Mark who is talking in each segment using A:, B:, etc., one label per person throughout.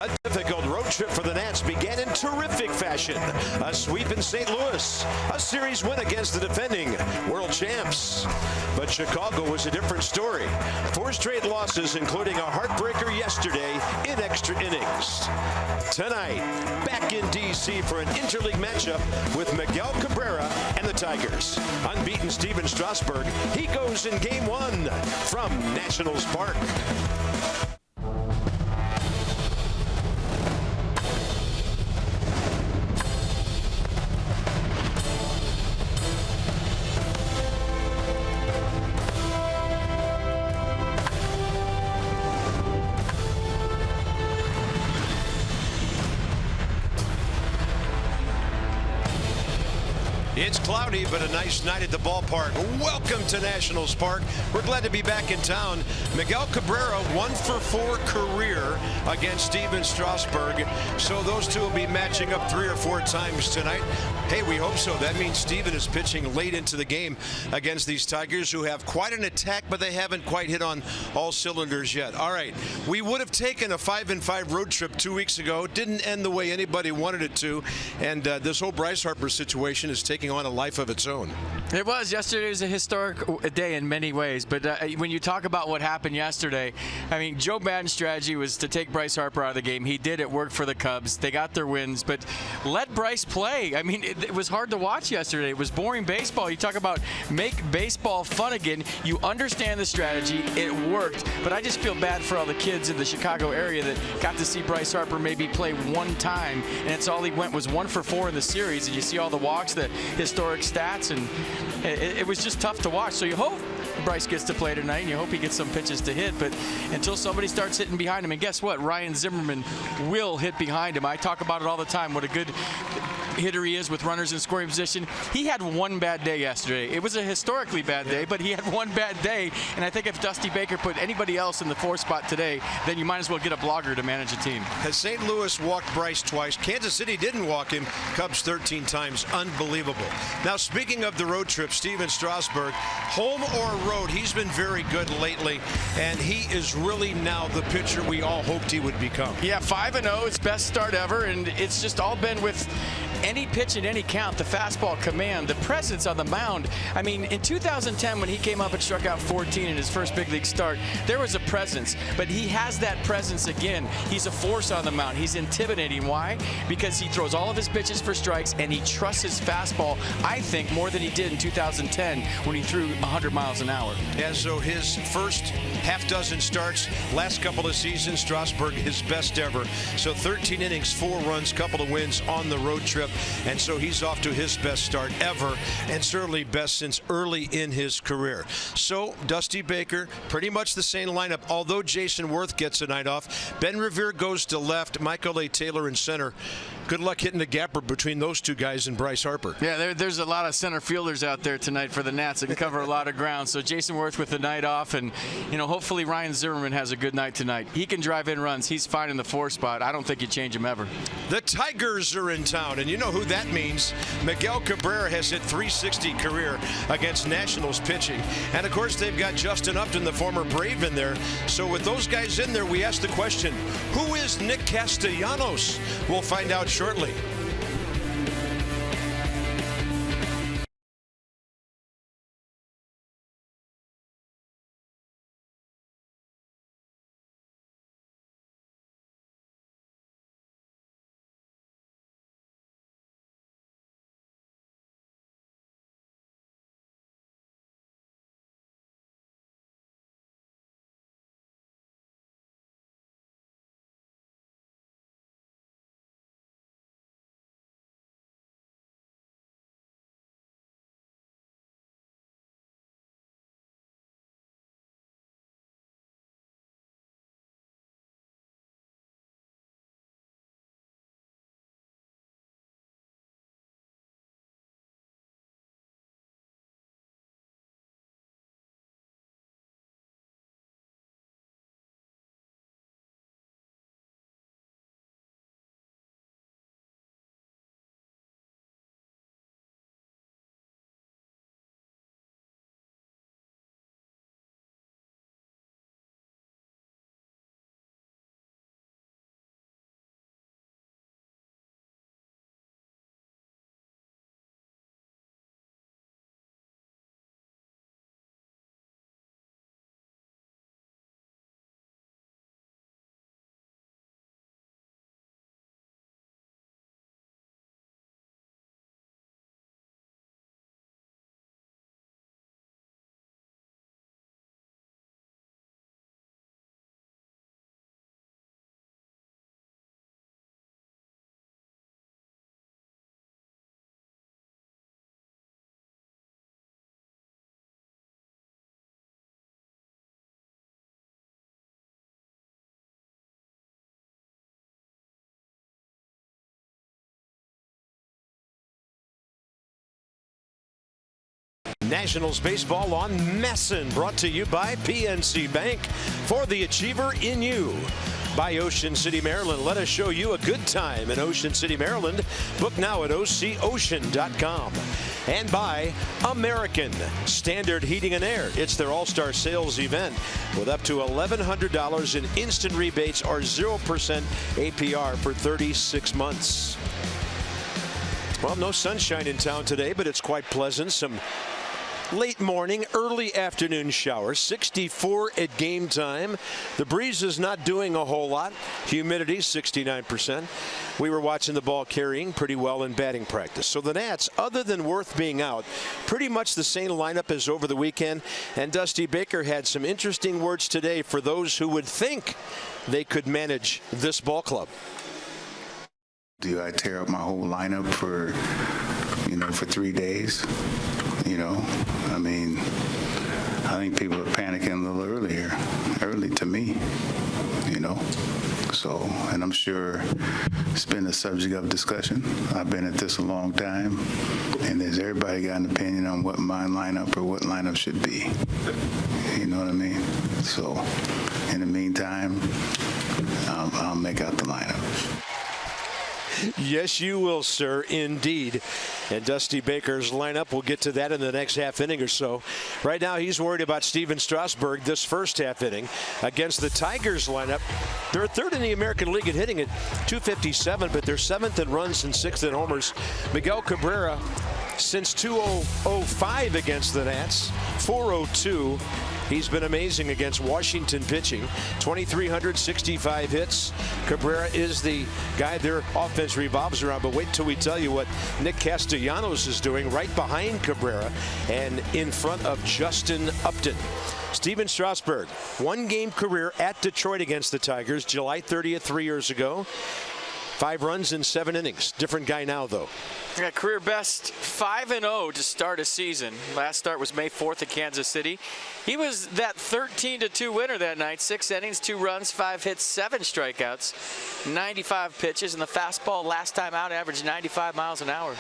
A: A difficult road trip for the Nats began in terrific fashion. A sweep in St. Louis, a series win against the defending world champs. But Chicago was a different story. 4 straight losses, including a heartbreaker yesterday in extra innings. Tonight, back in D.C. for an interleague matchup with Miguel Cabrera and the Tigers. Unbeaten Steven Strasburg, he goes in Game 1 from Nationals Park. It's cloudy, but a nice night at the ballpark. Welcome to Nationals Park. We're glad to be back in town. Miguel Cabrera, 1 for 4 career against Steven Strasburg. So those two will be matching up 3 or 4 times tonight. Hey, we hope so. That means Steven is pitching late into the game against these Tigers, who have quite an attack, but they haven't quite hit on all cylinders yet. All right, we would have taken a 5-5 road trip 2 weeks ago. Didn't end the way anybody wanted it to. And this whole Bryce Harper situation is taking on a life of its own.
B: It was. Yesterday was a historic day in many ways, but when you talk about what happened yesterday, I mean, Joe Maddon's strategy was to take Bryce Harper out of the game. He did. It worked for the Cubs. They got their wins, but let Bryce play. I mean, it was hard to watch yesterday. It was boring baseball. You talk about make baseball fun again. You understand the strategy. It worked, but I just feel bad for all the kids in the Chicago area that got to see Bryce Harper maybe play one time, and it's all he went was 1 for 4 in the series, and you see all the walks, the historic stats, and it was just tough to watch. So you hope Bryce gets to play tonight, and you hope he gets some pitches to hit, but until somebody starts hitting behind him, and guess what? Ryan Zimmerman will hit behind him. I talk about it all the time, what a good hitter he is with runners in scoring position. He had one bad day yesterday. It was a historically bad day, but he had one bad day, and I think if Dusty Baker put anybody else in the 4th spot today, then you might as well get a blogger to manage a team.
A: Has St. Louis walked Bryce twice? Kansas City didn't walk him. Cubs 13 times. Unbelievable. Now, speaking of the road trip, Steven Strasburg, home or road, he's been very good lately, and he is really now the pitcher we all hoped he would become.
B: Yeah, 5-0, it's best start ever, and it's just all been with any pitch and any count, the fastball command, the presence on the mound. I mean, in 2010, when he came up and struck out 14 in his first big league start, there was a presence, but he has that presence again. He's a force on the mound. He's intimidating. Why? Because he throws all of his pitches for strikes, and he trusts his fastball, I think, more than he did in 2010 when he threw 100 miles an hour.
A: Yeah, so his first half-dozen starts, last couple of seasons, Strasburg, his best ever. So 13 innings, 4 runs, couple of wins on the road trip. And so he's off to his best start ever, and certainly best since early in his career. So Dusty Baker, pretty much the same lineup, although Jason Worth gets a night off. Ben Revere goes to left, Michael A. Taylor in center. Good luck hitting the gapper between those two guys and Bryce Harper.
B: Yeah, there's a lot of center fielders out there tonight for the Nats that can cover a lot of ground. So Jason Worth with the night off, and hopefully Ryan Zimmerman has a good night tonight. He can drive in runs. He's fine in the 4 spot. I don't think you change him ever.
A: The Tigers are in town, and you know who that means. Miguel Cabrera has hit .360 career against Nationals pitching. And of course, they've got Justin Upton, the former Brave, in there. So with those guys in there, we ask the question, who is Nick Castellanos? We'll find out shortly. Nationals baseball on Messin, brought to you by PNC Bank. For the achiever in you. By Ocean City, Maryland. Let us show you a good time in Ocean City, Maryland. Book now at OCOcean.com. And by American Standard Heating and Air. It's their all-star sales event with up to $1,100 in instant rebates or 0% APR for 36 months. Well, no sunshine in town today, but it's quite pleasant. Some late morning, early afternoon showers. 64 at game time. The breeze is not doing a whole lot. Humidity 69%. We were watching the ball carrying pretty well in batting practice. So the Nats, other than Worth being out, pretty much the same lineup as over the weekend. And Dusty Baker had some interesting words today for those who would think they could manage this ball club.
C: Do I tear up my whole lineup for 3 days? I mean, I think people are panicking a little early to me, So, and I'm sure it's been a subject of discussion. I've been at this a long time, and has everybody got an opinion on what my lineup or what lineup should be? You know what I mean? So, in the meantime, I'll make out the lineup.
A: Yes, you will, sir, indeed. And Dusty Baker's lineup, we'll get to that in the next half inning or so. Right now, he's worried about Steven Strasburg this first half inning against the Tigers lineup. They're third in the American League at hitting at .257, but they're 7th in runs and 6th in homers. Miguel Cabrera, since 2005 against the Nats, .402. He's been amazing against Washington pitching. 2,365 hits. Cabrera is the guy their offense revolves around. But wait till we tell you what Nick Castellanos is doing right behind Cabrera and in front of Justin Upton. Steven Strasburg, one-game career at Detroit against the Tigers, July 30th, 3 years ago. 5 runs in 7 innings. Different guy now, though.
B: Yeah, career best 5-0 to start a season. Last start was May 4th at Kansas City. He was that 13-2 winner that night. 6 innings, 2 runs, 5 hits, 7 strikeouts, 95 pitches, and the fastball last time out averaged 95 miles an hour.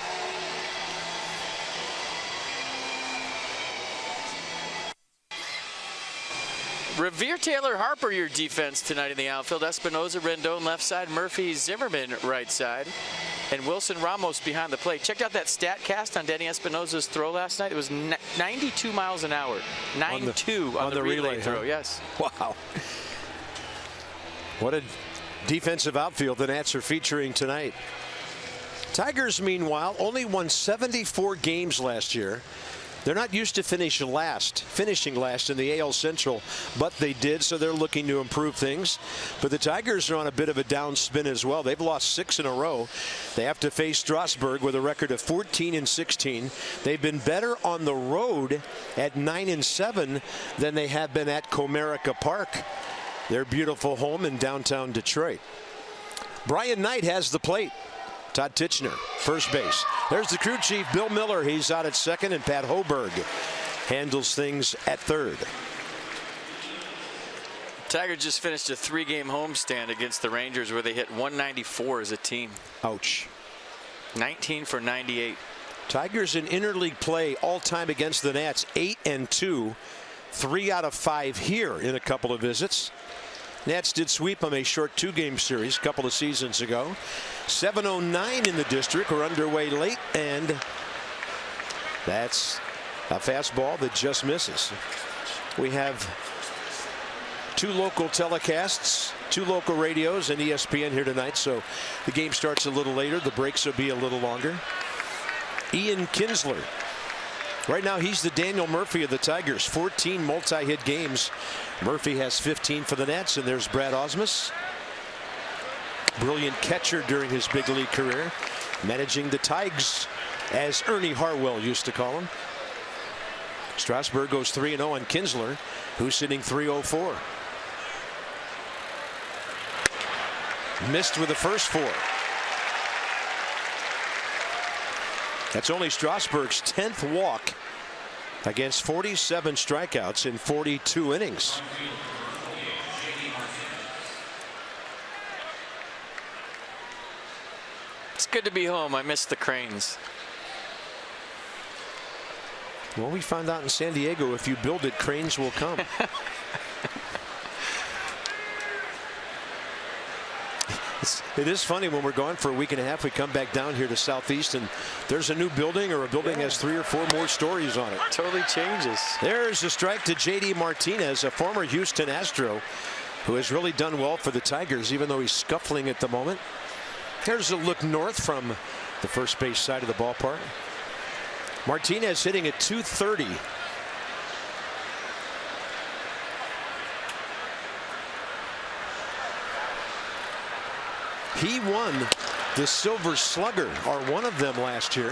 B: Revere, Taylor, Harper, your defense tonight in the outfield. Espinoza, Rendon left side, Murphy, Zimmerman right side, and Wilson Ramos behind the plate. Checked out that stat cast on Denny Espinoza's throw last night. It was 92 miles an hour. 9-2 on the relay throw, yes.
A: Wow. What a defensive outfield the Nats are featuring tonight. Tigers, meanwhile, only won 74 games last year. They're not used to finishing last in the AL Central, but they did, so they're looking to improve things. But the Tigers are on a bit of a downspin as well. They've lost 6 in a row. They have to face Strasburg with a record of 14-16. They've been better on the road at 9-7 than they have been at Comerica Park, their beautiful home in downtown Detroit. Brian Knight has the plate. Todd Titchener, first base. There's the crew chief, Bill Miller. He's out at second, and Pat Hoberg handles things at third.
B: Tigers just finished a 3-game homestand against the Rangers where they hit 194 as a team.
A: Ouch.
B: 19 for 98.
A: Tigers in interleague play all time against the Nats, 8-2. 3 out of 5 here in a couple of visits. Nats did sweep them a short 2-game series a couple of seasons ago. 7:09 in the district. We're underway late, and that's a fastball that just misses. We have 2 local telecasts, 2 local radios, and ESPN here tonight, so the game starts a little later. The breaks will be a little longer. Ian Kinsler. Right now, he's the Daniel Murphy of the Tigers. 14 multi-hit games. Murphy has 15 for the Nats, and there's Brad Osmus. Brilliant catcher during his big league career. Managing the Tigers, as Ernie Harwell used to call him. Strasburg goes 3-0 on Kinsler, who's sitting 304. Missed with the first 4. That's only Strasburg's 10th walk against 47 strikeouts in 42 innings. It's
B: good to be home. I miss the Cranes.
A: Well, we found out in San Diego, if you build it, cranes will come. It is funny when we're gone for a week and a half, we come back down here to Southeast and there's a new building, or a building has 3 or 4 more stories on it.
B: Totally changes.
A: There's a strike to J.D. Martinez, a former Houston Astro who has really done well for the Tigers, even though he's scuffling at the moment. There's a look north from the first base side of the ballpark. Martinez hitting at .230. He won the Silver Slugger, or one of them, last year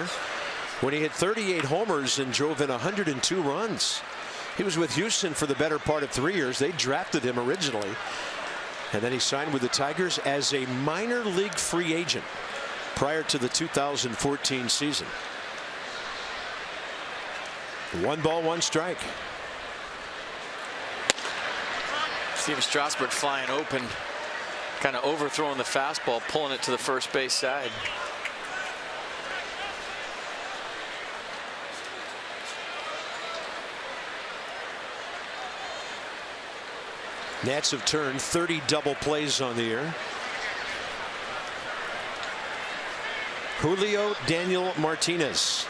A: when he hit 38 homers and drove in 102 runs. He was with Houston for the better part of 3 years. They drafted him originally, and then he signed with the Tigers as a minor league free agent prior to the 2014 season. 1 ball, 1 strike.
B: Steven Strasburg flying open, kind of overthrowing the fastball, pulling it to the first base side.
A: Nats have turned 30 double plays on the year. Julio Daniel Martinez.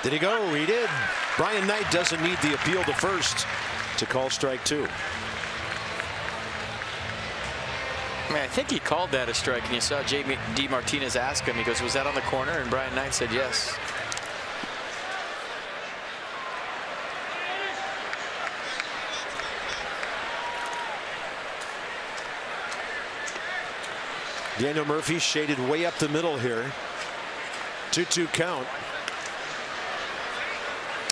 A: Did he go? He did. Brian Knight doesn't need the appeal to first to call strike 2.
B: I mean, I think he called that a strike, and you saw J.D. Martinez ask him. He goes, "Was that on the corner?" And Brian Knight said yes.
A: Daniel Murphy shaded way up the middle here. 2-2 count.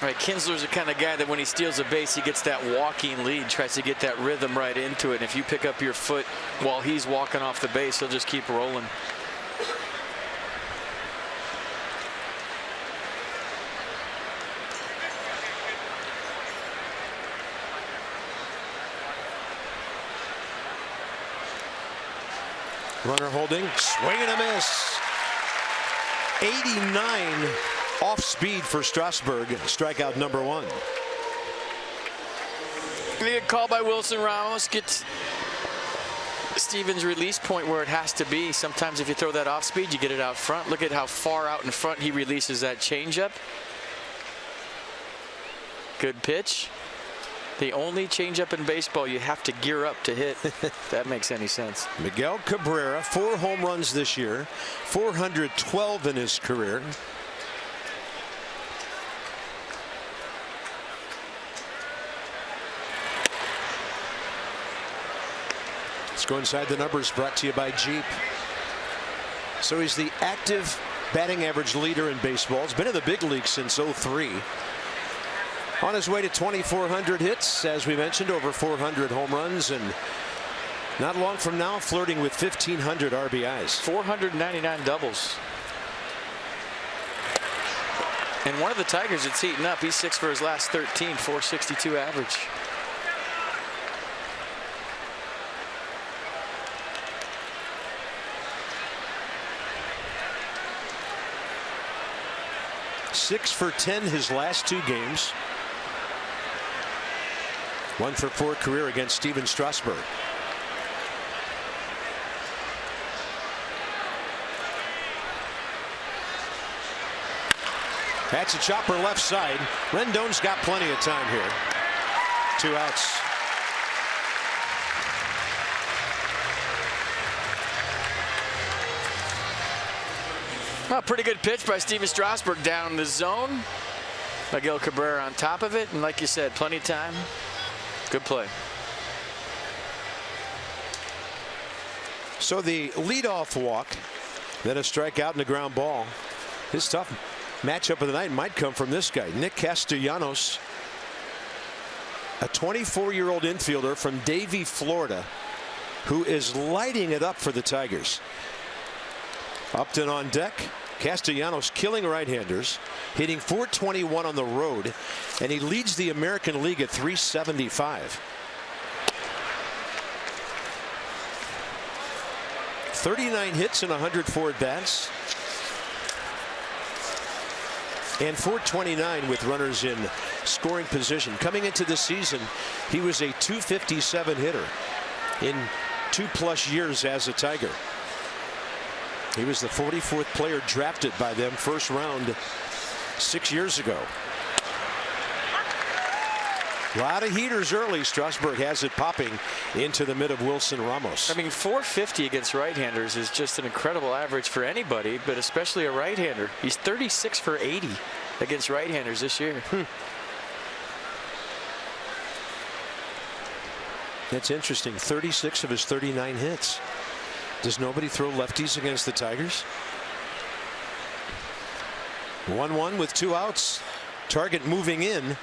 B: All right, Kinsler's the kind of guy that when he steals a base, he gets that walking lead, tries to get that rhythm right into it. And if you pick up your foot while he's walking off the base, he'll just keep rolling.
A: Runner holding, swing and a miss. 89 off speed for Strasburg. Strikeout number 1.
B: They get called by Wilson Ramos. Gets Stevens' release point where it has to be. Sometimes if you throw that off speed, you get it out front. Look at how far out in front he releases that changeup. Good pitch. The only changeup in baseball you have to gear up to hit. If that makes any sense.
A: Miguel Cabrera, 4 home runs this year, 412 in his career. Let's go inside the numbers, brought to you by Jeep. So he's the active batting average leader in baseball. He's been in the big league since '03. On his way to 2,400 hits, as we mentioned, over 400 home runs, and not long from now flirting with 1,500 RBIs.
B: 499 doubles. And one of the Tigers that's heating up. He's 6 for his last 13, 462 average.
A: Six for 10 his last 2 games. 1 for 4 career against Steven Strasburg. That's a chopper left side. Rendon's got plenty of time here. 2 outs.
B: Well, pretty good pitch by Steven Strasburg down the zone. Miguel Cabrera on top of it, and like you said, plenty of time. Good play.
A: So the leadoff walk, then a strikeout and a ground ball. His tough matchup of the night might come from this guy, Nick Castellanos, a 24-year-old infielder from Davie, Florida, who is lighting it up for the Tigers. Upton on deck. Castellanos killing right-handers, hitting .421 on the road, and he leads the American League at .375. 39 hits and 104 at bats. And 429 with runners in scoring position. Coming into the season, he was a .257 hitter in 2+ years as a Tiger. He was the 44th player drafted by them first round 6 years ago. A lot of heaters early. Strasburg has it popping into the mid of Wilson Ramos.
B: I mean, 450 against right-handers is just an incredible average for anybody, but especially a right-hander. He's 36 for 80 against right-handers this year.
A: That's interesting. 36 of his 39 hits. Does nobody throw lefties against the Tigers? 1-1 with 2 outs. Target moving in.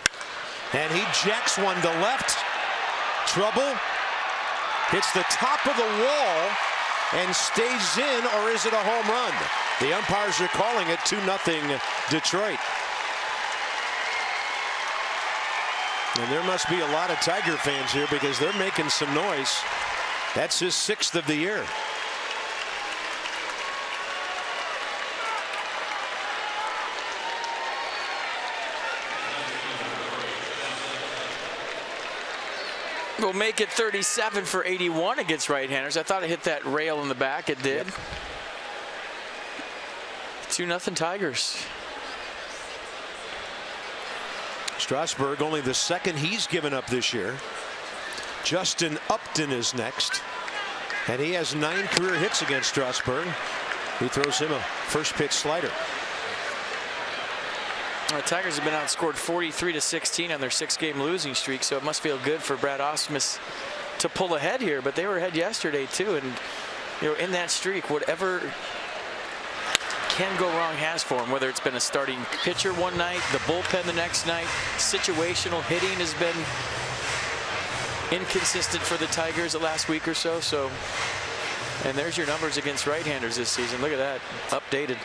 A: And he jacks one to left. Trouble. Hits the top of the wall and stays in, or is it a home run? The umpires are calling it 2-0 Detroit. And there must be a lot of Tiger fans here because they're making some noise. That's his 6th of the year.
B: Will make it 37 for 81 against right-handers. I thought it hit that rail in the back. It did. Yep. 2-0 Tigers.
A: Strasburg only the 2nd he's given up this year. Justin Upton is next, and he has 9 career hits against Strasburg. He throws him a first pitch slider.
B: The Tigers have been outscored 43-16 on their 6-game losing streak, so it must feel good for Brad Ausmus to pull ahead here. But they were ahead yesterday too, and in that streak, whatever can go wrong has for him. Whether it's been a starting pitcher one night, the bullpen the next night, situational hitting has been inconsistent for the Tigers the last week or so. And there's your numbers against right-handers this season. Look at that, updated.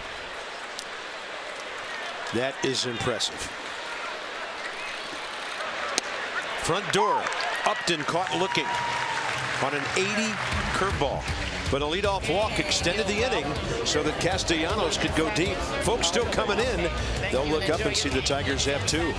A: That is impressive. Front door. Upton caught looking on an 80 curveball. But a leadoff walk extended the inning so that Castellanos could go deep. Folks still coming in. They'll look up and see the Tigers have 2.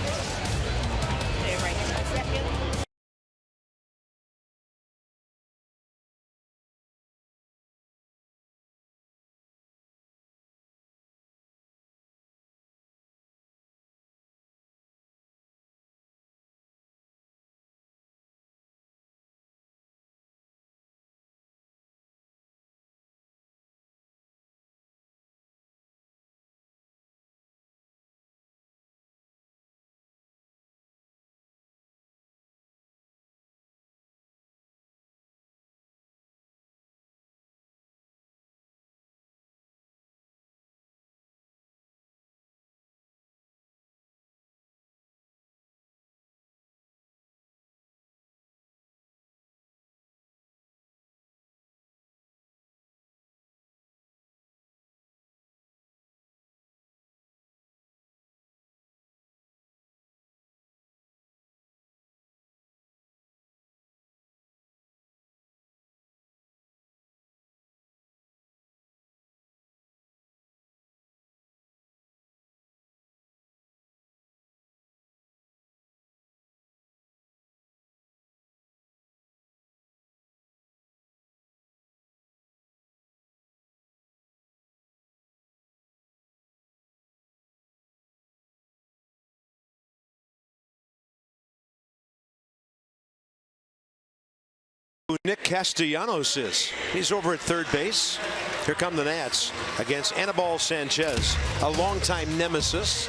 A: Nick Castellanos is. He's over at third base. Here come the Nats against Anibal Sanchez, a longtime nemesis.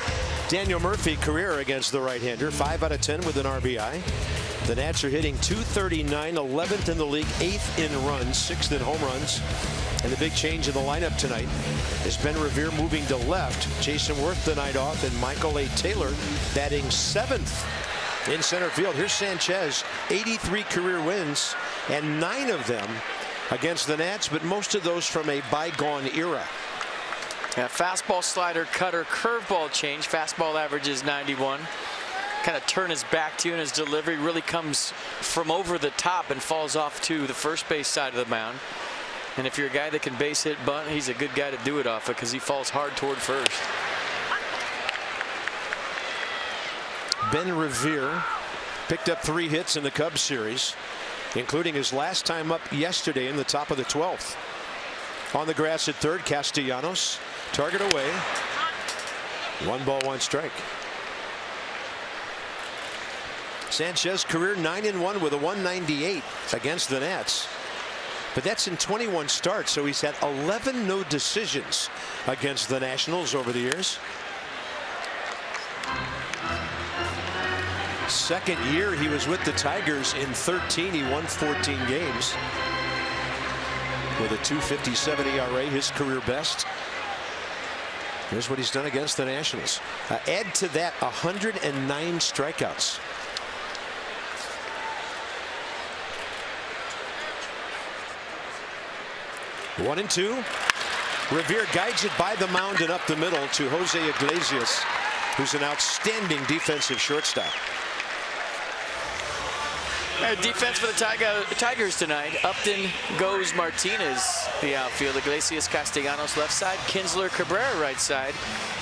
A: Daniel Murphy, career against the right-hander, 5 out of 10 with an RBI. The Nats are hitting .239, 11th in the league, 8th in runs, 6th in home runs. And the big change in the lineup tonight is Ben Revere moving to left, Jason Worth the night off, and Michael A. Taylor batting 7th in center field. Here's Sanchez, 83 career wins, and 9 of them against the Nats, but most of those from a bygone era.
B: Yeah, fastball, slider, cutter, curveball change. Fastball averages 91. Kind of turn his back to you, and his delivery really comes from over the top and falls off to the first base side of the mound. And if you're a guy that can base hit bunt, he's a good guy to do it off of because he falls hard toward first.
A: Ben Revere picked up 3 hits in the Cubs series, including his last time up yesterday in the top of the 12th. On the grass at third, Castellanos. Target away. 1 ball, 1 strike. Sanchez career 9-1 with a 198 against the Nats. But that's in 21 starts, so he's had 11 no decisions against the Nationals over the years. Second year he was with the Tigers in 13. He won 14 games with a 2.57 ERA, his career best. Here's what he's done against the Nationals. Add to that 109 strikeouts. One and two. Revere guides it by the mound and up the middle to Jose Iglesias, who's an outstanding defensive shortstop.
B: Defense for the Tigers tonight. Upton goes Martinez, the outfield. Iglesias, Castellanos left side. Kinsler, Cabrera right side.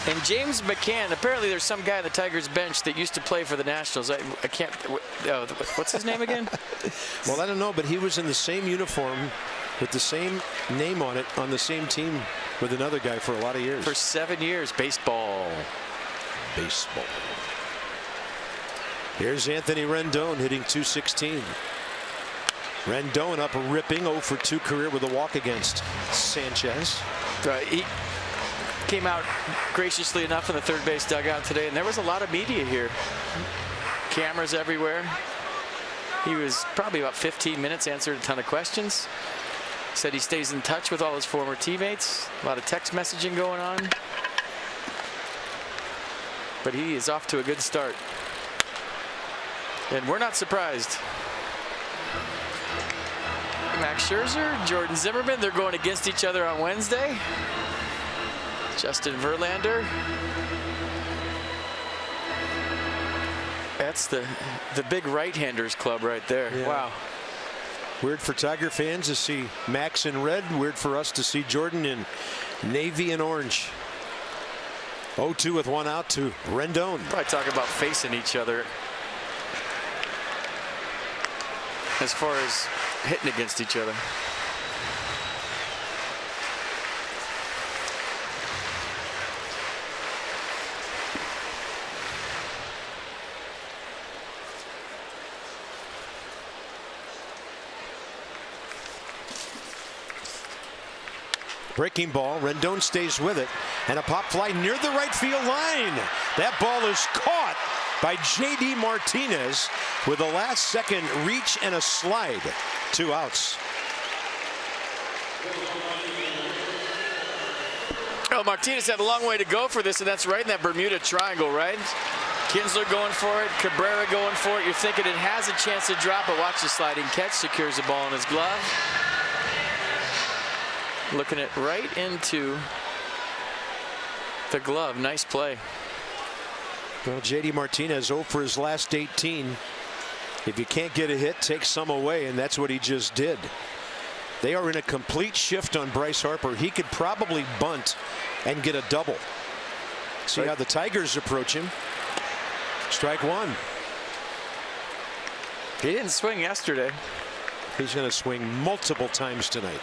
B: And James McCann. Apparently there's some guy on the Tigers bench that used to play for the Nationals. I can't. What's his name again?
A: Well, I don't know, but he was in the same uniform with the same name on it on the same team with another guy for a lot of years.
B: For 7 years. Baseball.
A: Baseball. Here's Anthony Rendon hitting .216. Rendon up ripping 0 for 2 career with a walk against Sanchez.
B: He came out graciously enough in the third base dugout today, and there was a lot of media here. Cameras everywhere. He was probably about 15 minutes, answered a ton of questions. Said he stays in touch with all his former teammates. A lot of text messaging going on. But he is off to a good start. And we're not surprised. Max Scherzer, Jordan Zimmermann, they're going against each other on Wednesday. Justin Verlander. That's the big right-handers club right there. Yeah. Wow.
A: Weird for Tiger fans to see Max in red. Weird for us to see Jordan in navy and orange. 0-2 with 1 out to Rendon.
B: Probably talk about facing each other as far as hitting against each other.
A: Breaking ball. Rendon stays with it, and a pop fly near the right field line. That ball is caught by J.D. Martinez with a last-second reach and a slide. 2 outs.
B: Oh, Martinez had a long way to go for this, and that's right in that Bermuda Triangle, right? Kinsler going for it, Cabrera going for it. You're thinking it has a chance to drop, but watch the sliding catch. Secures the ball in his glove. Looking it right into the glove. Nice play.
A: Well, J.D. Martinez 0 for his last 18. If you can't get a hit, take some away, and that's what he just did. They are in a complete shift on Bryce Harper. He could probably bunt and get a double. See how the Tigers approach him. Strike 1.
B: He didn't swing yesterday.
A: He's going to swing multiple times tonight.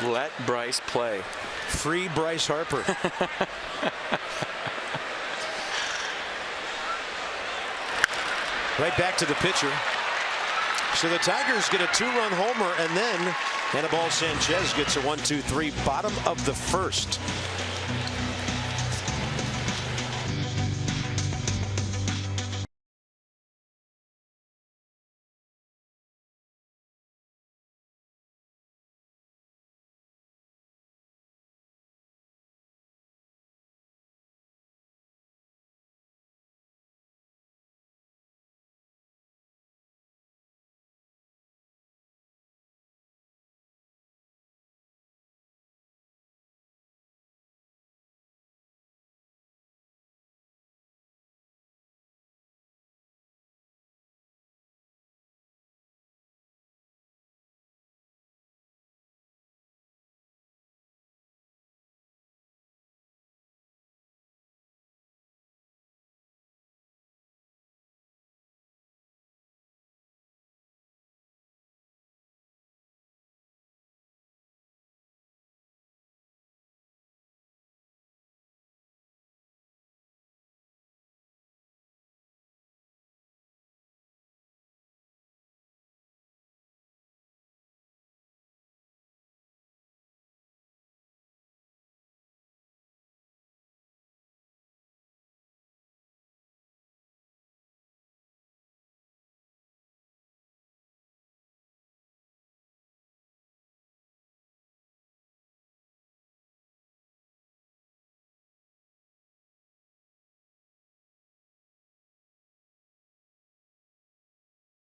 B: Let Bryce play.
A: Free Bryce Harper. Right back to the pitcher. So the Tigers get a 2-run homer, and then Anibal Sanchez gets a 1-2-3 bottom of the first.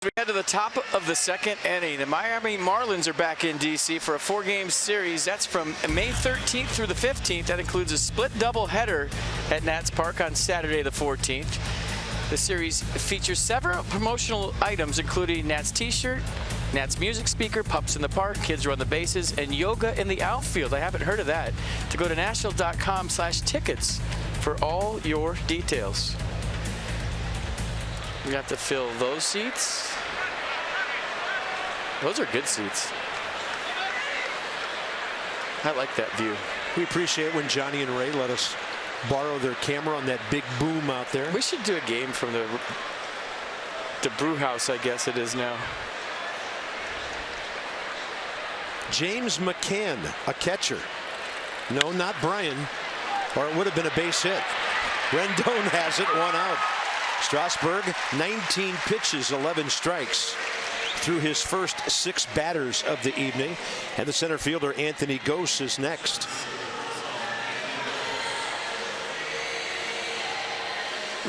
B: We head to the top of the second inning. The Miami Marlins are back in D.C. for a 4-game series. That's from May 13th through the 15th. That includes a split doubleheader at Nats Park on Saturday the 14th. The series features several promotional items, including Nats t-shirt, Nats music speaker, pups in the park, kids run the bases, and yoga in the outfield. I haven't heard of that. To go to national.com/tickets for all your details. You have to fill those seats. Those are good seats. I like that view.
A: We appreciate when Johnny and Ray let us borrow their camera on that big boom out there.
B: We should do a game from the brew house, I guess it is now.
A: James McCann, a catcher. No, not Brian, or it would have been a base hit. Rendon has it, 1 out. Strasburg, 19 pitches, 11 strikes through his first 6 batters of the evening. And the center fielder, Anthony Gose, is next.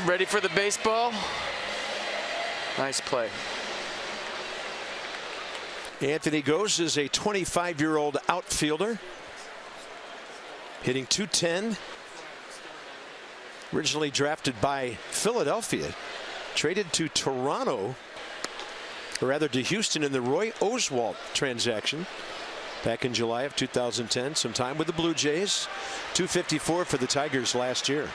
B: Ready for the baseball? Nice play.
A: Anthony Gose is a 25-year-old outfielder, hitting .210. Originally drafted by Philadelphia, traded to Toronto, or rather to Houston in the Roy Oswalt transaction back in July of 2010. Some time with the Blue Jays. .254 for the Tigers last year.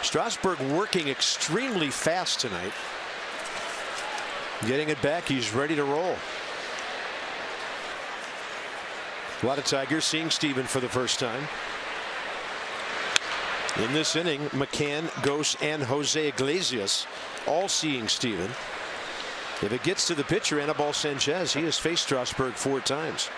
A: Strasburg working extremely fast tonight. Getting it back, he's ready to roll. A lot of Tigers seeing Steven for the first time. In this inning, McCann, Gose, and Jose Iglesias all seeing Steven. If it gets to the pitcher, Anibal Sanchez, he has faced Strasburg 4 times.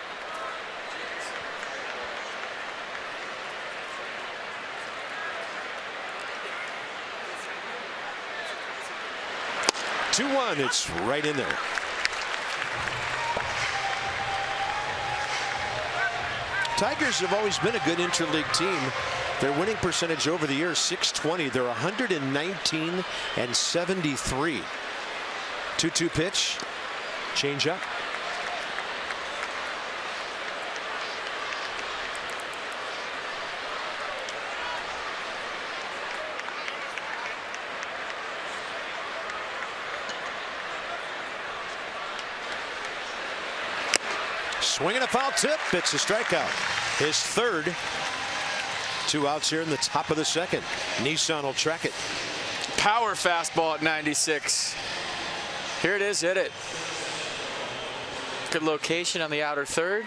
A: (2-1), it's right in there. Tigers have always been a good interleague team. Their winning percentage over the years, .620. They're 119 and 73. 2-2 pitch. Change up. Swinging a foul tip. It's a strikeout. His third. 2 outs here in the top of the second. Nissan will track it.
B: Power fastball at 96. Here it is. Hit it. Good location on the outer third.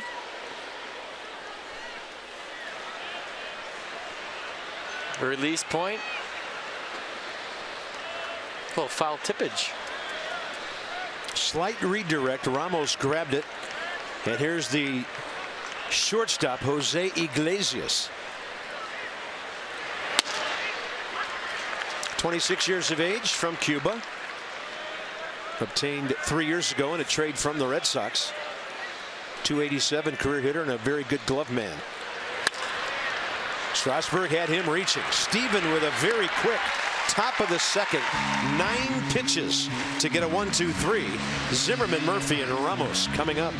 B: Release point. A little foul tippage.
A: Slight redirect. Ramos grabbed it. And here's the shortstop, Jose Iglesias. 26 years of age, from Cuba. Obtained 3 years ago in a trade from the Red Sox. .287 career hitter and a very good glove man. Strasburg had him reaching. Steven with a very quick top of the second. 9 pitches to get a 1-2-3. Zimmerman, Murphy, and Ramos coming up.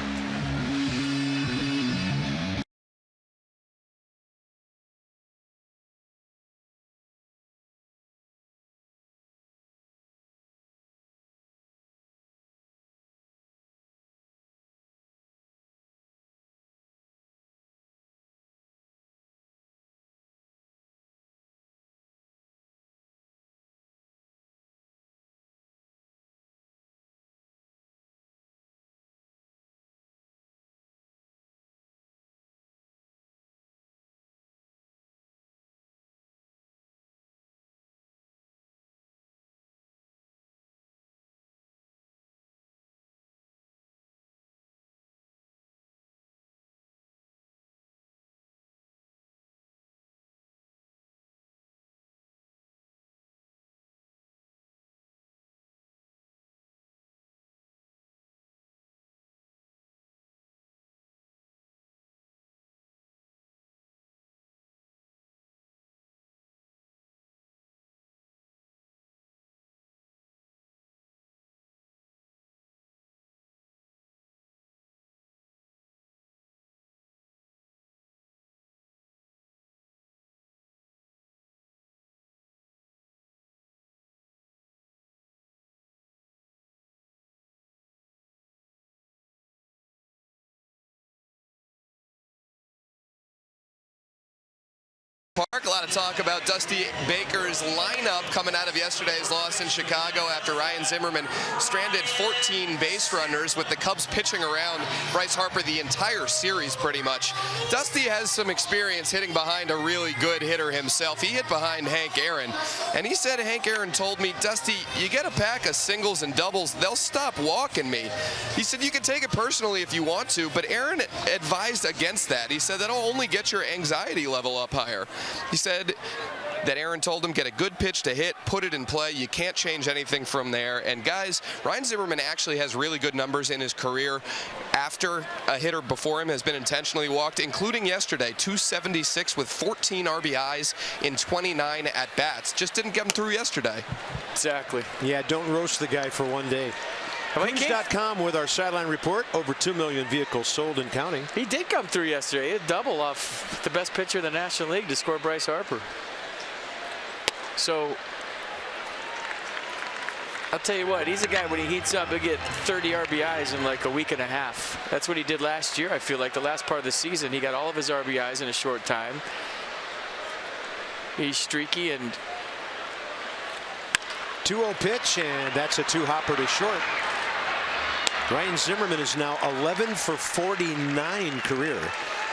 D: Park. A lot of talk about Dusty Baker's lineup coming out of yesterday's loss in Chicago after Ryan Zimmerman stranded 14 base runners with the Cubs pitching around Bryce Harper the entire series pretty much. Dusty has some experience hitting behind a really good hitter himself. He hit behind Hank Aaron, and he said Hank Aaron told me, Dusty, you get a pack of singles and doubles, they'll stop walking me. He said you can take it personally if you want to, but Aaron advised against that. He said that'll only get your anxiety level up higher. He said that Aaron told him, get a good pitch to hit, put it in play. You can't change anything from there. And guys, Ryan Zimmerman actually has really good numbers in his career after a hitter before him has been intentionally walked, including yesterday, 276 with 14 RBIs in 29 at-bats. Just didn't get him through yesterday.
E: Exactly.
F: Yeah, don't roast the guy for one day. Coombs.com with our sideline report. Over 2 million vehicles sold and counting.
E: He did come through yesterday. He had a double off the best pitcher in the National League to score Bryce Harper. So I'll tell you what, he's a guy when he heats up, he'll get 30 RBIs in like a week and a half. That's what he did last year. I feel like the last part of the season, he got all of his RBIs in a short time. He's streaky and
F: 2-0 pitch, and that's a two-hopper to short. Ryan Zimmerman is now 11 for 49 career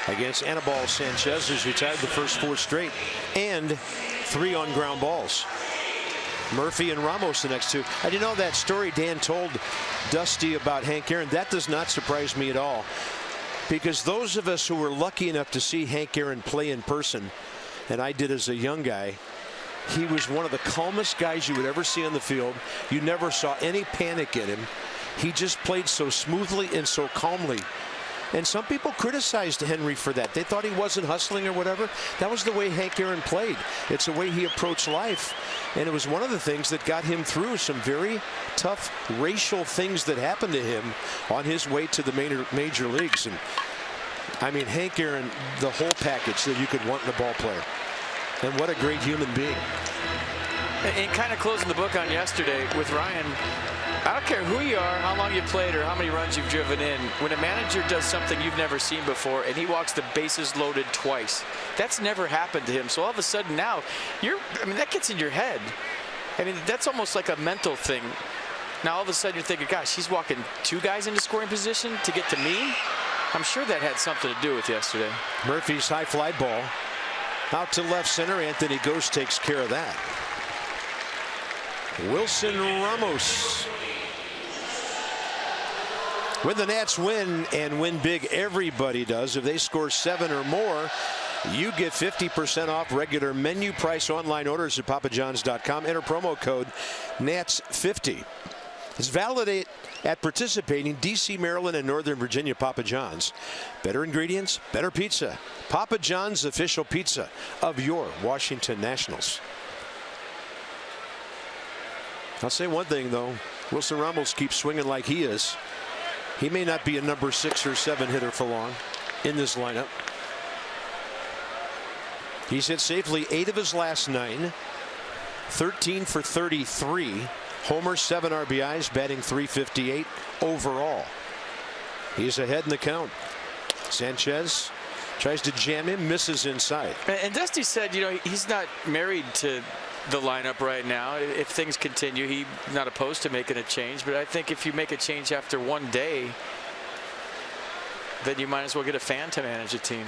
F: against Anibal Sanchez, who's retired the first 4 straight, and 3 on ground balls. Murphy and Ramos the next 2. I didn't know that story Dan told Dusty about Hank Aaron. That does not surprise me at all, because those of us who were lucky enough to see Hank Aaron play in person, and I did as a young guy, he was one of the calmest guys you would ever see on the field. You never saw any panic in him. He just played so smoothly and so calmly. And some people criticized Henry for that. They thought he wasn't hustling or whatever. That was the way Hank Aaron played. It's the way he approached life. And it was one of the things that got him through some very tough racial things that happened to him on his way to the major leagues. And I mean, Hank Aaron, the whole package that you could want in a ball player. And what a great human being.
E: And kind of closing the book on yesterday with Ryan, I don't care who you are, how long you've played, or how many runs you've driven in. When a manager does something you've never seen before and he walks the bases loaded twice, that's never happened to him. So all of a sudden now, that gets in your head. I mean, that's almost like a mental thing. Now all of a sudden you're thinking, gosh, he's walking 2 guys into scoring position to get to me. I'm sure that had something to do with yesterday.
F: Murphy's high fly ball out to left center. Anthony Ghost takes care of that. Wilson Ramos. When the Nats win, and win big, everybody does. If they score 7 or more, you get 50% off regular menu price online orders at papajohns.com. Enter promo code NATS50. It's valid at participating D.C., Maryland, and Northern Virginia Papa John's. Better ingredients, better pizza. Papa John's, official pizza of your Washington Nationals. I'll say one thing, though. Wilson Ramos keeps swinging like he is. He may not be a number 6 or 7 hitter for long in this lineup. He's hit safely 8 of his last 9. 13 for 33. Homer, 7 RBIs, batting .358 overall. He's ahead in the count. Sanchez tries to jam him, misses inside.
E: And Dusty said, he's not married to the lineup right now. If things continue, he's not opposed to making a change. But I think if you make a change after one day, then you might as well get a fan to manage a team.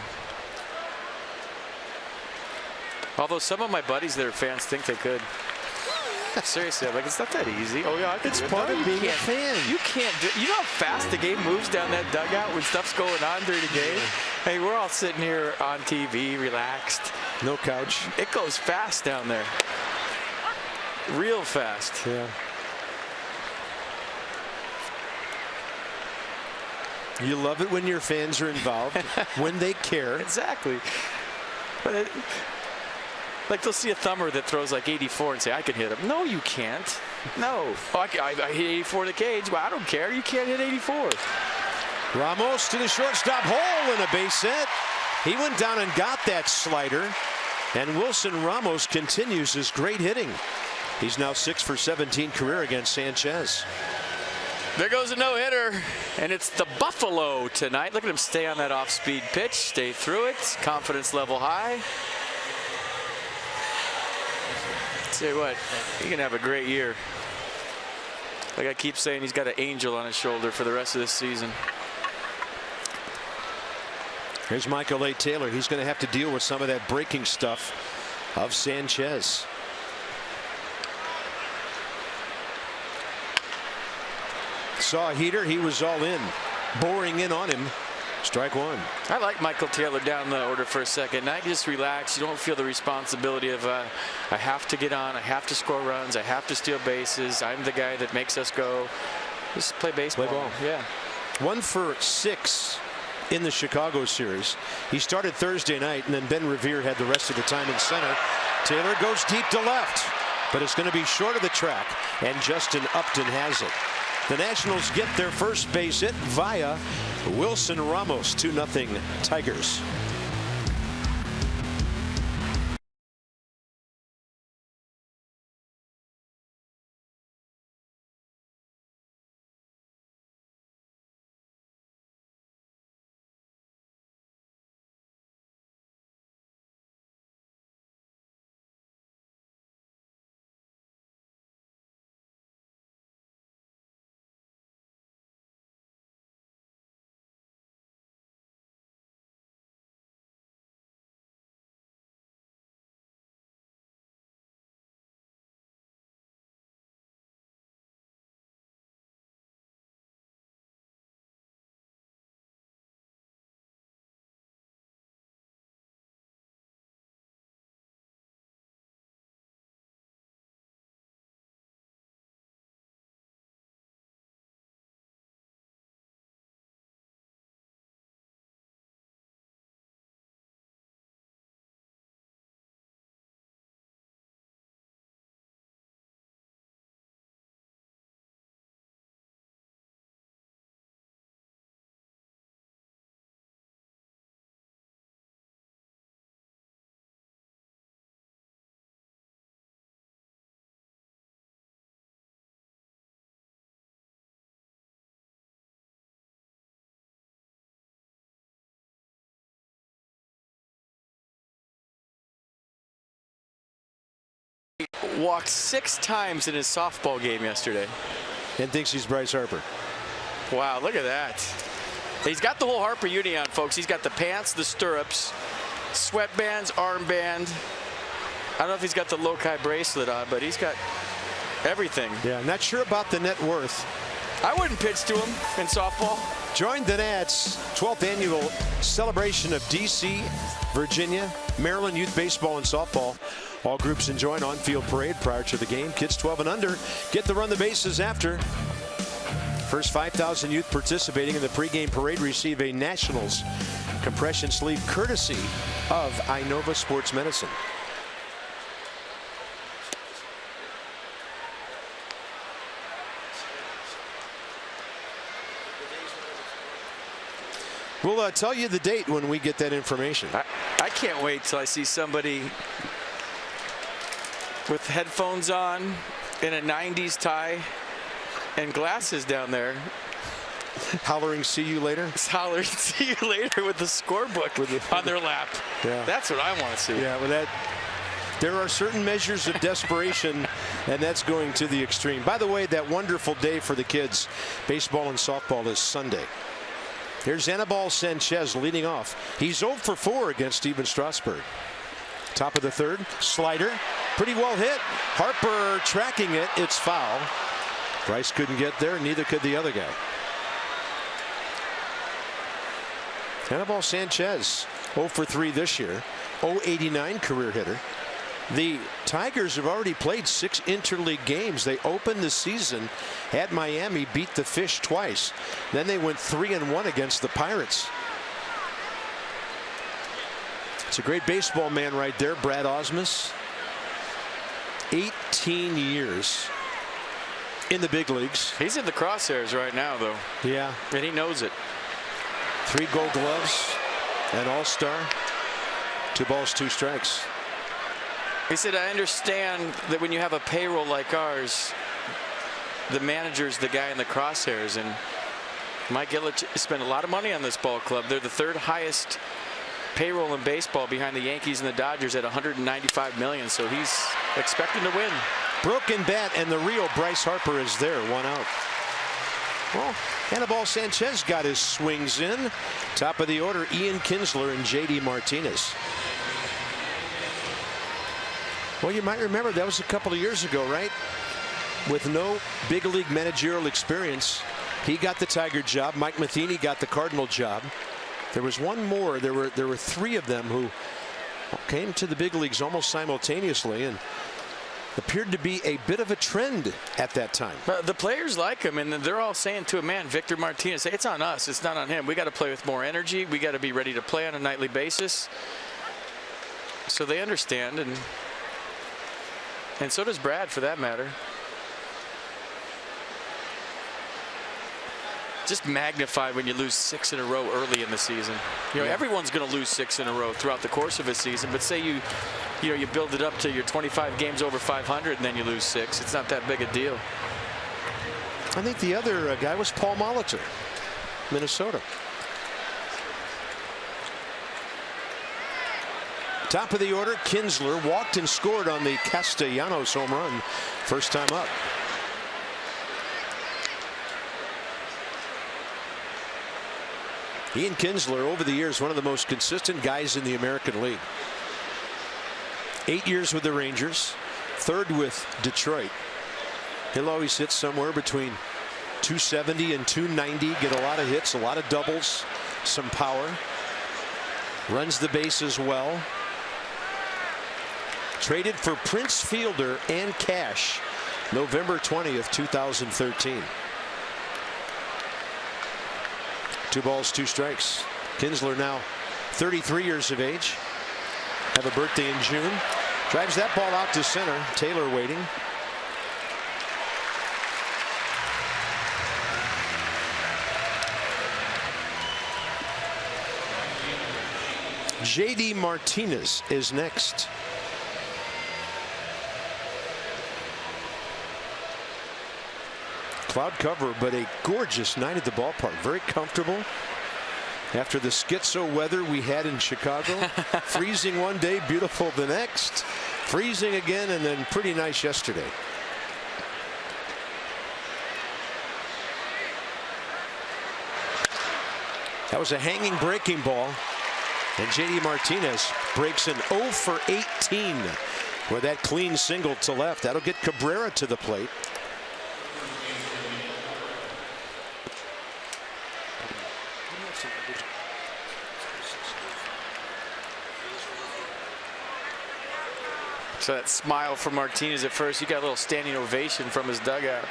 E: Although some of my buddies that are fans think they could. Seriously, I'm like, it's not that easy. Oh yeah,
F: it's part of being a fan.
E: You can't do it. You know how fast the game moves down that dugout when stuff's going on during the game? Hey, we're all sitting here on TV, relaxed.
F: No couch.
E: It goes fast down there. Real fast.
F: Yeah. You love it when your fans are involved, when they care.
E: Exactly. But like they'll see a thumber that throws like 84 and say, I can hit him. No, you can't. No. Oh, I hit 84 in the cage. Well, I don't care. You can't hit 84.
F: Ramos to the shortstop hole and a base hit. He went down and got that slider. And Wilson Ramos continues his great hitting. He's now 6 for 17 career against Sanchez.
E: There goes a no-hitter, and it's the Buffalo tonight. Look at him stay on that off-speed pitch, stay through it, confidence level high. Tell you what, he can have a great year. Like I keep saying, he's got an angel on his shoulder for the rest of this season.
F: Here's Michael A. Taylor. He's going to have to deal with some of that breaking stuff of Sanchez. Saw a heater. He was all in. Boring in on him. Strike one.
E: I like Michael Taylor down the order for a second. Now you just relax. You don't feel the responsibility of I have to get on. I have to score runs. I have to steal bases. I'm the guy that makes us go. Just play baseball.
F: Play ball.
E: Yeah.
F: 1 for 6 in the Chicago series. He started Thursday night, and then Ben Revere had the rest of the time in center. Taylor goes deep to left, but it's going to be short of the track, and Justin Upton has it. The Nationals get their first base hit via Wilson Ramos. 2-0 Tigers.
E: Walked 6 times in his softball game yesterday.
F: And thinks he's Bryce Harper.
E: Wow, look at that. He's got the whole Harper uni on, folks. He's got the pants, the stirrups, sweatbands, armband. I don't know if he's got the Loci bracelet on, but he's got everything.
F: Yeah, I'm not sure about the net worth.
E: I wouldn't pitch to him in softball.
F: Join the Nats 12th annual celebration of D.C., Virginia, Maryland youth baseball and softball. All groups enjoy on-field parade prior to the game. Kids 12 and under get to run the bases after. First 5,000 youth participating in the pregame parade receive a Nationals compression sleeve courtesy of Inova Sports Medicine. We'll tell you the date when we get that information.
E: I can't wait till I see somebody with headphones on in a 90s tie and glasses down there.
F: Hollering, see you later?
E: Hollering, see you later with the scorebook on their lap.
F: Yeah.
E: That's what I want to see.
F: Yeah, well, there are certain measures of desperation, and that's going to the extreme. By the way, that wonderful day for the kids, baseball and softball, is Sunday. Here's Anibal Sanchez leading off. He's 0 for 4 against Steven Strasburg. Top of the third, slider, pretty well hit. Harper tracking it, it's foul. Bryce couldn't get there, neither could the other guy. Anibal Sanchez, 0 for 3 this year, 0.89 career hitter. The Tigers have already played 6 interleague games. They opened the season at Miami, beat the Fish twice. Then they went 3-1 against the Pirates. It's a great baseball man right there, Brad Osmus. 18 years in the big leagues.
E: He's in the crosshairs right now, though.
F: Yeah.
E: And he knows it.
F: 3 Gold Gloves, an All-Star, 2 balls, 2 strikes.
E: He said, I understand that when you have a payroll like ours, the manager's the guy in the crosshairs. And Mike Ilitch spent a lot of money on this ball club. They're the 3rd highest payroll in baseball behind the Yankees and the Dodgers at $195 million. So he's expecting to win.
F: Broken bat, and the real Bryce Harper is there, 1 out. Well, Anibal Sanchez got his swings in. Top of the order, Ian Kinsler and J.D. Martinez. Well, you might remember that was a couple of years ago, right? With no big league managerial experience, he got the Tiger job. Mike Matheny got the Cardinal job. There was one more. There were 3 of them who came to the big leagues almost simultaneously, and appeared to be a bit of a trend at that time.
E: The players like him, and they're all saying to a man, Victor Martinez, it's on us, it's not on him. We got to play with more energy. We got to be ready to play on a nightly basis. So they understand, and so does Brad, for that matter. Just magnified when you lose 6 in a row early in the season. You know, everyone's going to lose 6 in a row throughout the course of a season, but say you build it up to your 25 games over 500 and then you lose 6. It's not that big a deal.
F: I think the other guy was Paul Molitor, Minnesota. Top of the order, Kinsler walked and scored on the Castellanos home run, first time up. Ian Kinsler, over the years, one of the most consistent guys in the American League. 8 years with the Rangers, 3rd with Detroit. He'll always hit somewhere between 270 and 290, get a lot of hits, a lot of doubles, some power. Runs the bases well. Traded for Prince Fielder and cash November 20th, 2013. 2 balls, 2 strikes. Kinsler now 33 years of age. Have a birthday in June. Drives that ball out to center. Taylor waiting. J.D. Martinez is next. Cloud cover, but a gorgeous night at the ballpark. Very comfortable. After the schizo weather we had in Chicago. Freezing one day, beautiful the next. Freezing again, and then pretty nice yesterday. That was a hanging breaking ball. And J.D. Martinez breaks an 0 for 18 with that clean single to left. That'll get Cabrera to the plate.
E: So that smile from Martinez at first, you got a little standing ovation from his dugout.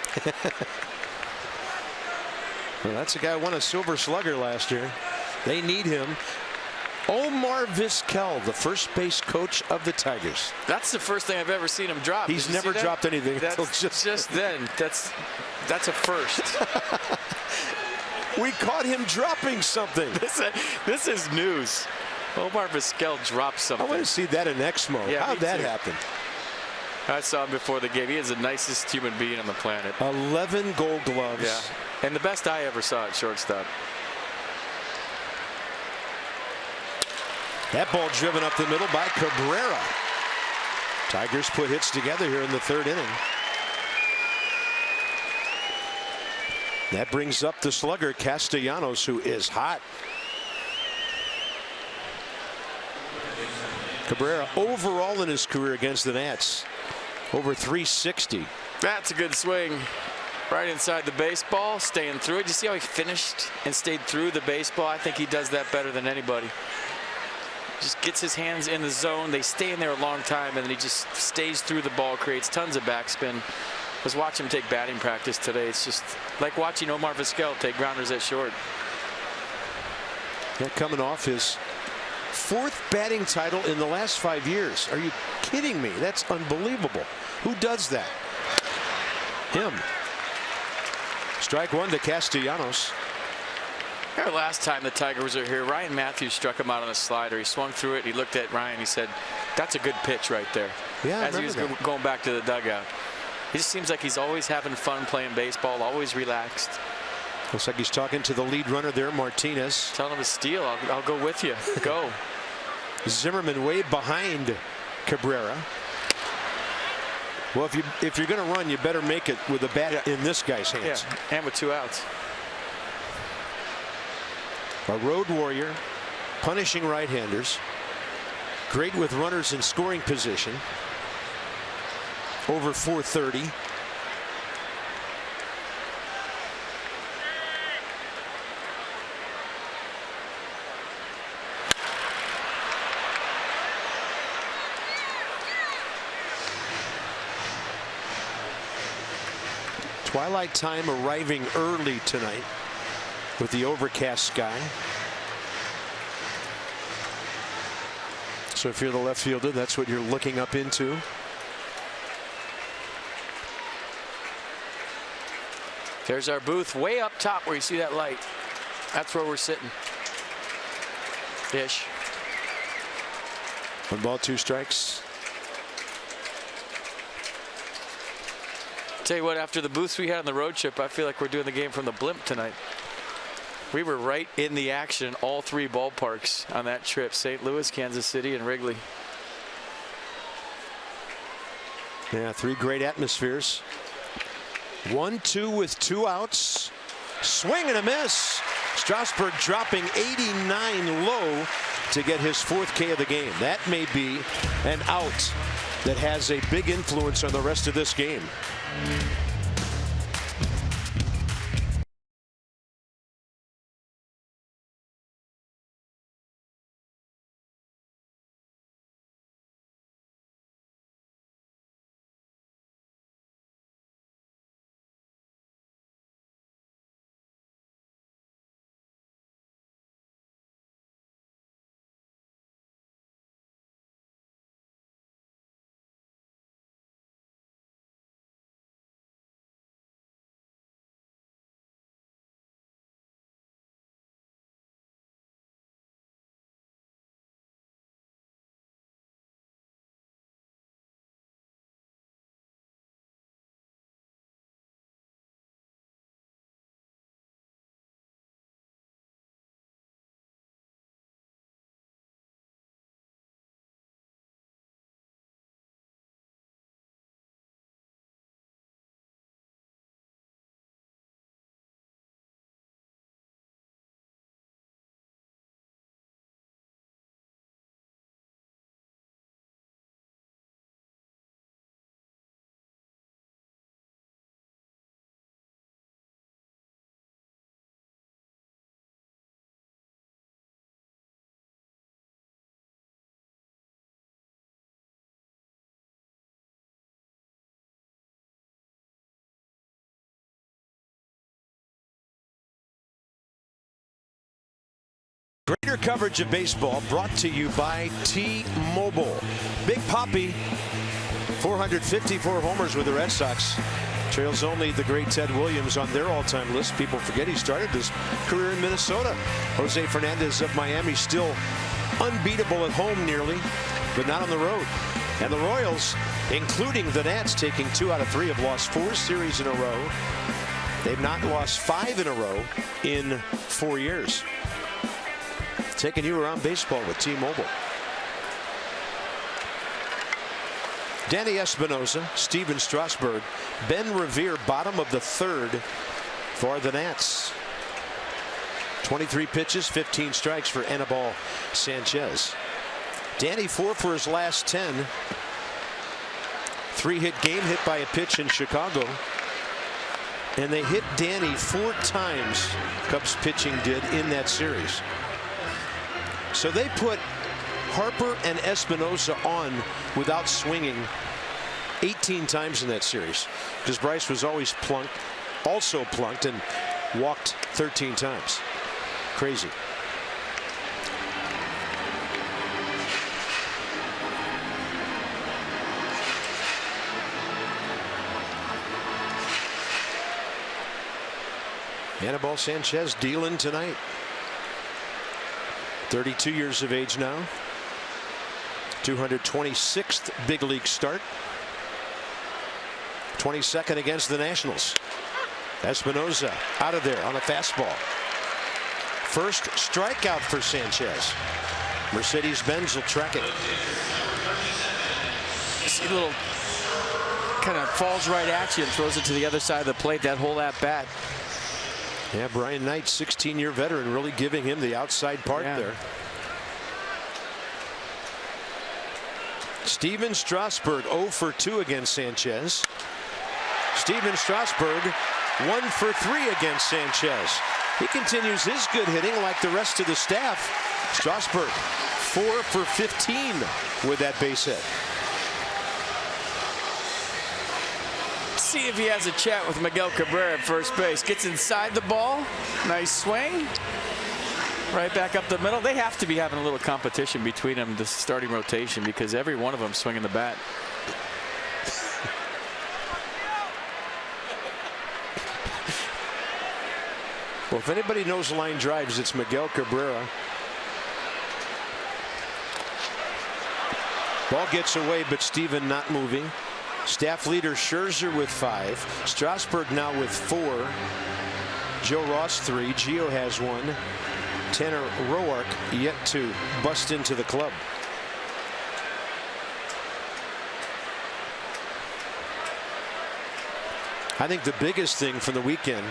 F: Well, that's a guy who won a Silver Slugger last year. They need him. Omar Vizquel, the first base coach of the Tigers.
E: That's the first thing I've ever seen him drop.
F: He's never dropped anything until
E: just then. That's a first.
F: We caught him dropping something.
E: This is news. Omar Vizquel dropped something.
F: I want to see that in Exmo.
E: Yeah,
F: how'd that happen?
E: I saw him before the game. He is the nicest human being on the planet.
F: 11 Gold Gloves.
E: Yeah, and the best I ever saw at shortstop.
F: That ball driven up the middle by Cabrera. Tigers put hits together here in the 3rd inning. That brings up the slugger Castellanos, who is hot. Cabrera overall in his career against the Nats, over 360.
E: That's a good swing. Right inside the baseball, staying through it. You see how he finished and stayed through the baseball? I think he does that better than anybody. Just gets his hands in the zone. They stay in there a long time, and then he just stays through the ball, creates tons of backspin. I was watching him take batting practice today. It's just like watching Omar Vizquel take grounders at short.
F: They're coming off his 4th batting title in the last 5 years. Are you kidding me? That's unbelievable. Who does that? Him. Strike 1 to Castellanos.
E: Last time the Tigers were here, Ryan Matthews struck him out on a slider. He swung through it. He looked at Ryan. He said, "That's a good pitch right there."
F: Yeah,
E: as he was going back to the dugout. He just seems like he's always having fun playing baseball, always relaxed.
F: Looks like he's talking to the lead runner there, Martinez.
E: Telling him to steal. I'll go with you. Go.
F: Zimmerman way behind Cabrera. Well, if you're going to run, you better make it with a bat in this guy's hands.
E: Yeah, and with 2 outs.
F: A road warrior, punishing right-handers, great with runners in scoring position. Over 430. Twilight time arriving early tonight with the overcast sky. So if you're the left fielder, that's what you're looking up into.
E: There's our booth way up top where you see that light. That's where we're sitting. Ish.
F: 1 ball, 2 strikes.
E: Tell you what, after the booths we had on the road trip, I feel like we're doing the game from the blimp tonight. We were right in the action, all 3 ballparks on that trip: St. Louis, Kansas City, and Wrigley.
F: Yeah, 3 great atmospheres. 1-2 with 2 outs. Swing and a miss. Strasburg dropping 89 low to get his 4th K of the game. That may be an out that has a big influence on the rest of this game. Greater coverage of baseball brought to you by T-Mobile. Big Papi, 454 homers with the Red Sox. Trails only the great Ted Williams on their all-time list. People forget he started his career in Minnesota. Jose Fernandez of Miami still unbeatable at home nearly, but not on the road. And the Royals, including the Nats, taking 2 out of 3, have lost 4 series in a row. They've not lost 5 in a row in 4 years. Taking you around baseball with T-Mobile. Danny Espinosa, Steven Strasburg, Ben Revere, bottom of the 3rd for the Nats. 23 pitches, 15 strikes for Anibal Sanchez. Danny 4 for his last 10. 3-hit game, hit by a pitch in Chicago. And they hit Danny 4 times, Cubs pitching did, in that series. So they put Harper and Espinosa on without swinging 18 times in that series, because Bryce was always also plunked and walked 13 times. Crazy. Anibal Sanchez dealing tonight. 32 years of age now. 226th big league start. 22nd against the Nationals. Espinosa out of there on a fastball. First strikeout for Sanchez. Mercedes-Benz will track it.
E: See a little kind of falls right at you and throws it to the other side of the plate. That whole at bat.
F: Yeah, Brian Knight, 16-year veteran, really giving him the outside part there. Steven Strasburg 0 for 2 against Sanchez. Steven Strasburg 1 for 3 against Sanchez. He continues his good hitting like the rest of the staff. Strasburg 4 for 15 with that base hit.
E: See if he has a chat with Miguel Cabrera at first base. Gets inside the ball. Nice swing. Right back up the middle. They have to be having a little competition between them, the starting rotation, because every one of them swinging the bat.
F: Well, if anybody knows line drives, it's Miguel Cabrera. Ball gets away, but Steven not moving. Staff leader Scherzer with 5. Strasburg now with 4. Joe Ross 3. Gio has 1. Tanner Roark yet to bust into the club. I think the biggest thing from the weekend,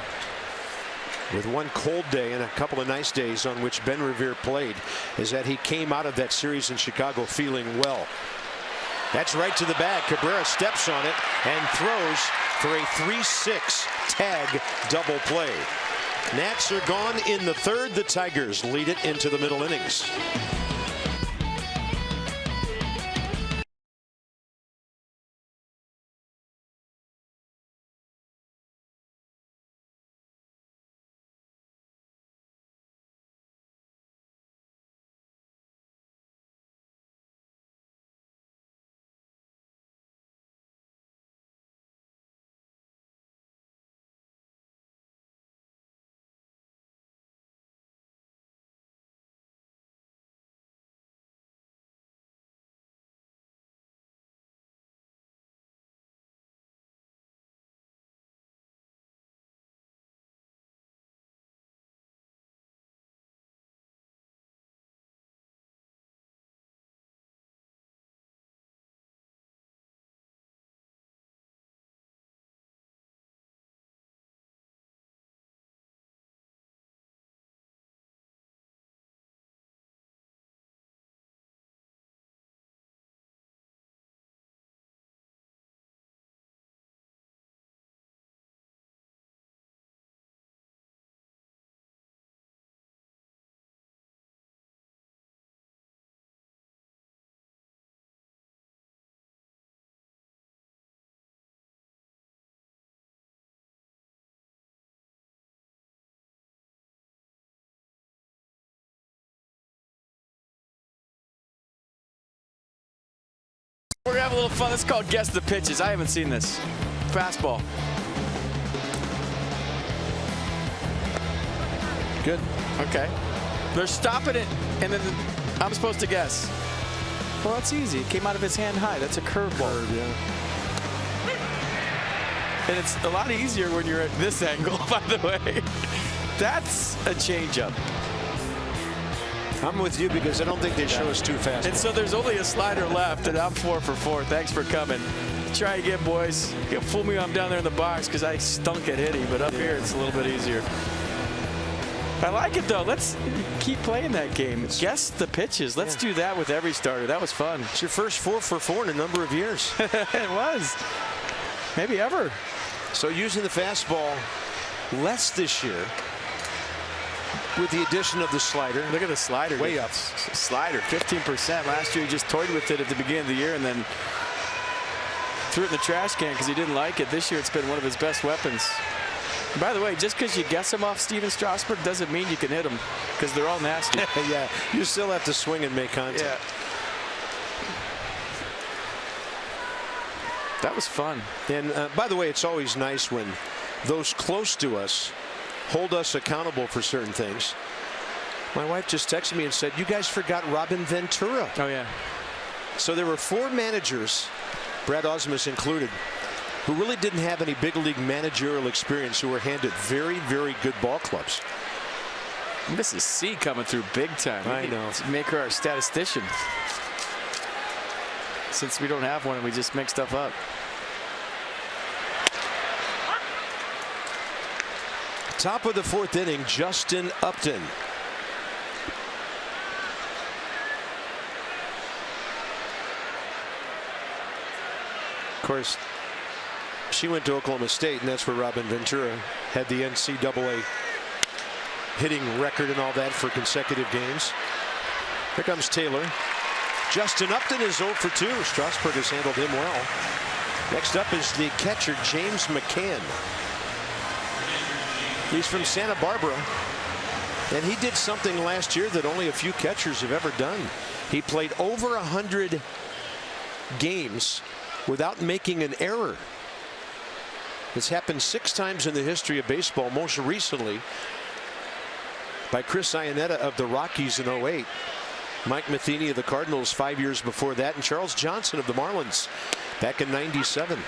F: with one cold day and a couple of nice days on which Ben Revere played, is that he came out of that series in Chicago feeling well. That's right to the bag. Cabrera steps on it and throws for a 3-6 tag double play. Nats are gone in the third. The Tigers lead it into the middle innings.
E: We're gonna have a little fun. It's called Guess the Pitches. I haven't seen this. Fastball.
F: Good.
E: Okay. They're stopping it, and then I'm supposed to guess. Well, that's easy. It came out of his hand high. That's a curveball.
F: Yeah.
E: And it's a lot easier when you're at this angle, by the way. That's a changeup.
F: I'm with you because I don't think they show us too fast.
E: And so there's only a slider left, and I'm 4 for 4. Thanks for coming. Try again, boys. You fool me when I'm down there in the box because I stunk at hitting, but up here it's a little bit easier. I like it, though. Let's keep playing that game. Guess the pitches. Let's do that with every starter. That was fun.
F: It's your first 4 for 4 in a number of years.
E: It was. Maybe ever.
F: So using the fastball less this year, with the addition of the slider.
E: Look at the slider.
F: Way up.
E: Slider, 15%. Last year he just toyed with it at the beginning of the year and then threw it in the trash can because he didn't like it. This year it's been one of his best weapons. And by the way, just because you guess him off Steven Strasburg doesn't mean you can hit him because they're all nasty.
F: Yeah, you still have to swing and make contact.
E: Yeah. That was fun.
F: And by the way, it's always nice when those close to us hold us accountable for certain things. My wife just texted me and said, you guys forgot Robin Ventura.
E: Oh, yeah.
F: So there were 4 managers, Brad Osmus included, who really didn't have any big league managerial experience, who were handed very, very good ball clubs.
E: Mrs. C coming through big time.
F: I know.
E: Make her our statistician. Since we don't have one and we just make stuff up.
F: Top of the 4th inning, Justin Upton. Of course, she went to Oklahoma State, and that's where Robin Ventura had the NCAA hitting record and all that for consecutive games. Here comes Taylor. Justin Upton is 0 for 2. Strasburg has handled him well. Next up is the catcher, James McCann. He's from Santa Barbara, and he did something last year that only a few catchers have ever done. He played over 100 games without making an error. It's happened 6 times in the history of baseball, most recently by Chris Iannetta of the Rockies in 08. Mike Matheny of the Cardinals 5 years before that, and Charles Johnson of the Marlins back in '97.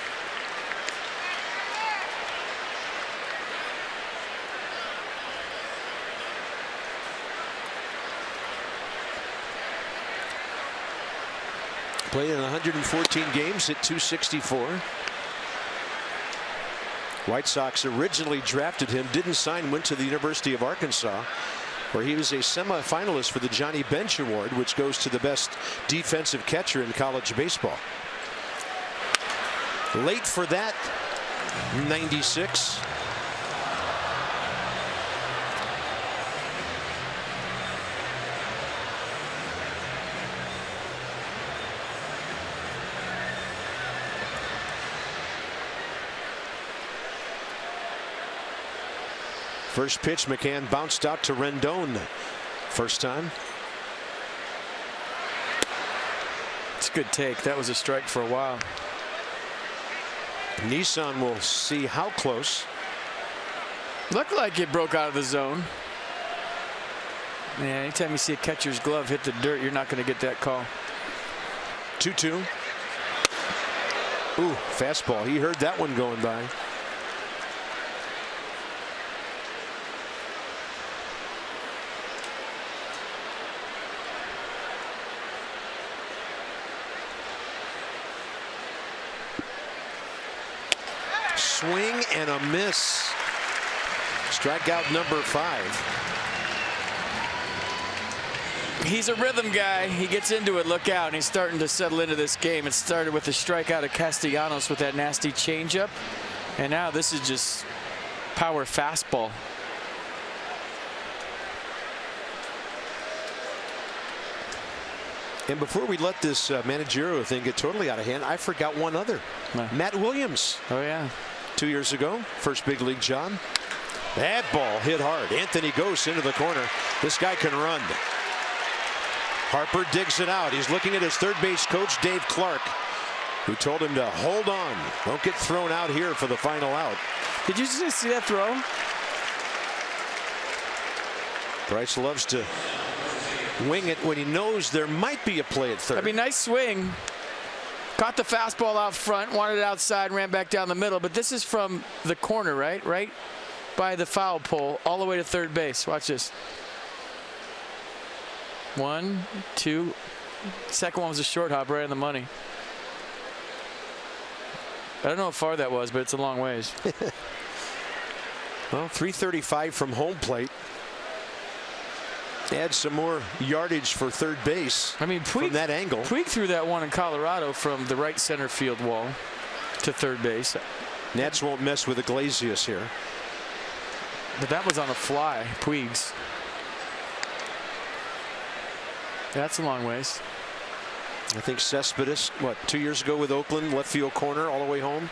F: Played in 114 games, hit .264. White Sox originally drafted him, didn't sign, went to the University of Arkansas, where he was a semifinalist for the Johnny Bench Award, which goes to the best defensive catcher in college baseball. Late for that, '96. First pitch, McCann bounced out to Rendon. First time.
E: It's a good take. That was a strike for a while.
F: Nissan will see how close.
E: Looked like it broke out of the zone. Yeah, anytime you see a catcher's glove hit the dirt, you're not going to get that call.
F: 2-2. Ooh, fastball. He heard that one going by. Swing and a miss. Strikeout number 5.
E: He's a rhythm guy. He gets into it. Look out. And he's starting to settle into this game. It started with the strikeout of Castellanos with that nasty changeup. And now this is just power fastball.
F: And before we let this managerial thing get totally out of hand, I forgot one other. Matt Williams.
E: Oh, yeah.
F: 2 years ago, first big league job. That ball hit hard. Anthony Gose into the corner. This guy can run. Harper digs it out. He's looking at his third base coach, Dave Clark, who told him to hold on. Don't get thrown out here for the final out.
E: Did you just see that throw?
F: Bryce loves to wing it when he knows there might be a play at third.
E: I mean, nice swing. Caught the fastball out front, wanted it outside, ran back down the middle. But this is from the corner, right? Right by the foul pole, all the way to third base. Watch this. 1, 2. Second one was a short hop right on the money. I don't know how far that was, but it's a long ways.
F: Well, 335 from home plate. Add some more yardage for third base.
E: I mean,
F: from that angle.
E: Puig threw that one in Colorado from the right center field wall to third base.
F: Nats won't mess with Iglesias here.
E: But that was on a fly, Puig's. That's a long ways.
F: I think Cespedes, what, 2 years ago with Oakland, left field corner all the way home.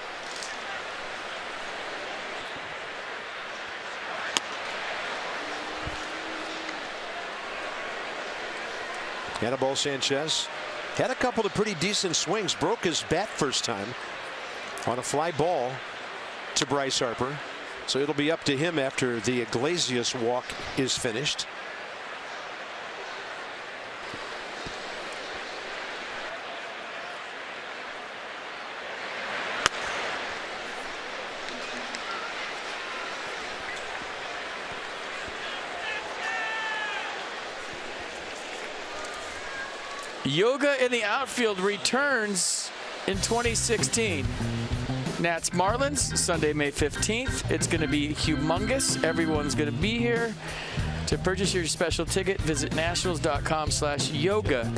F: Anibal Sanchez had a couple of pretty decent swings. Broke his bat first time on a fly ball to Bryce Harper. So it'll be up to him after the Iglesias walk is finished.
E: Yoga in the outfield returns in 2016.
B: Nats Marlins, Sunday, May 15th. It's going to be humongous. Everyone's going to be here. To purchase your special ticket, visit nationals.com/yoga.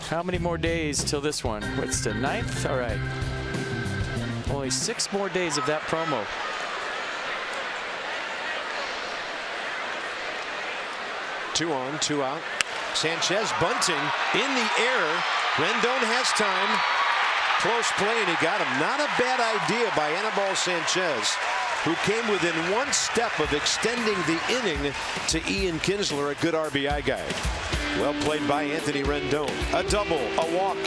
B: How many more days till this one? What's the 9th? All right. Only 6 more days of that promo.
F: Two on, two out. Sanchez bunting in the air. Rendon has time. Close play, and he got him. Not a bad idea by Anibal Sanchez, who came within 1 step of extending the inning to Ian Kinsler, a good RBI guy. Well played by Anthony Rendon. A double, a walk.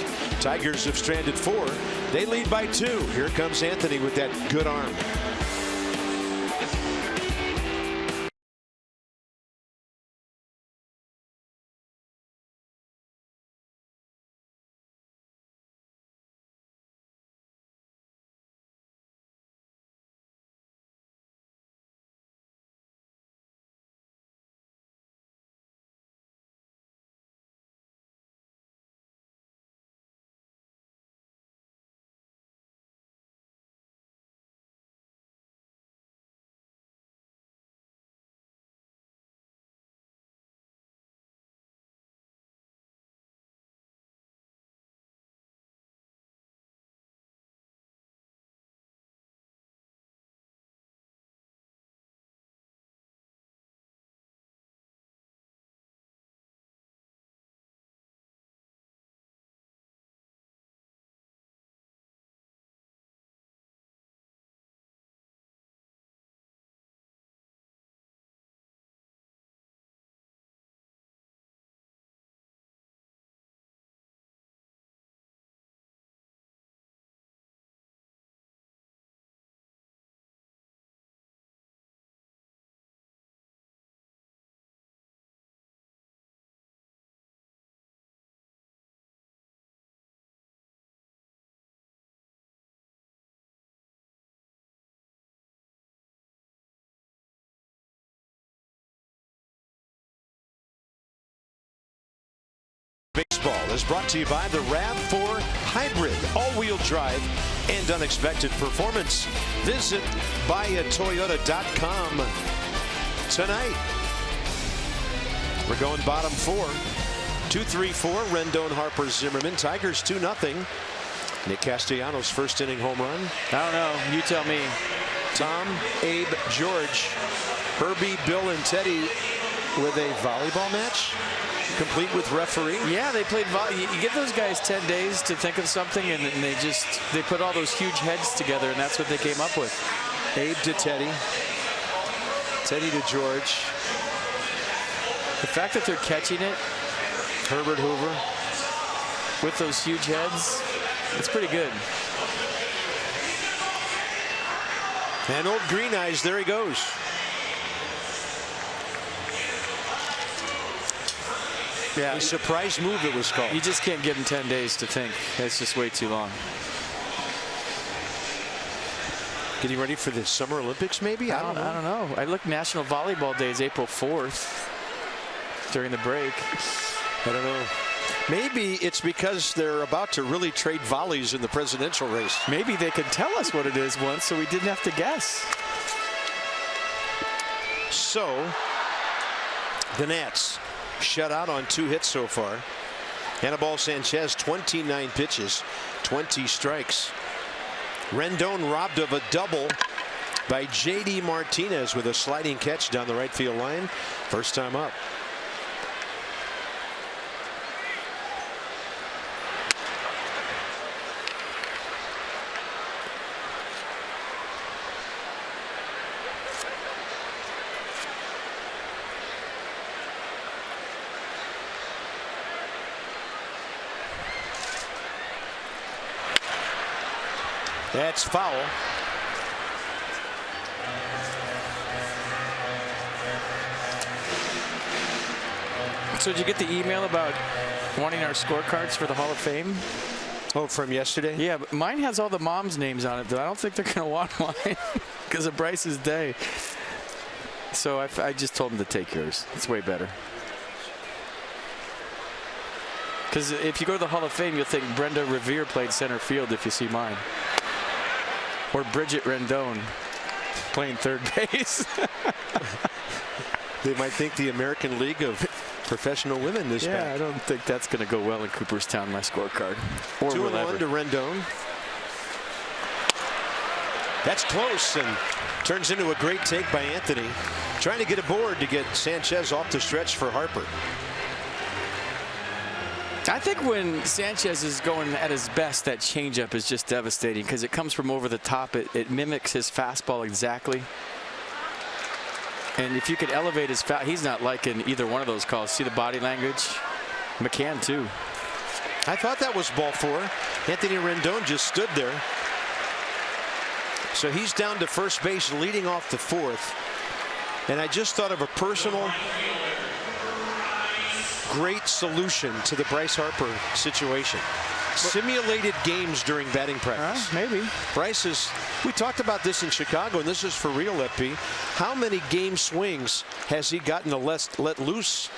F: Tigers have stranded 4. They lead by 2. Here comes Anthony with that good arm. Baseball is brought to you by the RAV4 Hybrid, all-wheel drive and unexpected performance. Visit buyatoyota.com tonight. We're going bottom 4. 2-3-4, Rendon, Harper, Zimmerman. Tigers 2-0. Nick Castellanos' first inning home run.
B: I don't know. You tell me.
F: Tom, Abe, George, Herbie, Bill, and Teddy with a volleyball match, complete with referee.
B: Yeah, they played you give those guys 10 days to think of something, and they put all those huge heads together, and that's what they came up with.
F: Abe to Teddy. Teddy to George.
B: The fact that they're catching it,
F: Herbert Hoover,
B: with those huge heads, it's pretty good.
F: And old Green Eyes, there he goes.
B: Yeah,
F: a surprise move, it was called.
B: You just can't give him 10 days to think. That's just way too long.
F: Getting ready for the Summer Olympics, maybe? I don't know.
B: I looked, National Volleyball Day is April 4th during the break.
F: I don't know. Maybe it's because they're about to really trade volleys in the presidential race.
B: Maybe they could tell us what it is once so we didn't have to guess.
F: So, the Nats shut out on 2 hits so far. Anibal Sanchez, 29 pitches, 20 strikes. Rendon robbed of a double by J.D. Martinez with a sliding catch down the right field line. First time up. That's foul.
B: So did you get the email about wanting our scorecards for the Hall of Fame?
F: Oh, from yesterday?
B: Yeah, but mine has all the moms' names on it, though. I don't think they're going to want mine because of Bryce's day. So I just told them to take yours. It's way better. Because if you go to the Hall of Fame, you'll think Brenda Revere played center field if you see mine. Or Bridget Rendon playing third base.
F: They might think the American League of Professional Women is back.
B: I don't think that's going to go well in Cooperstown, my scorecard. Or
F: 2-1 to Rendon. That's close and turns into a great take by Anthony. Trying to get aboard to get Sanchez off the stretch for Harper.
B: I think when Sanchez is going at his best, that changeup is just devastating because it comes from over the top. It mimics his fastball exactly. And if you could elevate his he's not liking either one of those calls. See the body language? McCann, too.
F: I thought that was ball 4. Anthony Rendon just stood there. So he's down to first base leading off the 4th. And I just thought of a personal great solution to the Bryce Harper situation. Simulated games during batting practice.
B: Maybe.
F: Bryce is, we talked about this in Chicago, and this is for real, FP. How many game swings has he gotten to let loose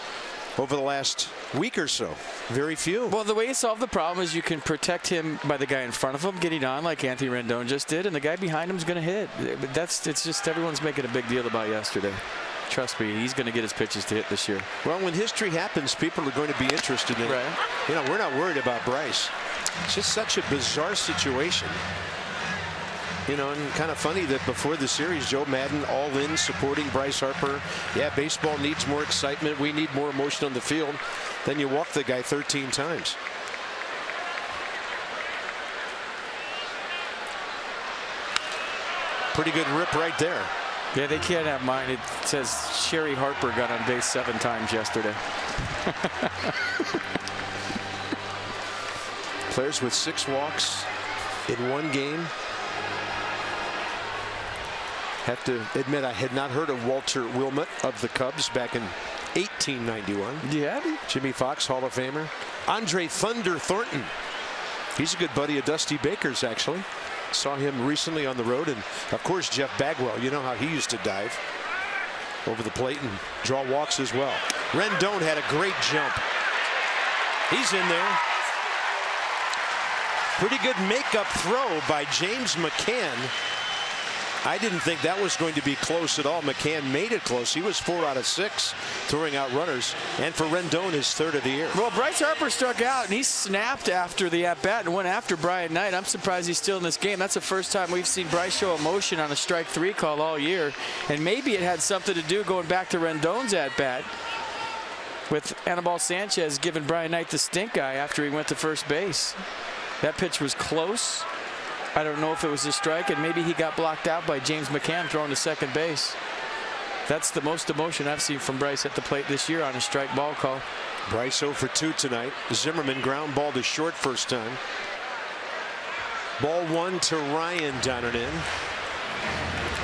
F: over the last week or so? Very few.
B: Well, the way you solve the problem is you can protect him by the guy in front of him getting on like Anthony Rendon just did, and the guy behind him is going to hit. But it's just everyone's making a big deal about yesterday. Trust me, he's going to get his pitches to hit this year.
F: Well, when history happens, people are going to be interested in it. You know, we're not worried about Bryce. It's just such a bizarre situation. You know, and kind of funny that before the series, Joe Madden all in supporting Bryce Harper. Yeah, baseball needs more excitement. We need more emotion on the field. Then you walk the guy 13 times. Pretty good rip right there.
B: Yeah, they can't have mine. It says Sherry Harper got on base 7 times yesterday.
F: Players with 6 walks in one game. Have to admit, I had not heard of Walter Wilmot of the Cubs back in 1891.
B: Yeah.
F: Jimmy Fox, Hall of Famer. Andre Thunder Thornton. He's a good buddy of Dusty Baker's, actually. Saw him recently on the road. And, of course, Jeff Bagwell. You know how he used to dive over the plate and draw walks as well. Rendon had a great jump. He's in there. Pretty good makeup throw by James McCann. I didn't think that was going to be close at all. McCann made it close. He was 4 out of 6 throwing out runners. And for Rendon, his 3rd of the year.
B: Well, Bryce Harper struck out, and he snapped after the at-bat and went after Brian Knight. I'm surprised he's still in this game. That's the first time we've seen Bryce show emotion on a strike 3 call all year. And maybe it had something to do going back to Rendon's at-bat with Anibal Sanchez giving Brian Knight the stink eye after he went to first base. That pitch was close. I don't know if it was a strike, and maybe he got blocked out by James McCann throwing to second base. That's the most emotion I've seen from Bryce at the plate this year on a strike ball call.
F: Bryce 0 for 2 tonight. Zimmerman ground ball to short first time. Ball 1 to Ryan down and in.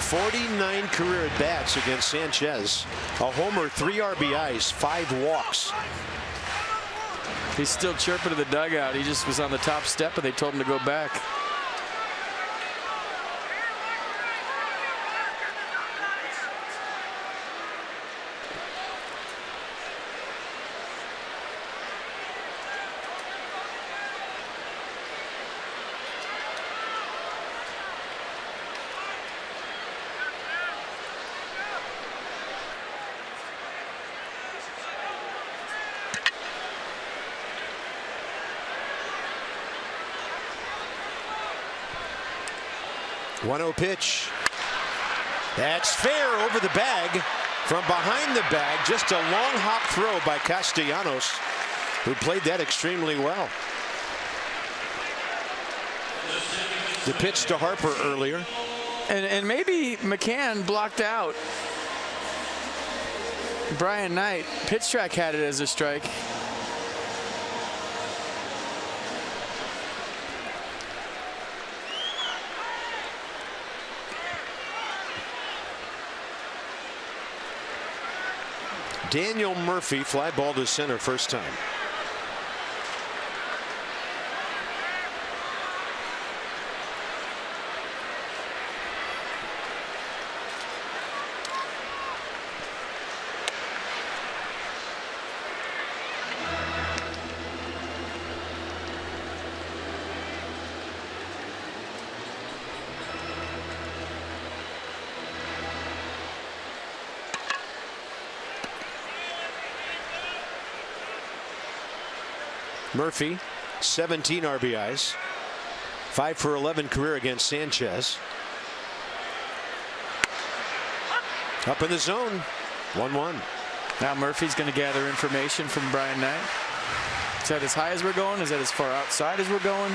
F: 49 career at bats against Sanchez. A homer, 3 RBIs, 5 walks.
B: He's still chirping to the dugout. He just was on the top step, and they told him to go back.
F: .1-0 pitch. That's fair over the bag. From behind the bag, just a long hop throw by Castellanos, who played that extremely well. The pitch to Harper earlier.
B: And maybe McCann blocked out Brian Knight. Pitch track had it as a strike.
F: Daniel Murphy, fly ball to center first time. Murphy, 17 RBIs, 5 for 11 career against Sanchez. Up in the zone, 1-1.
B: Now Murphy's going to gather information from Brian Knight. Is that as high as we're going? Is that as far outside as we're going?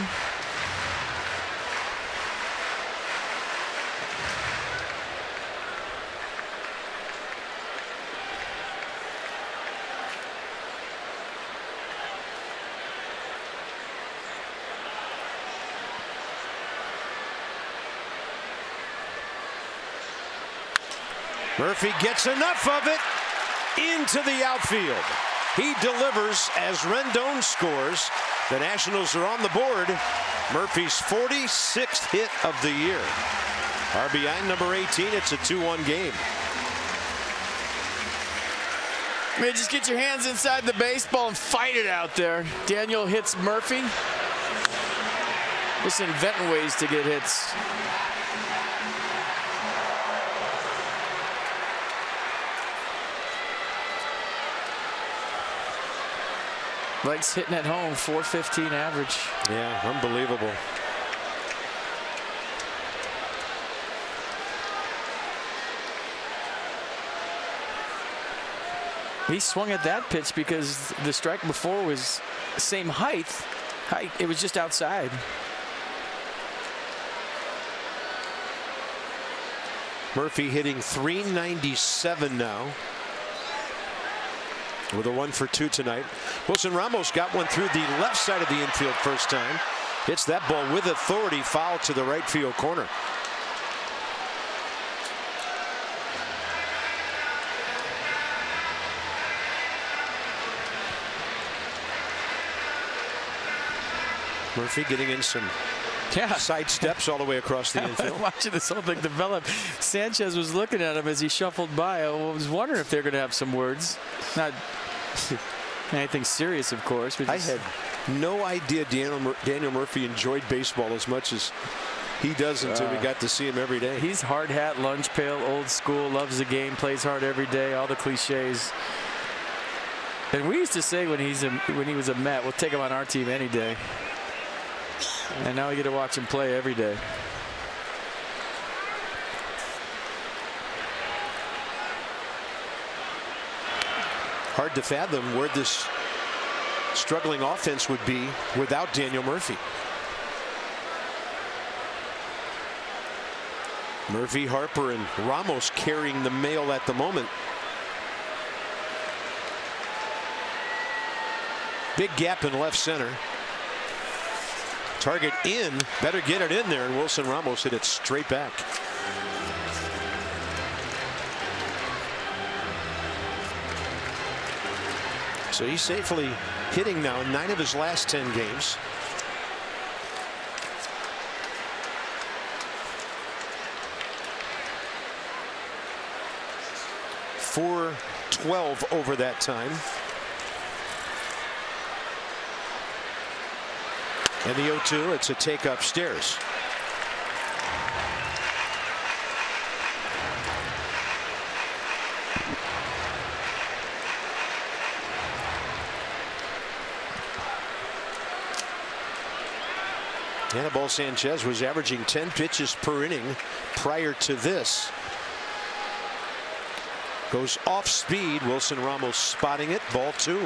F: Murphy gets enough of it into the outfield. He delivers as Rendon scores. The Nationals are on the board. Murphy's 46th hit of the year. RBI number 18. It's a 2-1 game.
B: Man, just get your hands inside the baseball and fight it out there. Daniel hits Murphy. Just inventing ways to get hits. Likes hitting at home, 415 average.
F: Yeah, unbelievable.
B: He swung at that pitch because the strike before was the same height. It was just outside.
F: Murphy hitting .397 now, with a 1 for 2 tonight. Wilson Ramos got one through the left side of the infield first time. Hits that ball with authority, foul to the right field corner. Murphy getting in some side steps all the way across the infield.
B: Watching this whole thing develop, Sanchez was looking at him as he shuffled by. I was wondering if they're going to have some words. Not anything serious, of course. But
F: I had no idea Daniel Murphy enjoyed baseball as much as he does until we got to see him every day.
B: He's hard hat, lunch pail, old school, loves the game, plays hard every day, all the cliches. And we used to say when he was a Met, we'll take him on our team any day. And now we get to watch him play every day.
F: Hard to fathom where this struggling offense would be without Daniel Murphy. Murphy, Harper, and Ramos carrying the mail at the moment. Big gap in left center. Target in, better get it in there, and Wilson Ramos hit it straight back. So he's safely hitting now in 9 of his last 10 games. .412 over that time. And the 0-2, it's a take upstairs. Anibal Sanchez was averaging 10 pitches per inning prior to this. Goes off speed. Wilson Ramos spotting it. Ball 2.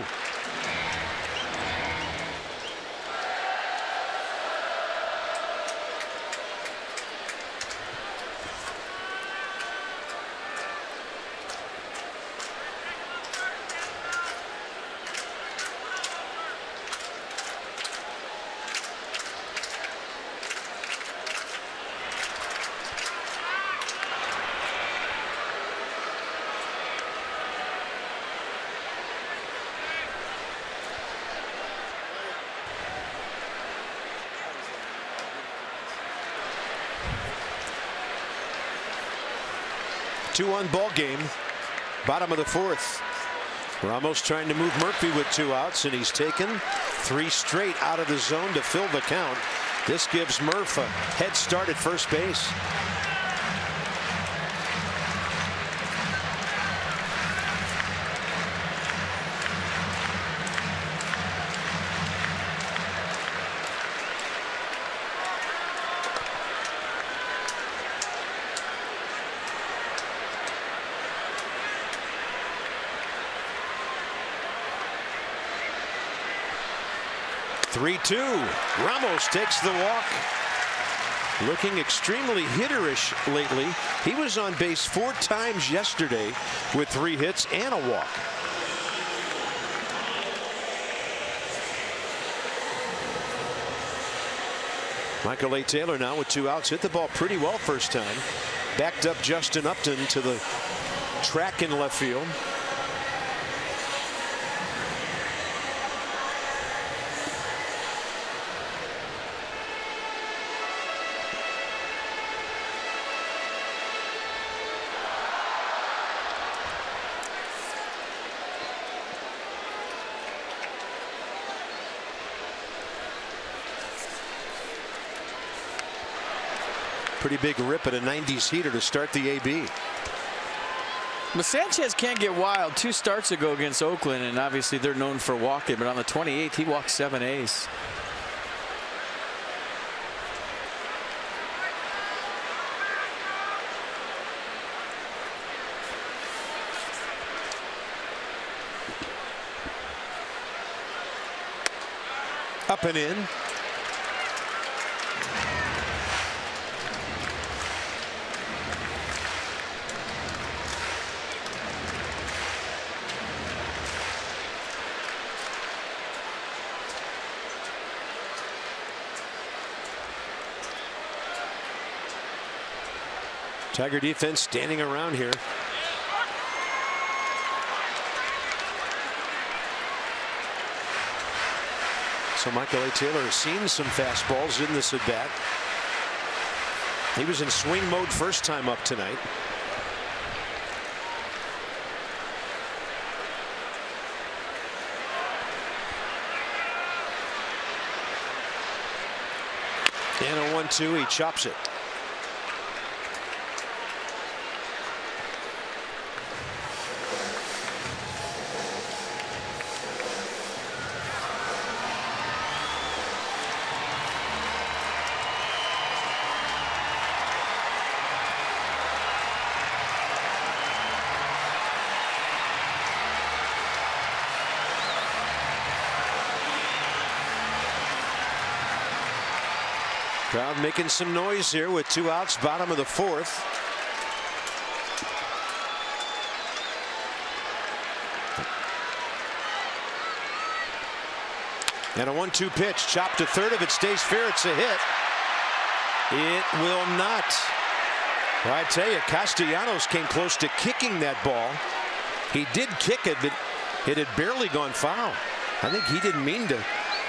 F: Two-1 ball game, bottom of the 4th. Ramos trying to move Murphy with 2 outs, and he's taken 3 straight out of the zone to fill the count. This gives Murph a head start at first base. 3-2. Ramos takes the walk. Looking extremely hitterish lately. He was on base 4 times yesterday with 3 hits and a walk. Michael A. Taylor now with 2 outs. Hit the ball pretty well first time. Backed up Justin Upton to the track in left field. Pretty big rip at a 90s heater to start the AB.
E: But Sanchez can't get wild. 2 starts ago against Oakland, and obviously they're known for walking, but on the 28th he walked 7 aces.
F: Up and in. Tiger defense standing around here. So Michael A. Taylor has seen some fastballs in this at bat. He was in swing mode first time up tonight. And a 1-2, he chops it. Crowd making some noise here with 2 outs, bottom of the 4th. And a 1-2 pitch, chopped to third. If it stays fair, it's a hit. It will not. Well, I tell you, Castellanos came close to kicking that ball. He did kick it, but it had barely gone foul. I think he didn't mean to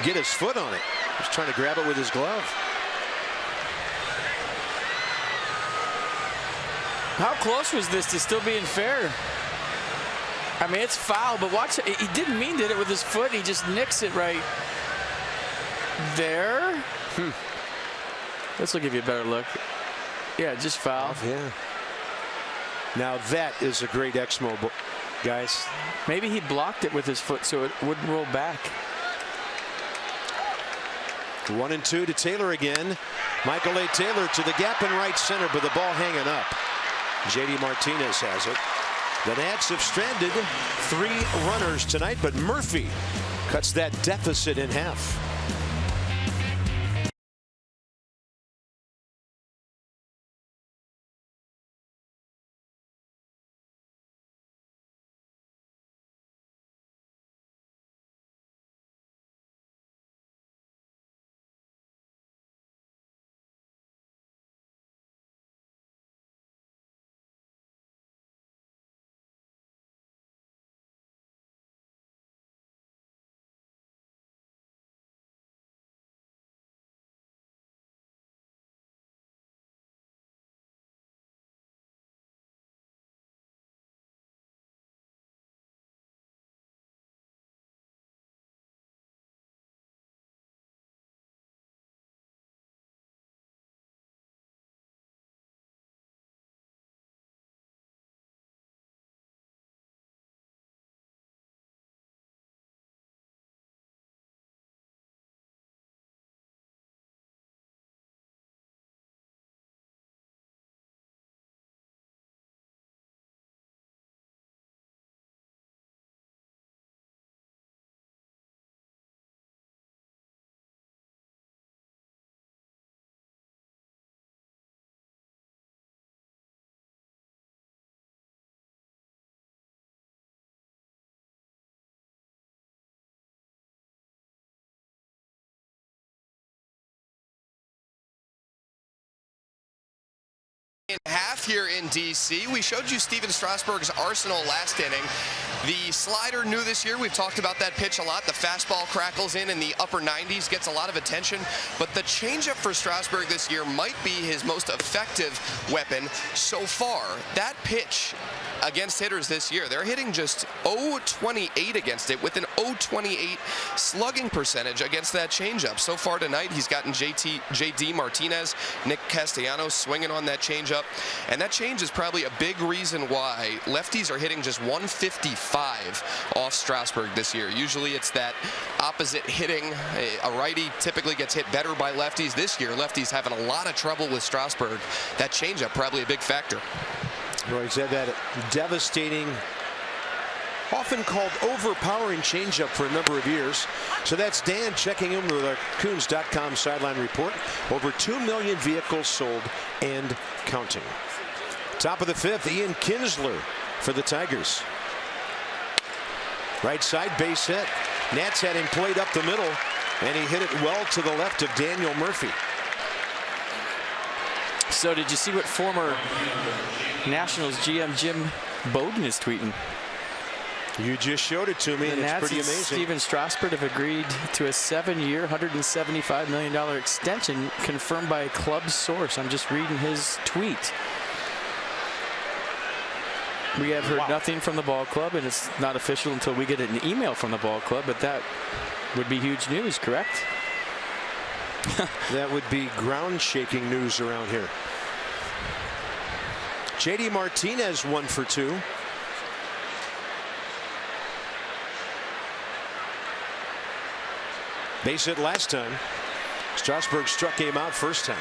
F: get his foot on it. He was trying to grab it with his glove.
E: How close was this to still being fair? I mean, it's foul, but watch it. He didn't mean to hit it with his foot. He just nicks it right there. This will give you a better look. Yeah, just foul.
F: Yeah. Now that is a great Exmo, guys.
E: Maybe he blocked it with his foot so it wouldn't roll back.
F: 1-2 to Taylor again. Michael A. Taylor to the gap in right center, but the ball hanging up. JD Martinez has it. The Nats have stranded 3 runners tonight, but Murphy cuts that deficit in half.
D: second half here in D.C. We showed you Steven Strasburg's arsenal last inning. The slider new this year. We've talked about that pitch a lot. The fastball crackles in the upper 90s, gets a lot of attention. But the changeup for Strasburg this year might be his most effective weapon so far. That pitch against hitters this year, they're hitting just .028 against it with an .028 slugging percentage against that changeup. So far tonight, he's gotten J.D. Martinez, Nick Castellanos swinging on that changeup. And that change is probably a big reason why lefties are hitting just 155 off Strasburg this year. Usually it's that opposite hitting. A righty typically gets hit better by lefties. This year, lefties having a lot of trouble with Strasburg. That changeup probably a big factor.
F: Well, he's had that devastating, often called overpowering changeup for a number of years. So that's Dan checking in with our Coons.com sideline report. Over 2 million vehicles sold and counting. Top of the fifth, Ian Kinsler for the Tigers. Right side base hit. Nats had him played up the middle, and he hit it well to the left of Daniel Murphy.
E: So did you see what former Nationals GM Jim Bowden is tweeting?
F: You just showed it to me, and it's pretty amazing.
E: Steven Strasburg have agreed to a 7-year, $175 million extension confirmed by a club source. I'm just reading his tweet. We have heard nothing from the ball club, and it's not official until we get an email from the ball club, but that would be huge news, correct?
F: That would be ground-shaking news around here. J.D. Martinez 1 for 2. Base hit last time. Strasburg struck him out first time.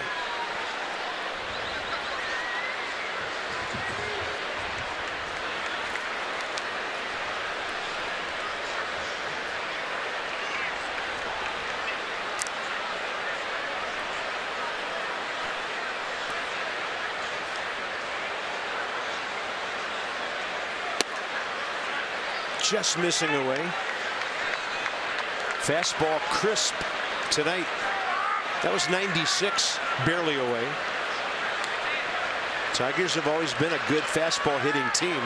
F: Just missing away. Fastball crisp tonight. That was 96, barely away. Tigers have always been a good fastball hitting team.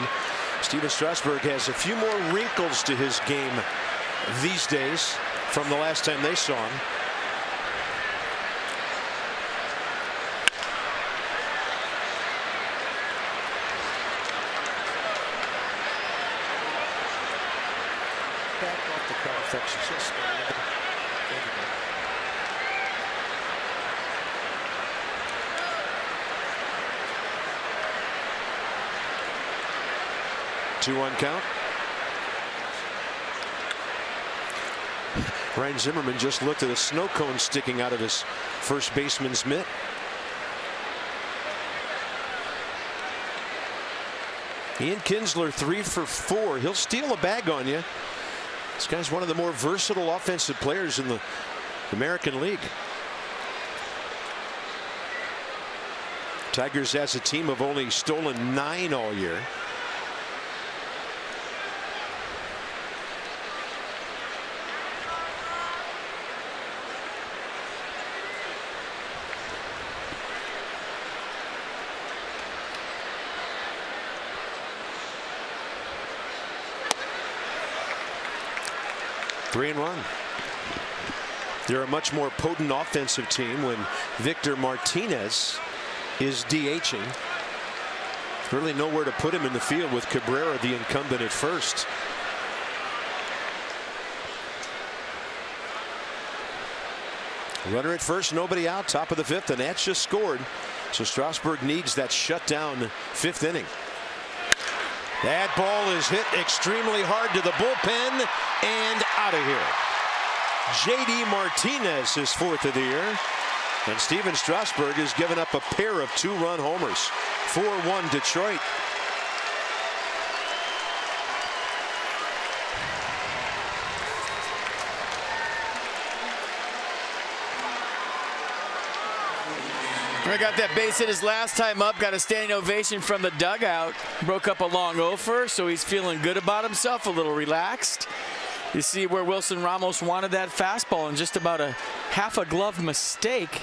F: Steven Strasburg has a few more wrinkles to his game these days from the last time they saw him. Just 2-1 count. Ryan Zimmerman just looked at a snow cone sticking out of his first baseman's mitt. Ian Kinsler 3 for 4. He'll steal a bag on you. This guy's one of the more versatile offensive players in the American League. Tigers as a team have only stolen 9 all year. Three and 1. They're a much more potent offensive team when Victor Martinez is DHing. Really nowhere to put him in the field with Cabrera, the incumbent, at first. Runner at first, nobody out. Top of the fifth. The Nats just scored. So Strasburg needs that shutdown fifth inning. That ball is hit extremely hard to the bullpen and out of here. J.D. Martinez is 4th of the year. And Steven Strasburg has given up a pair of 2-run homers. 4-1 Detroit.
E: I got that base hit his last time up, got a standing ovation from the dugout. Broke up a long offer, so he's feeling good about himself, a little relaxed. You see where Wilson Ramos wanted that fastball, and just about a half a glove mistake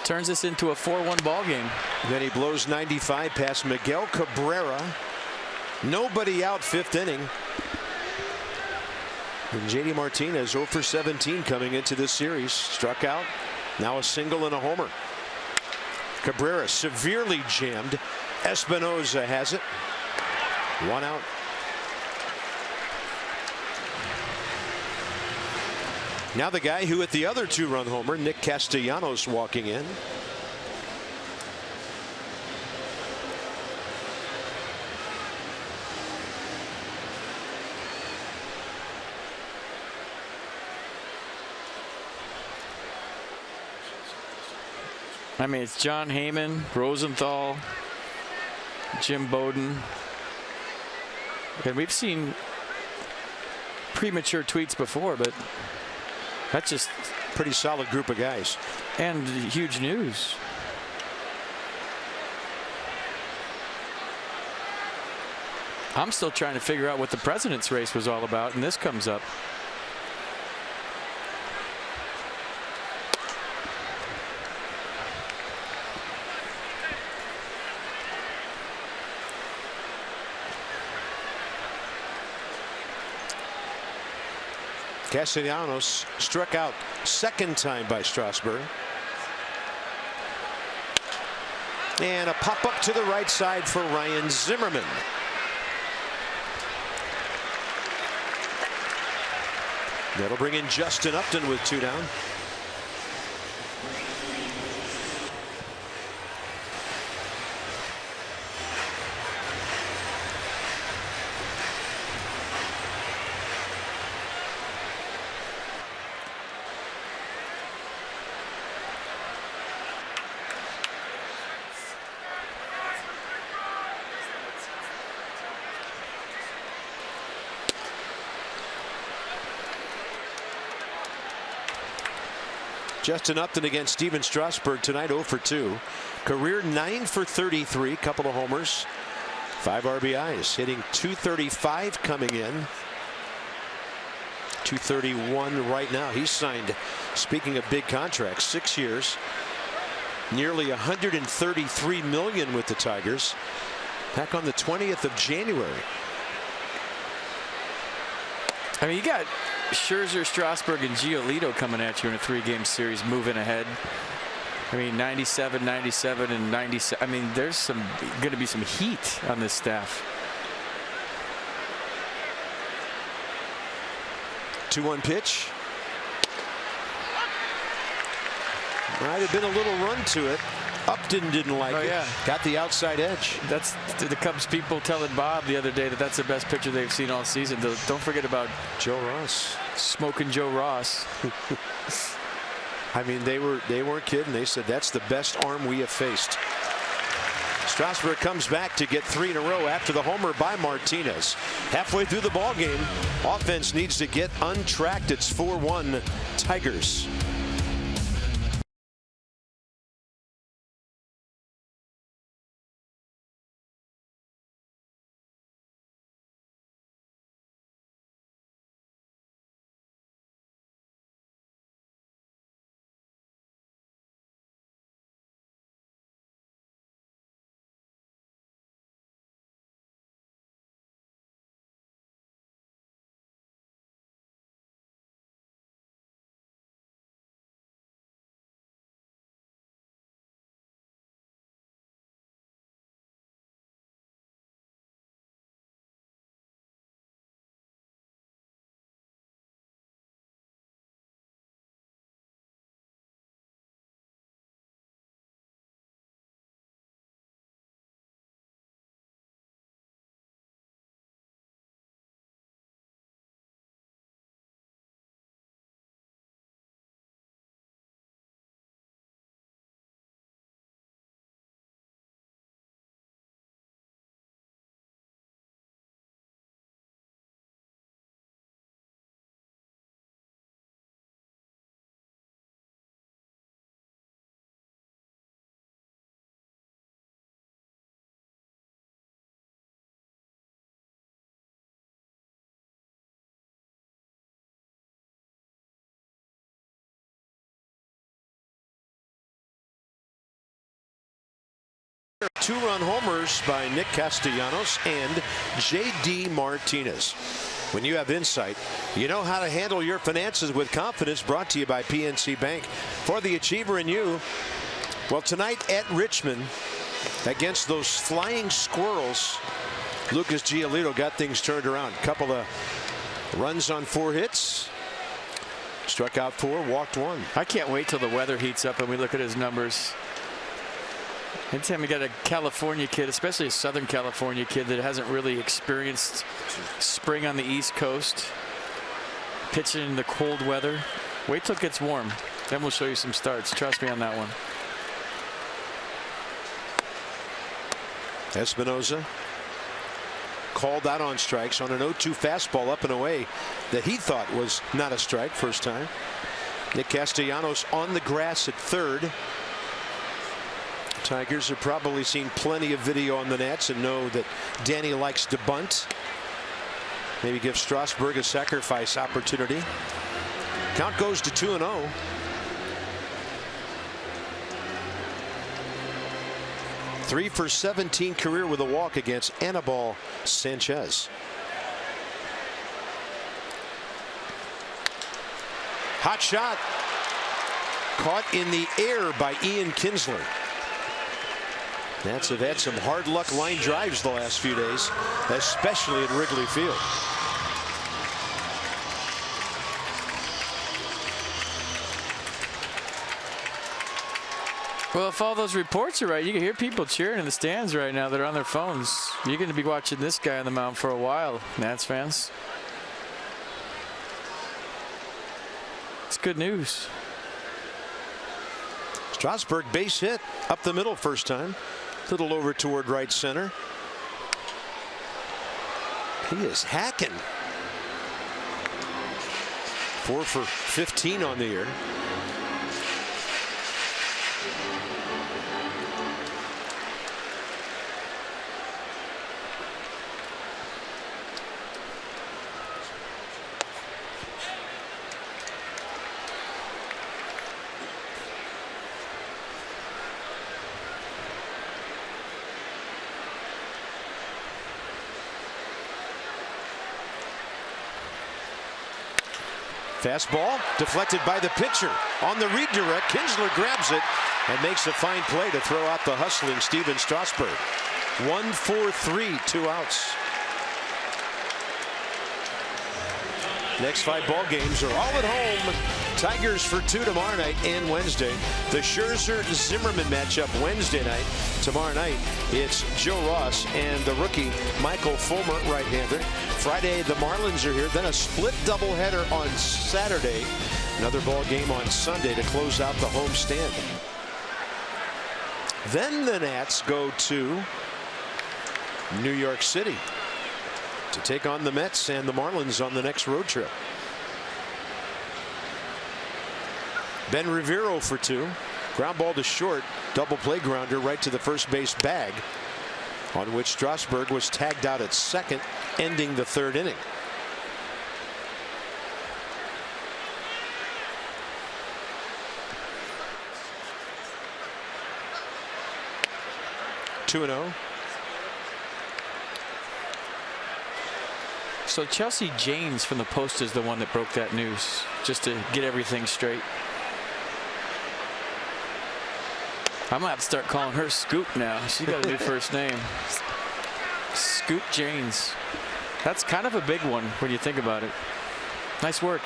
E: turns this into a 4-1 ball game.
F: Then he blows 95 past Miguel Cabrera. Nobody out, 5th inning. And JD Martinez 0 for 17 coming into this series. Struck out. Now a single and a homer. Cabrera severely jammed. Espinosa has it. 1 out. Now the guy who hit the other 2-run homer, Nick Castellanos, walking in.
E: I mean, it's John Heyman, Rosenthal, Jim Bowden. And we've seen premature tweets before, but that's just
F: pretty solid group of guys.
E: And huge news. I'm still trying to figure out what the president's race was all about, and this comes up.
F: Castellanos struck out 2nd time by Strasburg. And a pop up to the right side for Ryan Zimmerman. That'll bring in Justin Upton with 2 down. Justin Upton against Steven Strasburg tonight, 0 for 2. Career 9 for 33, couple of homers, 5 RBIs, hitting .235 coming in. .231 right now. He's signed, speaking of big contracts, 6 years, nearly $133 million with the Tigers. Back on the 20th of January.
E: I mean, you got Scherzer, Strasburg, and Giolito coming at you in a 3-game series, moving ahead. I mean, 97, 97, and 97. I mean, there's going to be some heat on this staff.
F: 2-1 pitch. Might have been a little run to it. Upton didn't like it.
E: Yeah.
F: Got the outside edge.
E: That's the Cubs people telling Bob the other day that that's the best pitcher they've seen all season. Don't forget about
F: Joe Ross.
E: Smoking Joe Ross.
F: I mean, they weren't kidding. They said that's the best arm we have faced. Strasburg comes back to get 3 in a row after the homer by Martinez. Halfway through the ball game, offense needs to get untracked. It's 4-1 Tigers. 2-run homers by Nick Castellanos and J.D. Martinez. When you have insight, you know how to handle your finances with confidence. Brought to you by PNC Bank. For the achiever in you, well, tonight at Richmond against those flying squirrels, Lucas Giolito got things turned around. Couple of runs on 4 hits. Struck out 4, walked 1.
B: I can't wait till the weather heats up and we look at his numbers. Anytime you got a California kid, especially a Southern California kid that hasn't really experienced spring on the East Coast, pitching in the cold weather, wait till it gets warm. Then we'll show you some starts. Trust me on that one.
F: Espinosa called out on strikes on an 0-2 fastball up and away that he thought was not a strike first time. Nick Castellanos on the grass at third. Tigers have probably seen plenty of video on the nets and know that Danny likes to bunt. Maybe give Strasburg a sacrifice opportunity. Count goes to 2-0. Three for 17 career with a walk against Anibal Sanchez. Hot shot caught in the air by Ian Kinsler. Nats have had some hard luck line drives the last few days, especially at Wrigley Field.
B: Well, if all those reports are right, you can hear people cheering in the stands right now that are on their phones. You're going to be watching this guy on the mound for a while, Nats fans. It's good news.
F: Strasburg base hit up the middle first time. A little over toward right center. He is hacking. 4 for 15 on the year. Fastball deflected by the pitcher. On the redirect, Kinsler grabs it and makes a fine play to throw out the hustling Steven Strasburg. 1-4-3, 2 outs. Next 5 ball games are all at home. Tigers for 2 tomorrow night and Wednesday. The Scherzer-Zimmerman matchup Wednesday night. Tomorrow night, it's Joe Ross and the rookie Michael Fulmer, right-hander. Friday, the Marlins are here. Then a split doubleheader on Saturday. Another ball game on Sunday to close out the homestand. Then the Nats go to New York City to take on the Mets and the Marlins on the next road trip. Ben Rivero for 2. Ground ball to short. Double play grounder right to the first base bag, on which Strasburg was tagged out at second, ending the 3rd inning. Two and 0.
B: So Chelsea Janes from the Post is the one that broke that news, just to get everything straight. I'm gonna have to start calling her Scoop now. She's got a new first name. Scoop Janes. That's kind of a big one when you think about it. Nice work.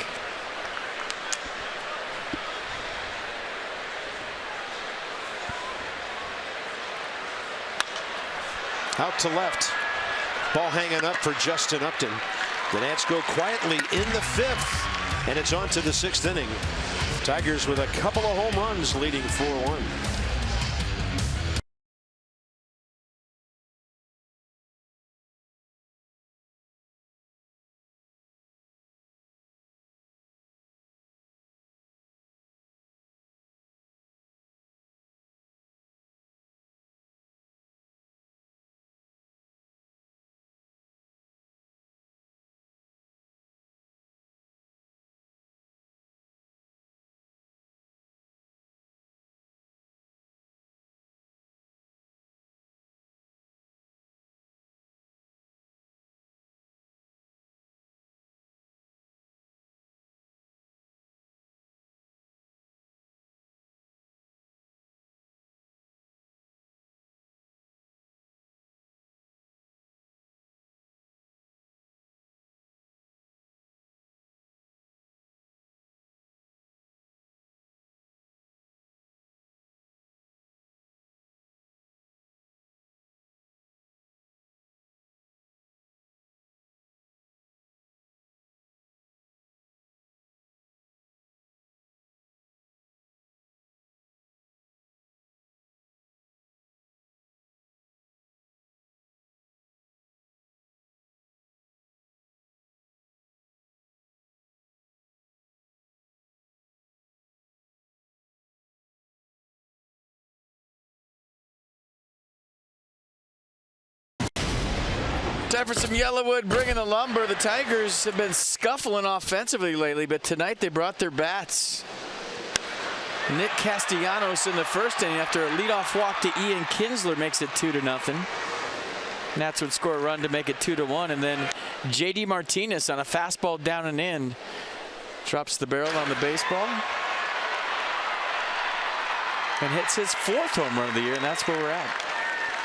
F: Out to left. Ball hanging up for Justin Upton. The Nats go quietly in the 5th, and it's on to the 6th inning. Tigers with a couple of home runs leading 4-1.
E: Time for some Yellowwood bringing the lumber. The Tigers have been scuffling offensively lately, but tonight they brought their bats. Nick Castellanos in the first inning after a leadoff walk to Ian Kinsler makes it 2-0. Nats would score a run to make it 2-1, and then J.D. Martinez on a fastball down and in drops the barrel on the baseball and hits his 4th home run of the year, and that's where we're at.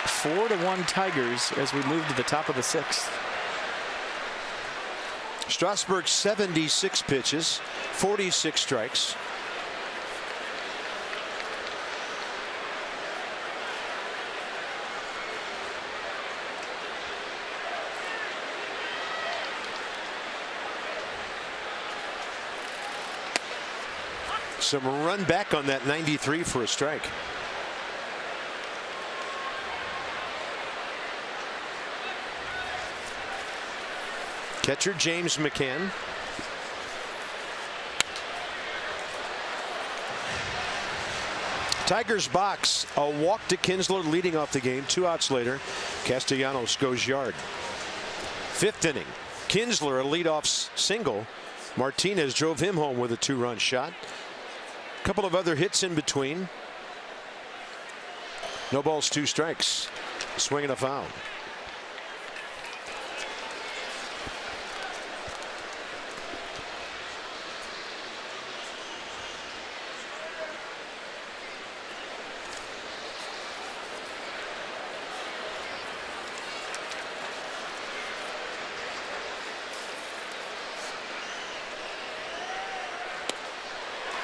E: 4-1 Tigers as we move to the top of the 6th.
F: Strasburg 76 pitches, 46 strikes. Some run back on that 93 for a strike. Catcher James McCann. Tigers box, a walk to Kinsler leading off the game. 2 outs later, Castellanos goes yard. 5th inning, Kinsler a leadoff single. Martinez drove him home with a 2-run shot. A couple of other hits in between. No balls, 2 strikes. Swing and a foul.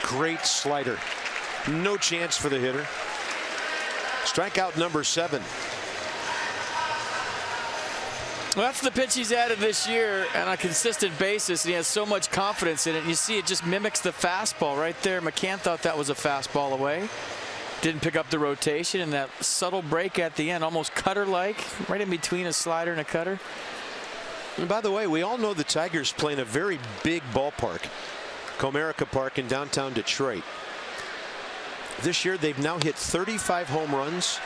F: Great slider. No chance for the hitter. Strikeout number 7.
E: Well, that's the pitch he's added this year on a consistent basis, and he has so much confidence in it. And you see it just mimics the fastball right there. McCann thought that was a fastball away. Didn't pick up the rotation, and that subtle break at the end, almost cutter-like, right in between a slider and a cutter.
F: And by the way, we all know the Tigers play in a very big ballpark. Comerica Park in downtown Detroit. This year they've now hit 35 home runs,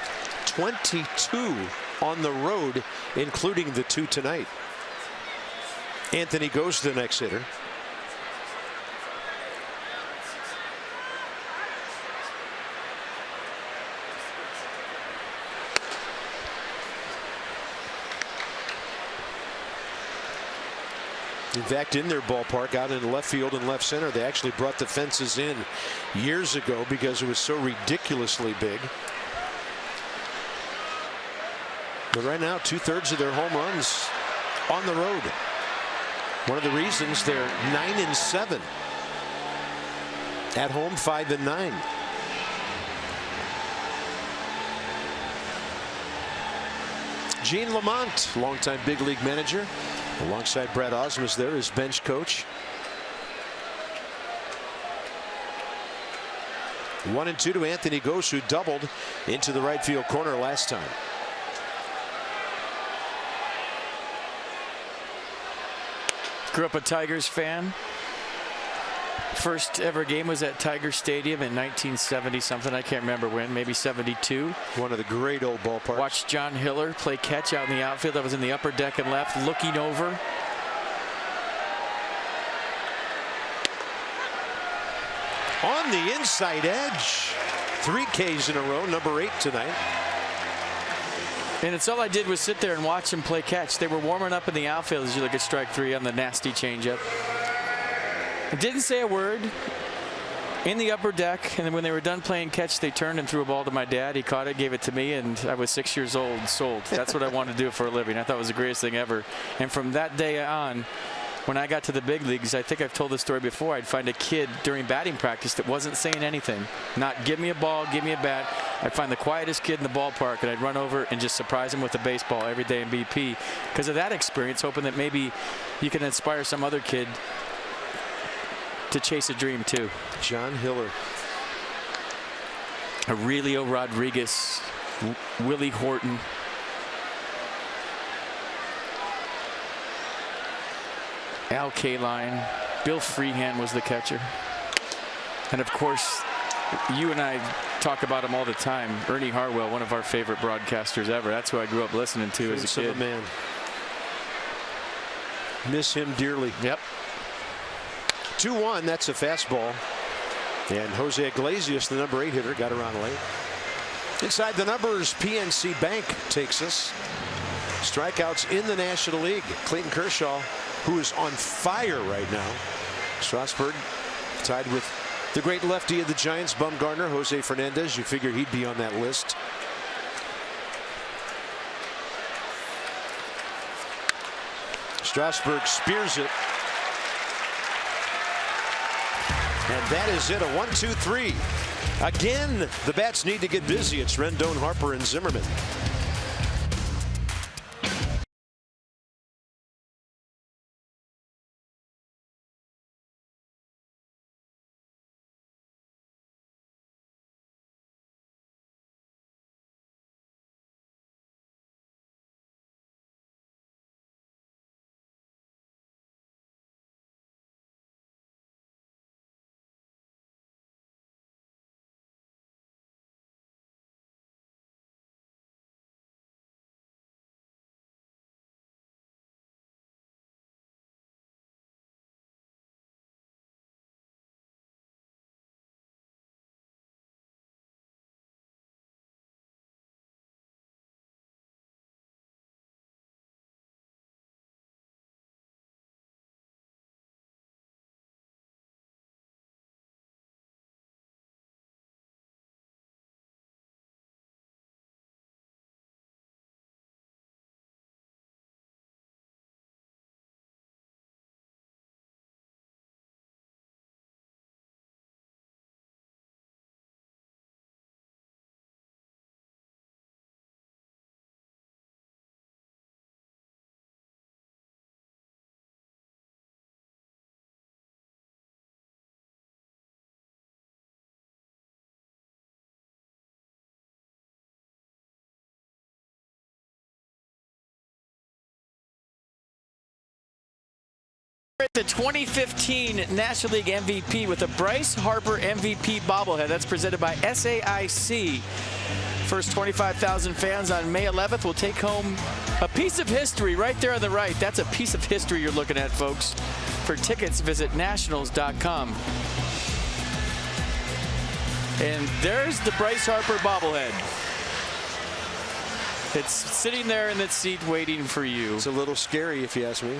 F: 22 on the road, including the 2 tonight. Anthony goes to the next hitter. In fact, in their ballpark out in left field and left center, they actually brought the fences in years ago because it was so ridiculously big. But right now, 2/3 of their home runs on the road. One of the reasons they're 9-7. At home, 5-9. Gene Lamont, longtime big league manager, alongside Brad Osmus there as bench coach. 1-2 to Anthony Gose, who doubled into the right field corner last time.
E: Grew up a Tigers fan. First ever game was at Tiger Stadium in 1970 something. I can't remember when, maybe 72.
F: One of the great old ballparks.
E: Watched John Hiller play catch out in the outfield. I was in the upper deck and left looking over.
F: On the inside edge. 3 Ks in a row, number 8 tonight.
E: And it's all I did was sit there and watch him play catch. They were warming up in the outfield as you look at strike 3 on the nasty changeup. I didn't say a word in the upper deck, and then when they were done playing catch, they turned and threw a ball to my dad. He caught it, gave it to me, and I was 6 years old, sold. That's what I wanted to do for a living. I thought it was the greatest thing ever. And from that day on, when I got to the big leagues, I think I've told this story before, I'd find a kid during batting practice that wasn't saying anything. Not give me a ball, give me a bat. I'd find the quietest kid in the ballpark, and I'd run over and just surprise him with a baseball every day in BP. Because of that experience, hoping that maybe you can inspire some other kid to chase a dream too.
F: John Hiller.
E: Aurelio Rodriguez, Willie Horton. Al Kaline, Bill Freehan was the catcher. And of course, you and I talk about him all the time. Ernie Harwell, one of our favorite broadcasters ever. That's who I grew up listening to as a kid.
F: Man. Miss him dearly.
E: Yep.
F: 2-1. That's a fastball. And Jose Iglesias, the number 8 hitter, got around late. Inside the numbers, PNC Bank takes us. Strikeouts in the National League. Clayton Kershaw, who is on fire right now. Strasburg tied with the great lefty of the Giants, Bumgarner, Jose Fernandez. You figure he'd be on that list. Strasburg spears it. And that is it, a 1-2-3. Again, the bats need to get busy. It's Rendon, Harper, and Zimmerman.
E: The 2015 National League MVP with a Bryce Harper MVP bobblehead. That's presented by SAIC. First 25,000 fans on May 11th will take home a piece of history right there on the right. That's a piece of history you're looking at, folks. For tickets, visit nationals.com. And there's the Bryce Harper bobblehead. It's sitting there in that seat waiting for you.
F: It's a little scary, if you ask me.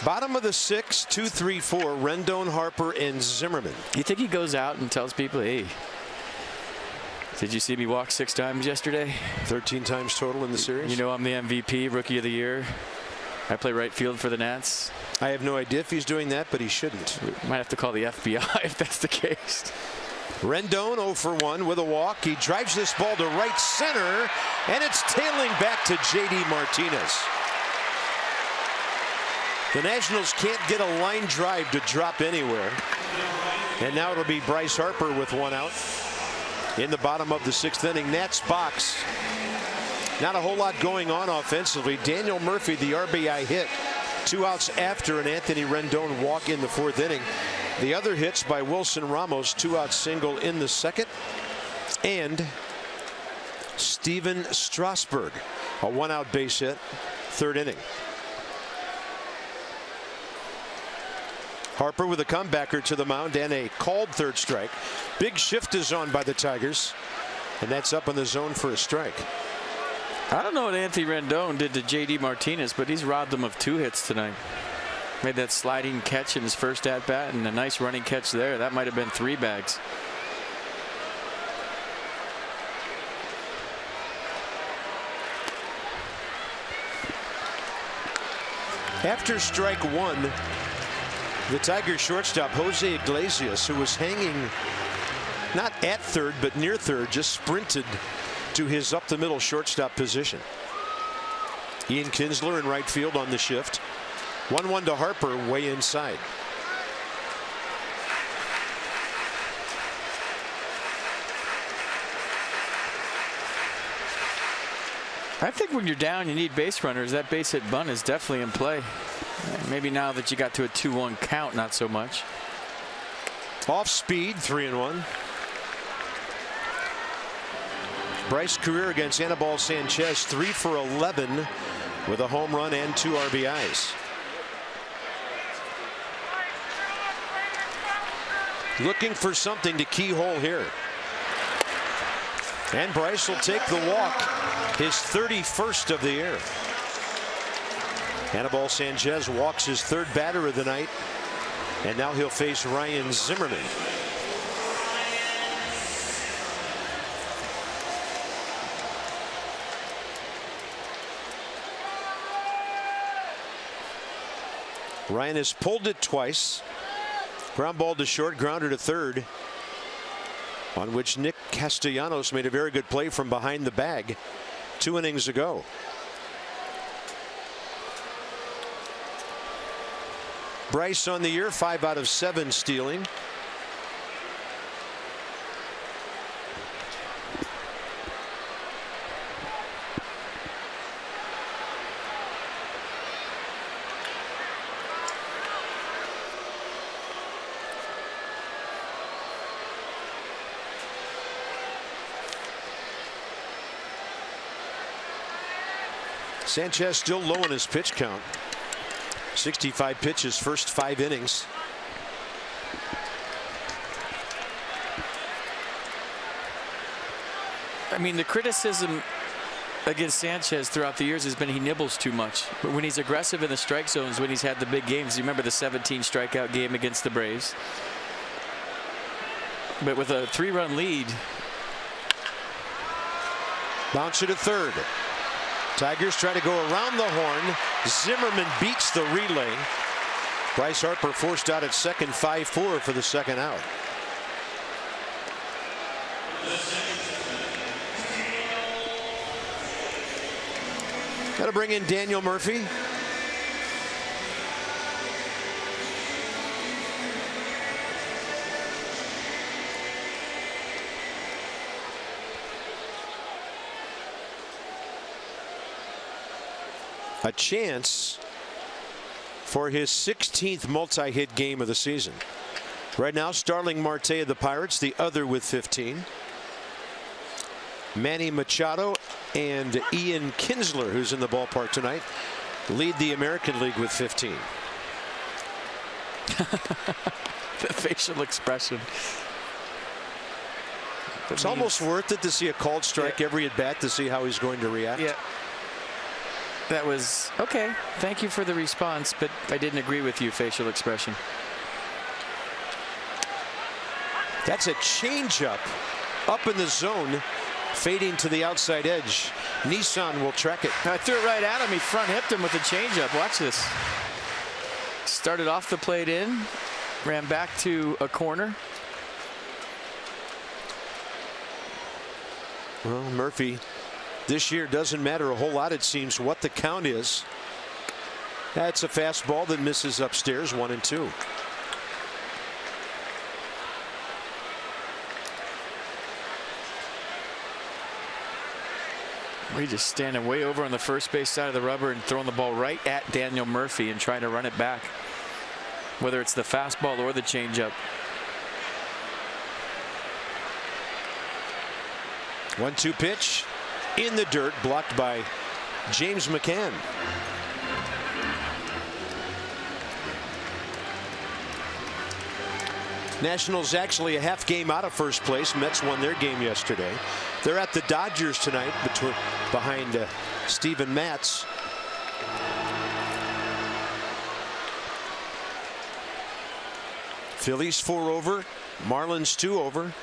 F: Bottom of the 6th, 2-3-4, Rendon, Harper, and Zimmerman.
E: You think he goes out and tells people, hey, did you see me walk 6 times yesterday?
F: 13 times total in the series.
E: You know I'm the MVP, Rookie of the Year. I play right field for the Nats.
F: I have no idea if he's doing that, but he shouldn't.
E: We might have to call the FBI if that's the case.
F: Rendon 0 for 1 with a walk. He drives this ball to right center, and it's tailing back to J.D. Martinez. The Nationals can't get a line drive to drop anywhere. And now it'll be Bryce Harper with 1 out in the bottom of the 6th inning. Nats box. Not a whole lot going on offensively. Daniel Murphy, the RBI hit. 2 outs after an Anthony Rendon walk in the 4th inning. The other hits by Wilson Ramos, 2-out single in the 2nd. And Steven Strasburg, a 1-out base hit, 3rd inning. Harper with a comebacker to the mound and a called 3rd strike. Big shift is on by the Tigers, and that's up in the zone for a strike.
E: I don't know what Anthony Rendon did to J.D. Martinez, but he's robbed him of 2 hits tonight. Made that sliding catch in his first at-bat and a nice running catch there. That might have been 3 bags.
F: After strike 1, the Tigers shortstop Jose Iglesias, who was hanging not at 3rd but near 3rd, just sprinted to his up the middle shortstop position. Ian Kinsler in right field on the shift. 1-1 to Harper way inside.
E: I think when you're down, you need base runners. That base hit bunt is definitely in play. Maybe now that you got to a 2-1 count, not so much.
F: Off speed, 3-1. Bryce career against Anibal Sanchez, 3 for 11 with a home run and 2 RBIs. looking for something to keyhole here. And Bryce will take the walk, his 31st of the year. Anibal Sanchez walks his 3rd batter of the night, and now he'll face Ryan Zimmerman. Ryan has pulled it twice. Ground ball to short, grounded to third, on which Nick Castellanos made a very good play from behind the bag 2 innings ago. Bryce on the year, 5 out of 7 stealing. Sanchez still low in his pitch count. 65 pitches, first 5 innings.
E: I mean, the criticism against Sanchez throughout the years has been he nibbles too much. But when he's aggressive in the strike zones, when he's had the big games, you remember the 17 strikeout game against the Braves. But with a 3-run lead.
F: Bounce it to third. Tigers try to go around the horn. Zimmerman beats the relay. Bryce Harper forced out at second, 5-4 for the second out. Got to bring in Daniel Murphy. A chance for his 16th multi-hit game of the season. Right now, Starling Marte of the Pirates, the other with 15. Manny Machado and Ian Kinsler, who's in the ballpark tonight, lead the American League with 15.
E: The facial expression.
F: It's almost worth it to see a called strike every at bat to see how he's going to react.
E: Yeah. That was okay. Thank you for the response, but I didn't agree with you. Facial expression.
F: That's a changeup up in the zone, fading to the outside edge. Nissan will track it.
E: I threw it right at him. He front hipped him with a changeup. Watch this. Started off the plate in, ran back to a corner.
F: Well, Murphy this year doesn't matter a whole lot, it seems, what the count is. That's a fastball that misses upstairs, 1-2.
E: He's just standing way over on the first base side of the rubber and throwing the ball right at Daniel Murphy and trying to run it back, whether it's the fastball or the changeup.
F: 1-2 pitch in the dirt, blocked by James McCann. Nationals actually a half game out of first place. Mets won their game yesterday. They're at the Dodgers tonight behind Steven Matz. Phillies 4 over, Marlins 2 over.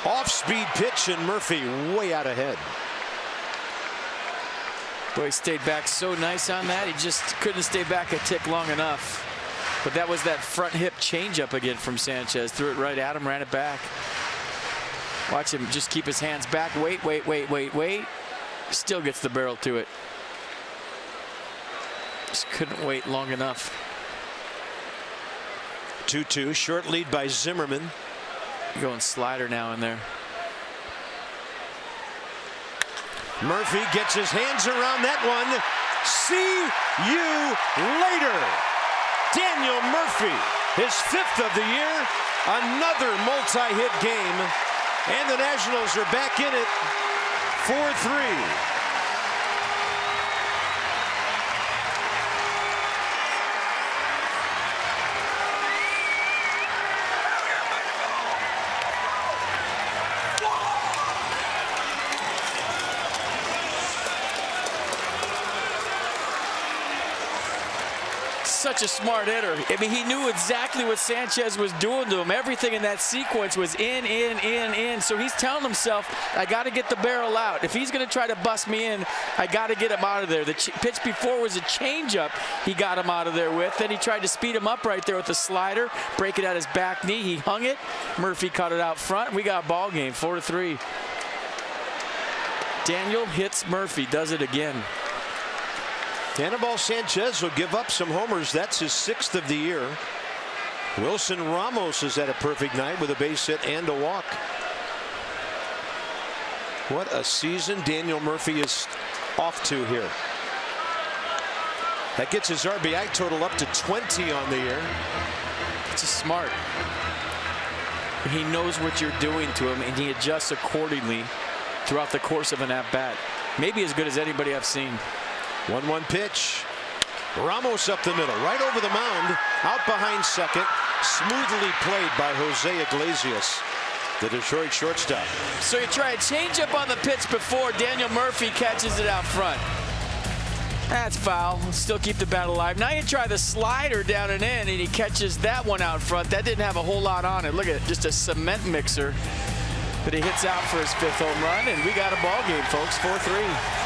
F: Off-speed pitch, and Murphy way out ahead.
E: Boy, he stayed back so nice on that. He just couldn't stay back a tick long enough. But that was that front hip changeup again from Sanchez. Threw it right at him, ran it back. Watch him just keep his hands back. Wait. Still gets the barrel to it. Just couldn't wait long enough.
F: 2-2, short lead by Zimmerman.
E: Going slider now in there.
F: Murphy gets his hands around that one. See you later. Daniel Murphy, his 5th of the year, another multi-hit game, and the Nationals are back in it 4-3.
E: such a smart hitter. I mean, he knew exactly what Sanchez was doing to him. Everything in that sequence was in. So he's telling himself, I got to get the barrel out. If he's going to try to bust me in, I got to get him out of there. The pitch before was a changeup he got him out of there with. Then he tried to speed him up right there with the slider, break it at his back knee. He hung it. Murphy caught it out front. We got a ball game, 4-3. Daniel hits Murphy, does it again.
F: Anibal Sanchez will give up some homers. That's his 6th of the year. Wilson Ramos has had a perfect night with a base hit and a walk. What a season Daniel Murphy is off to here. That gets his RBI total up to 20 on the year.
E: It's just smart. He knows what you're doing to him, and he adjusts accordingly throughout the course of an at-bat. Maybe as good as anybody I've seen.
F: 1-1 pitch. Ramos up the middle, right over the mound, out behind second. Smoothly played by Jose Iglesias, the Detroit shortstop.
E: So you try a changeup on the pitch before. Daniel Murphy catches it out front. That's foul. Still keep the bat alive. Now you try the slider down and in, and he catches that one out front. That didn't have a whole lot on it. Look at it, just a cement mixer that he hits out for his 5th home run, and we got a ball game, folks. 4-3.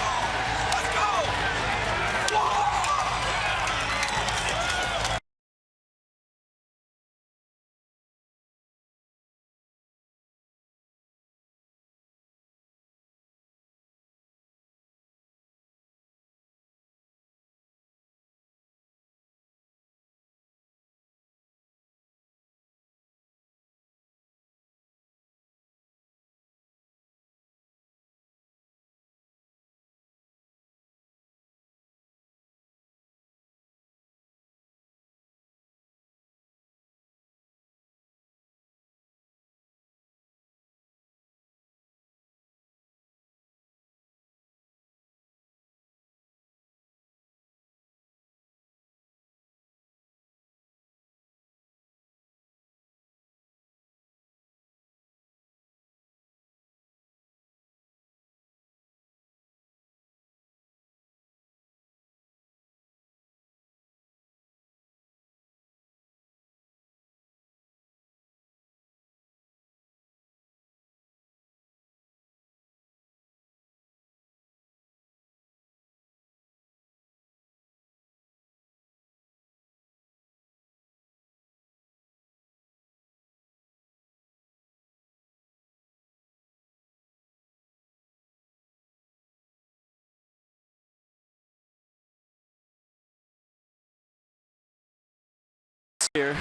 E: Here.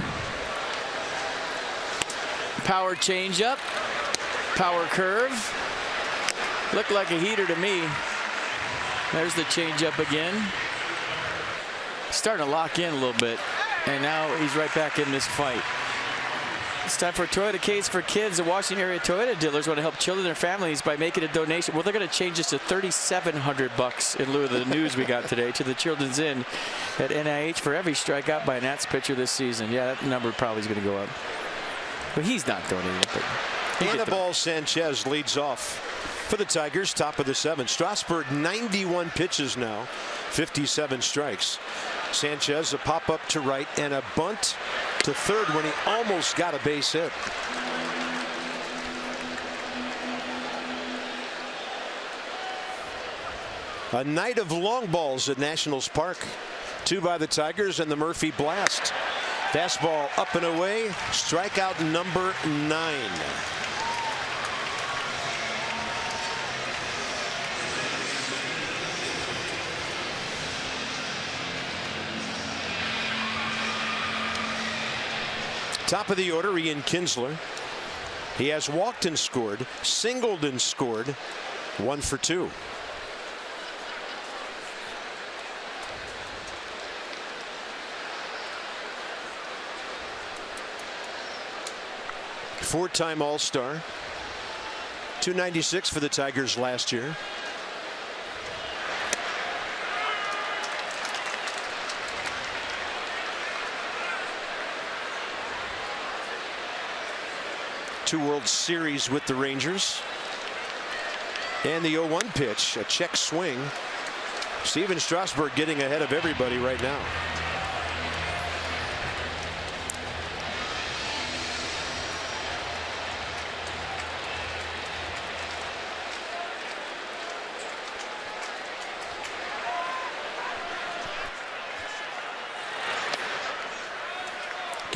E: Power changeup, power curve. Looked like a heater to me. There's the changeup again. Starting to lock in a little bit, and now he's right back in this fight. It's time for a Toyota Case for Kids. The Washington area Toyota dealers want to help children and their families by making a donation. Well, they're going to change this to $3,700 in lieu of the news we got today to the Children's Inn at NIH for every strikeout by a Nats pitcher this season. Yeah, that number probably is going to go up. But he's not donating it.
F: Anibal Sanchez leads off for the Tigers, top of the 7th. Strasburg 91 pitches now, 57 strikes. Sanchez a pop up to right and a bunt to third when he almost got a base hit. A night of long balls at Nationals Park. 2 by the Tigers and the Murphy blast. Fastball up and away. Strikeout number 9. Top of the order, Ian Kinsler. He has walked and scored, singled and scored, 1 for 2. Four-time All-Star. 296 for the Tigers last year. Two World Series with the Rangers. And the 0-1 pitch, a check swing. Steven Strasburg getting ahead of everybody right now.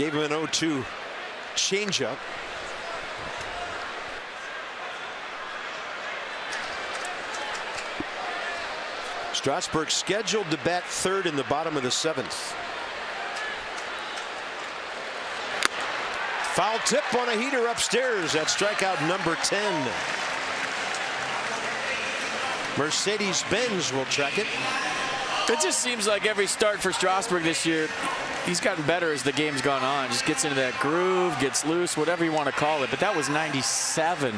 F: Gave him an 0-2 changeup. Strasburg scheduled to bat third in the bottom of the 7th. Foul tip on a heater upstairs. That's strikeout number 10. Mercedes-Benz will check it.
E: It just seems like every start for Strasburg this year, he's gotten better as the game's gone on. Just gets into that groove, gets loose, whatever you want to call it. But that was 97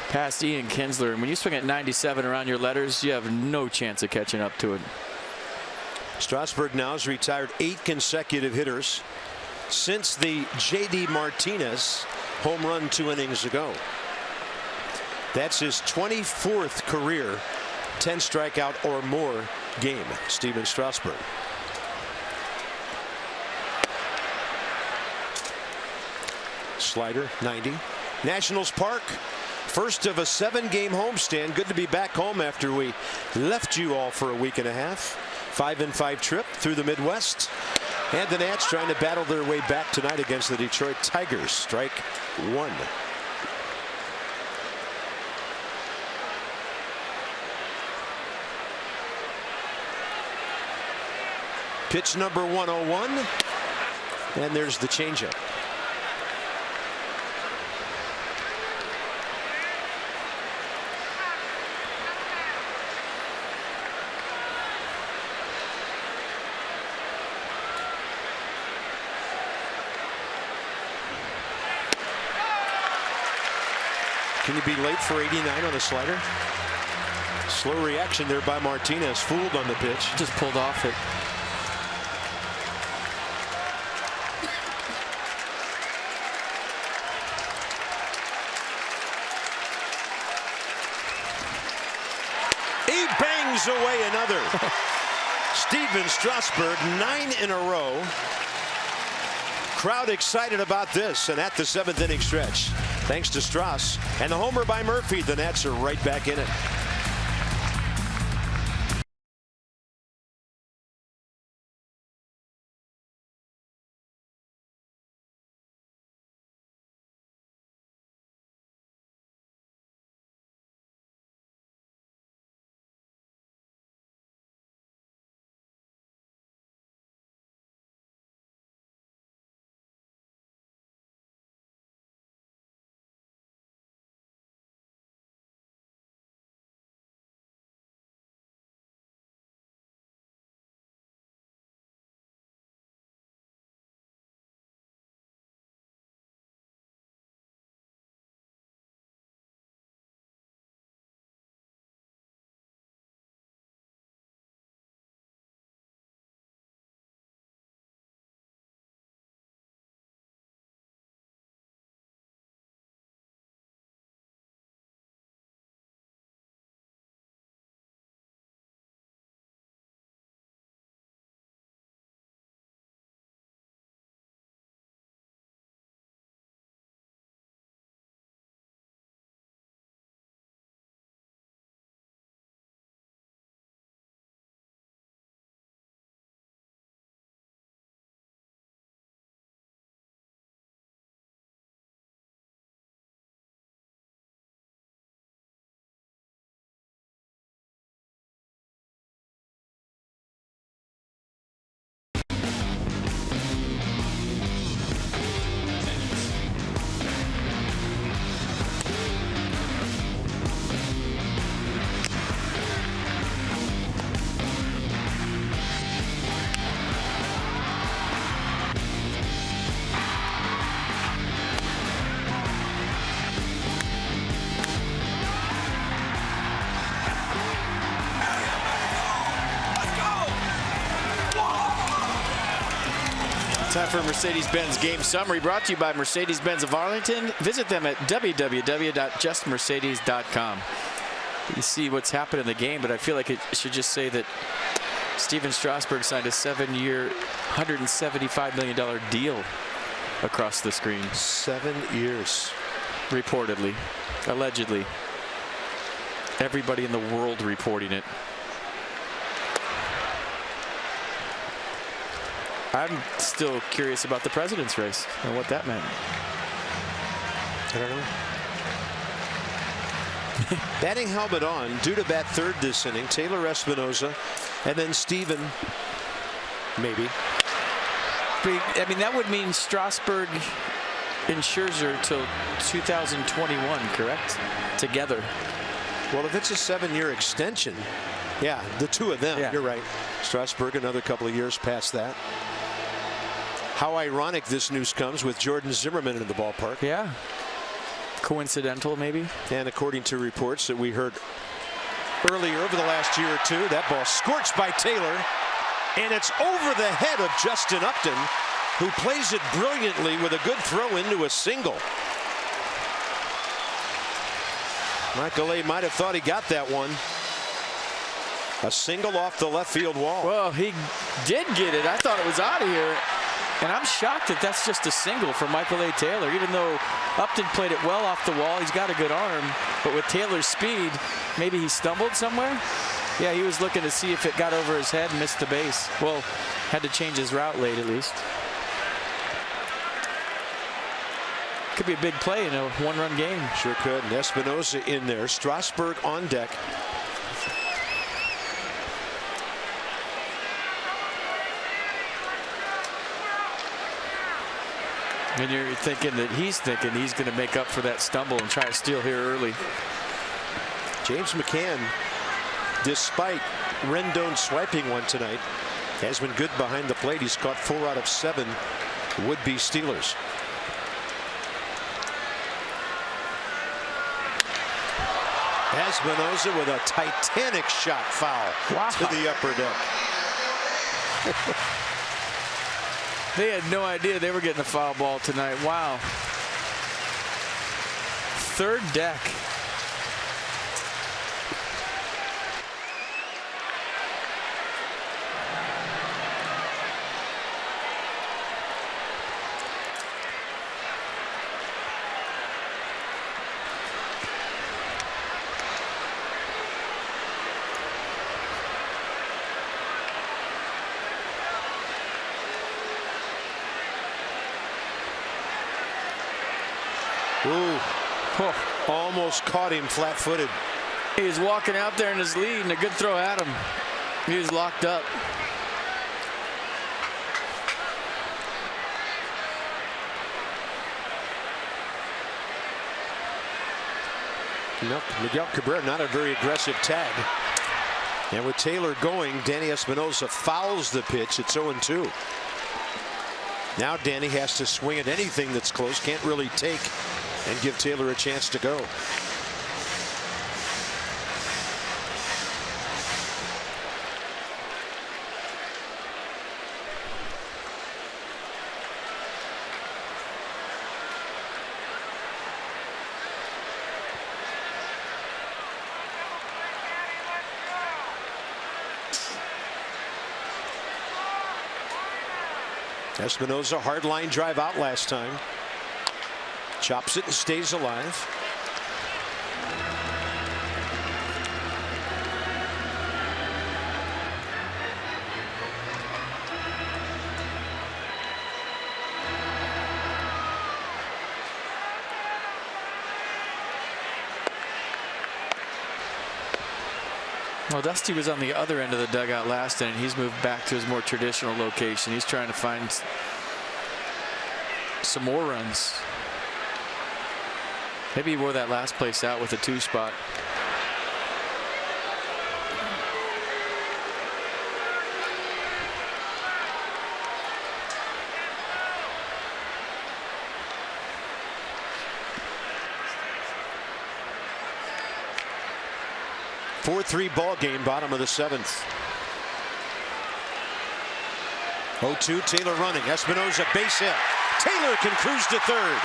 E: past Ian Kinsler. And when you swing at 97 around your letters, you have no chance of catching up to it.
F: Strasburg now has retired 8 consecutive hitters since the J.D. Martinez home run 2 innings ago. That's his 24th career 10 strikeout or more game. Steven Strasburg. Slider 90. Nationals Park, first of a 7-game homestand. Good to be back home after we left you all for a week and a half. 5-5 trip through the Midwest. And the Nats trying to battle their way back tonight against the Detroit Tigers. Strike 1. Pitch number 101. And there's the changeup. Can you be late for 89 on the slider? Slow reaction there by Martinez. Fooled on the pitch.
E: Just pulled off it.
F: He bangs away another. Steven Strasburg, 9 in a row. Crowd excited about this, and at the 7th inning stretch, thanks to Strauss and the homer by Murphy, the Nats are right back in it.
E: Time for Mercedes-Benz game summary, brought to you by Mercedes-Benz of Arlington. Visit them at www.justmercedes.com. You see what's happened in the game, but I feel like it should just say that Steven Strasburg signed a 7-year, $175 million deal across the screen.
F: 7 years.
E: Reportedly. Allegedly. Everybody in the world reporting it. I'm still curious about the president's race and what that meant.
F: I don't know. Batting helmet on, due to bat third this inning, Taylor Espinosa, and then Steven, maybe.
E: I mean, that would mean Strasburg and Scherzer till 2021, correct? Together.
F: Well, if it's a 7-year extension, yeah, the two of them, you're right. Strasburg, another couple of years past that. How ironic this news comes with Jordan Zimmermann in the ballpark.
E: Yeah. Coincidental, maybe.
F: And according to reports that we heard earlier over the last year or two, that ball scorched by Taylor, and it's over the head of Justin Upton, who plays it brilliantly with a good throw into a single. Michael A. might have thought he got that one. A single off the left field wall.
E: Well, he did get it. I thought it was out of here. And I'm shocked that that's just a single for Michael A. Taylor, even though Upton played it well off the wall. He's got a good arm. But with Taylor's speed, maybe he stumbled somewhere? Yeah, he was looking to see if it got over his head and missed the base. Well, had to change his route late at least. Could be a big play in a one-run game.
F: Sure could. And Espinosa in there. Strasburg on deck.
E: And you're thinking that he's going to make up for that stumble and try to steal here early.
F: James McCann, despite Rendon swiping one tonight, has been good behind the plate. He's caught 4 out of 7 would-be Steelers. Espinosa with a titanic shot foul to the upper deck.
E: They had no idea they were getting a foul ball tonight. Wow. Third deck.
F: Ooh, almost caught him flat-footed.
E: He was walking out there in his lead, and a good throw at him. He was locked up.
F: No, Miguel Cabrera, not a very aggressive tag. And with Taylor going, Danny Espinosa fouls the pitch. It's 0-2. Now Danny has to swing at anything that's close. Can't really take and give Taylor a chance to go. Espinosa, hard line drive out last time. Chops it and stays alive.
E: Well, Dusty was on the other end of the dugout last inning. He's moved back to his more traditional location. He's trying to find some more runs. Maybe he wore that last place out with a 2 spot.
F: .43 ball game, bottom of the 7th. 0-2, Taylor running. Espinosa base hit. Taylor can cruise to third.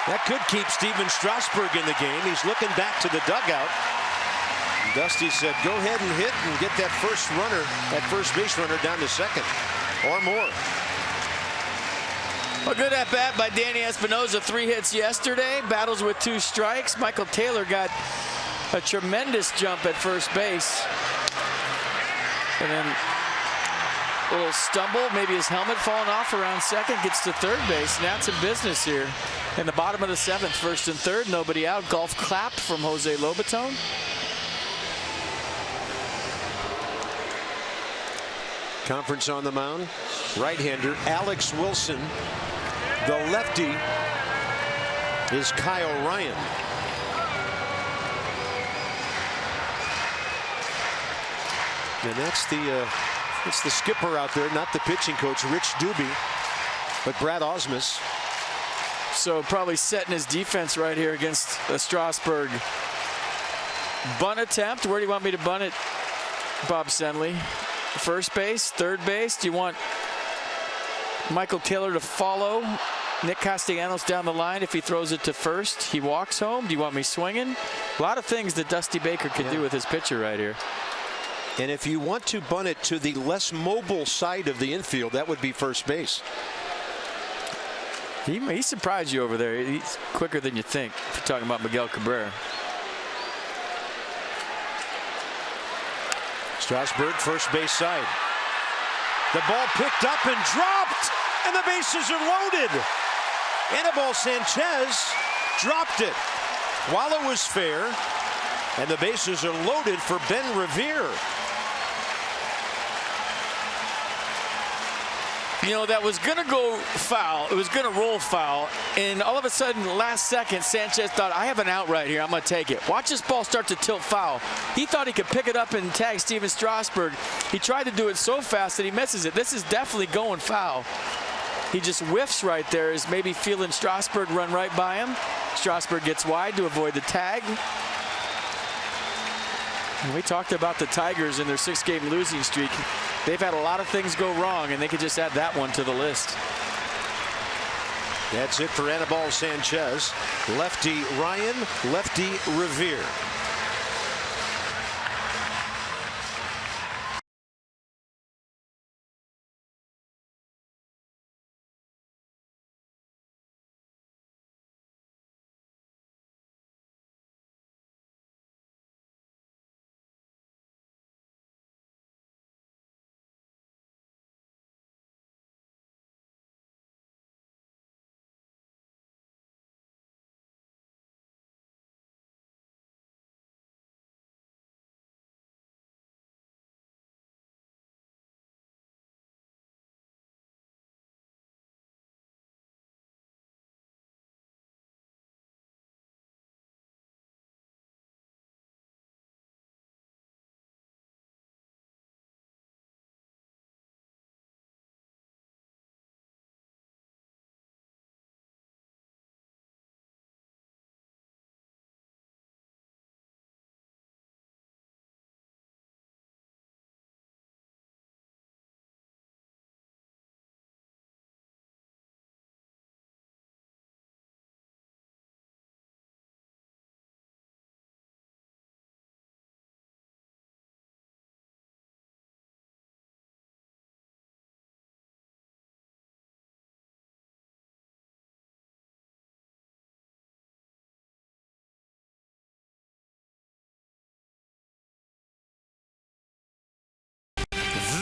F: That could keep Steven Strasburg in the game. He's looking back to the dugout. Dusty said, go ahead and hit and get that first runner, that first base runner down to second or more.
E: A good at bat by Danny Espinosa. 3 hits yesterday. Battles with 2 strikes. Michael Taylor got a tremendous jump at first base. And then A little stumble, maybe his helmet falling off around second, gets to third base. Nats in business here in the bottom of the 7th, first and third, nobody out. Golf clap from Jose Lobaton.
F: Conference on the mound, right-hander Alex Wilson. The lefty is Kyle Ryan. And that's the skipper out there, not the pitching coach, Rich Doobie, but Brad Osmus.
E: So probably setting his defense right here against a Strasburg bunt attempt. Where do you want me to bunt it, Bob Senley? First base, third base? Do you want Michael Taylor to follow Nick Castellanos down the line? If he throws it to first, he walks home. Do you want me swinging? A lot of things that Dusty Baker could do with his pitcher right here.
F: And if you want to bunt it to the less mobile side of the infield, that would be first base.
E: He surprised you over there. He's quicker than you think, if you're talking about Miguel Cabrera.
F: Strasburg, first base side. The ball picked up and dropped, and the bases are loaded. Anibal Sanchez dropped it while it was fair, and the bases are loaded for Ben Revere.
E: You know, that was going to go foul. It was going to roll foul. And all of a sudden, last second, Sanchez thought, I have an out right here. I'm going to take it. Watch this ball start to tilt foul. He thought he could pick it up and tag Steven Strasburg. He tried to do it so fast that he misses it. This is definitely going foul. He just whiffs right there, is maybe feeling Strasburg run right by him. Strasburg gets wide to avoid the tag. And we talked about the Tigers in their 6-game losing streak. They've had a lot of things go wrong, and they could just add that one to the list.
F: That's it for Anibal Sanchez. Lefty Ryan, lefty Revere.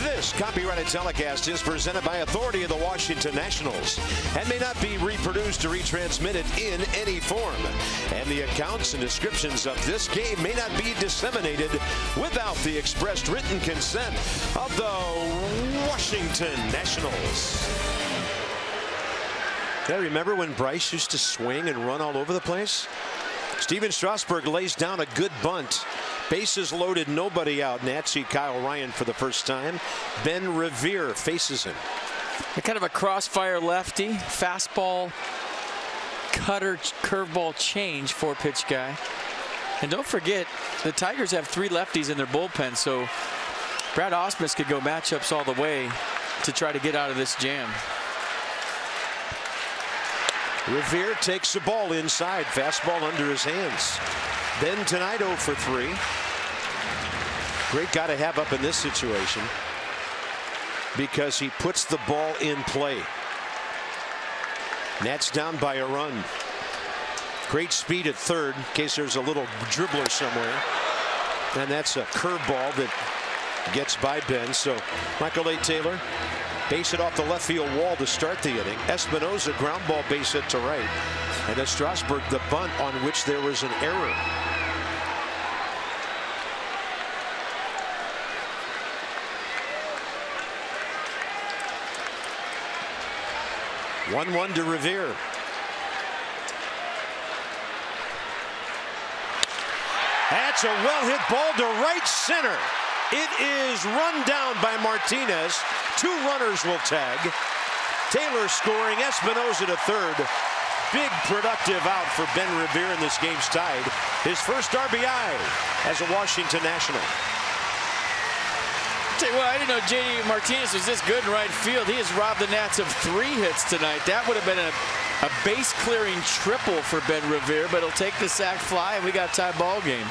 F: This copyrighted telecast is presented by authority of the Washington Nationals and may not be reproduced or retransmitted in any form. And the accounts and descriptions of this game may not be disseminated without the expressed written consent of the Washington Nationals. Yeah, remember when Bryce used to swing and run all over the place? Steven Strasburg lays down a good bunt. Bases loaded, nobody out. Nats see Kyle Ryan for the first time. Ben Revere faces him.
E: Kind of a crossfire lefty, fastball, cutter, curveball change, 4-pitch guy. And don't forget, the Tigers have 3 lefties in their bullpen, so Brad Osmus could go matchups all the way to try to get out of this jam.
F: Revere takes the ball inside. Fastball under his hands. Ben tonight 0 for 3. Great guy to have up in this situation because he puts the ball in play. Nats down by a run. Great speed at third in case there's a little dribbler somewhere. And that's a curveball that gets by Ben. So Michael A. Taylor base it off the left field wall to start the inning. Espinosa ground ball base hit to right. And then Strasburg the bunt on which there was an error. One to Revere. That's a well-hit ball to right center. It is run down by Martinez. 2 runners will tag. Taylor scoring, Espinosa to third. Big productive out for Ben Revere, and this game's tied. His first RBI as a Washington National.
E: Well, I didn't know J.D. Martinez was this good in right field. He has robbed the Nats of 3 hits tonight. That would have been a base-clearing triple for Ben Revere, but he'll take the sac fly, and we got tie ball game.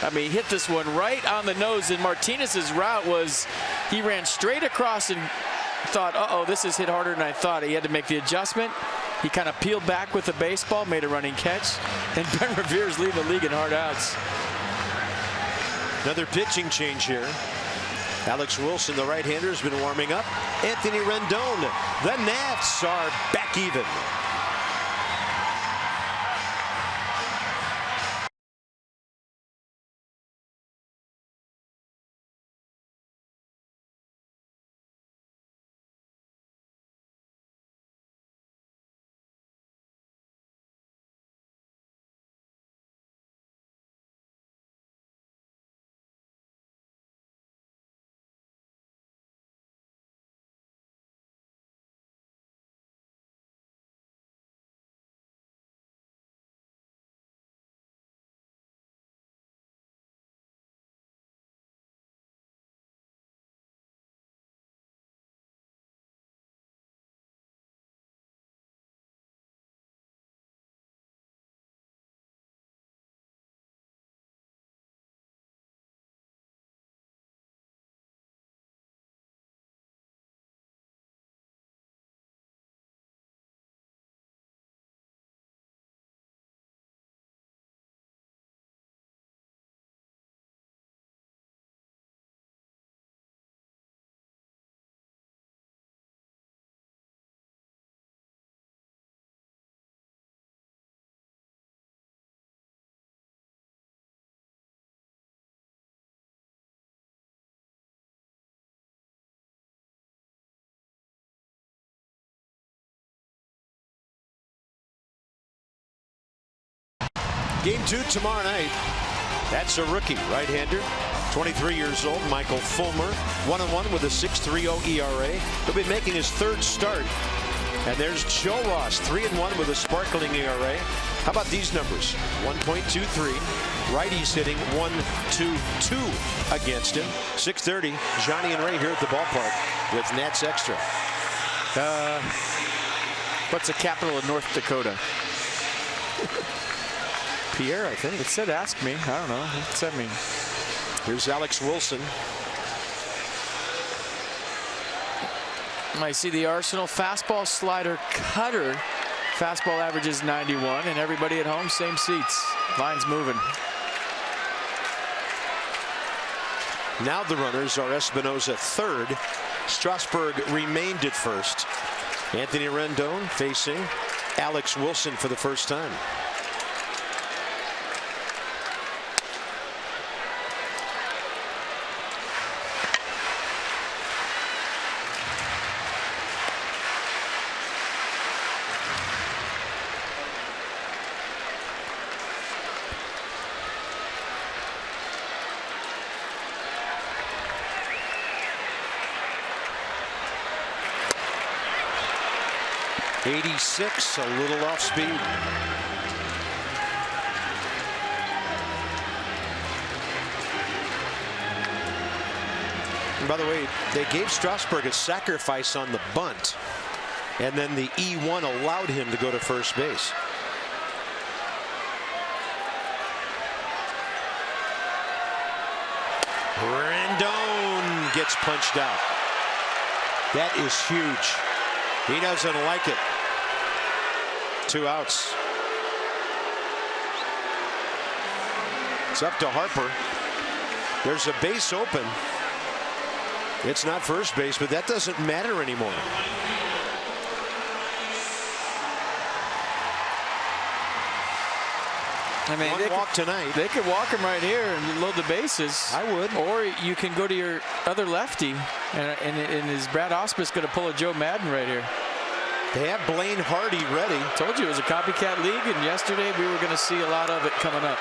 E: I mean, he hit this one right on the nose, and Martinez's route was he ran straight across and thought, uh-oh, this is hit harder than I thought. He had to make the adjustment. He kind of peeled back with the baseball, made a running catch, and Ben Revere's leading the league in hard outs.
F: Another pitching change here. Alex Wilson, the right-hander, has been warming up. Anthony Rendon. The Nats are back even. Game 2 tomorrow night. That's a rookie right-hander, 23 years old, Michael Fulmer, 1-1 with a 6.30 ERA. He'll be making his 3rd start. And there's Joe Ross, 3-1 with a sparkling ERA. How about these numbers? 1.23. Righties hitting 1-2-2 against him. 6:30. Johnny and Ray here at the ballpark with Nats Extra.
E: What's the capital of North Dakota?
F: Pierre, I think.
E: It said ask me. I don't know. What's that mean?
F: Here's Alex Wilson.
E: I see the Arsenal fastball, slider, cutter. Fastball averages 91, and everybody at home, same seats. Line's moving.
F: Now the runners are Espinosa 3rd. Strasburg remained at 1st. Anthony Rendon facing Alex Wilson for the first time. .86, a little off speed. And by the way, they gave Strasburg a sacrifice on the bunt, and then the E1 allowed him to go to first base. Rendon gets punched out. That is huge. He doesn't like it. 2 outs. It's up to Harper. There's a base open. It's not first base, but that doesn't matter anymore.
B: I mean,
F: One walk tonight.
B: They could walk him right here and load the bases.
F: I would.
B: Or you can go to your other lefty, and is Brad Ausmus going to pull a Joe Madden right here?
F: They have Blaine Hardy ready.
B: Told you it was a copycat league, and yesterday we were going to see a lot of it coming up.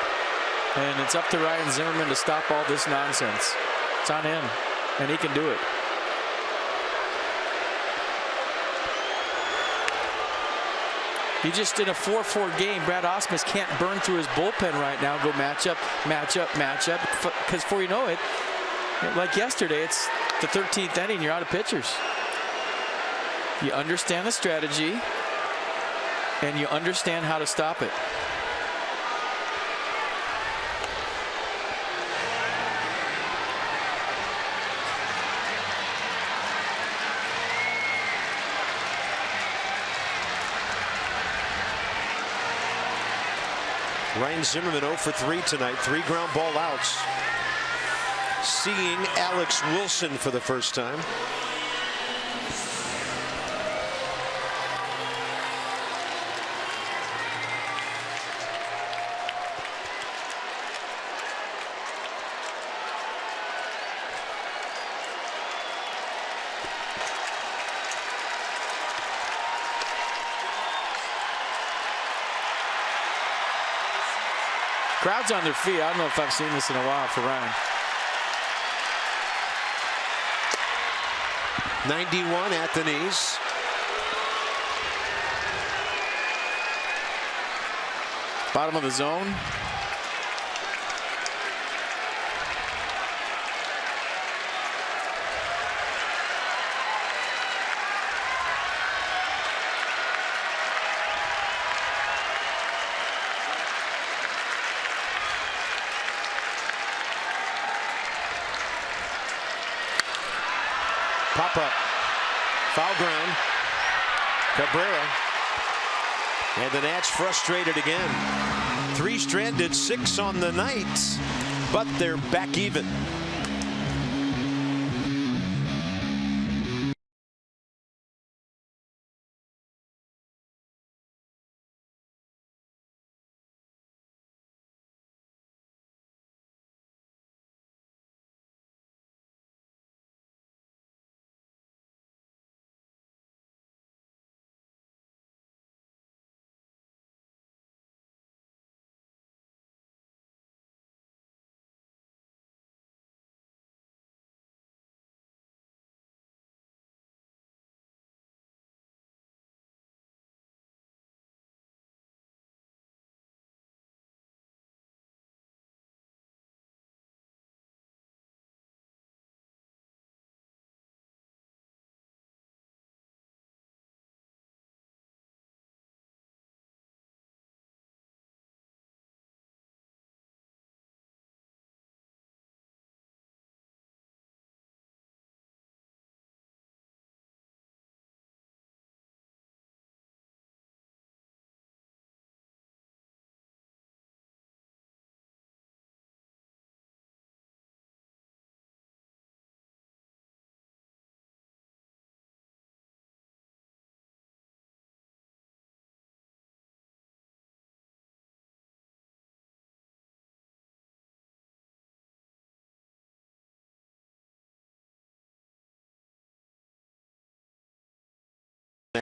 B: And it's up to Ryan Zimmerman to stop all this nonsense. It's on him, and he can do it. He just in a 4-4 game. Brad Ausmus can't burn through his bullpen right now. Go match up. Because before you know it, like yesterday, it's the 13th inning. You're out of pitchers. You understand the strategy, and you understand how to stop it.
F: Ryan Zimmerman 0 for 3 tonight. 3 ground ball outs. Seeing Alex Wilson for the first time.
B: Crowd's on their feet. I don't know if I've seen this in a while for Ryan.
F: 91 at the knees.
B: Bottom of the zone.
F: Pop up. Foul ground. Cabrera. And the Nats frustrated again. 3 stranded, 6 on the night. But they're back even.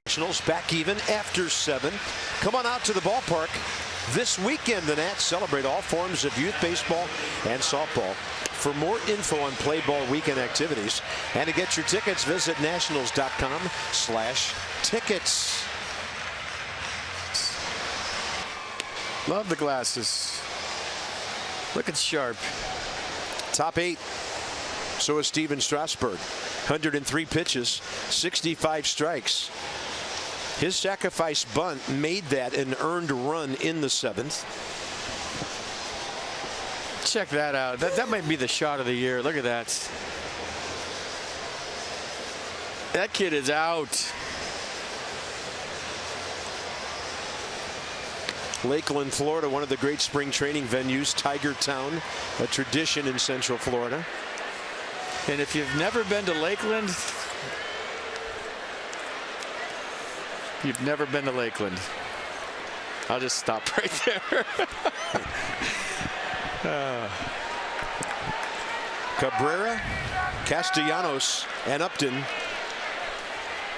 F: Nationals back even after 7. Come on out to the ballpark. This weekend, the Nats celebrate all forms of youth baseball and softball. For more info on Play Ball weekend activities and to get your tickets, visit nationals.com/tickets.
B: Love the glasses. Looking sharp.
F: Top 8. So is Steven Strasburg. 103 pitches, 65 strikes. His sacrifice bunt made that an earned run in the 7th.
B: Check that out. That might be the shot of the year. Look at that. That kid is out.
F: Lakeland, Florida, one of the great spring training venues, Tiger Town, a tradition in Central Florida.
E: And if you've never been to Lakeland, you've never been to Lakeland. I'll just stop right there.
F: Cabrera, Castellanos, and Upton.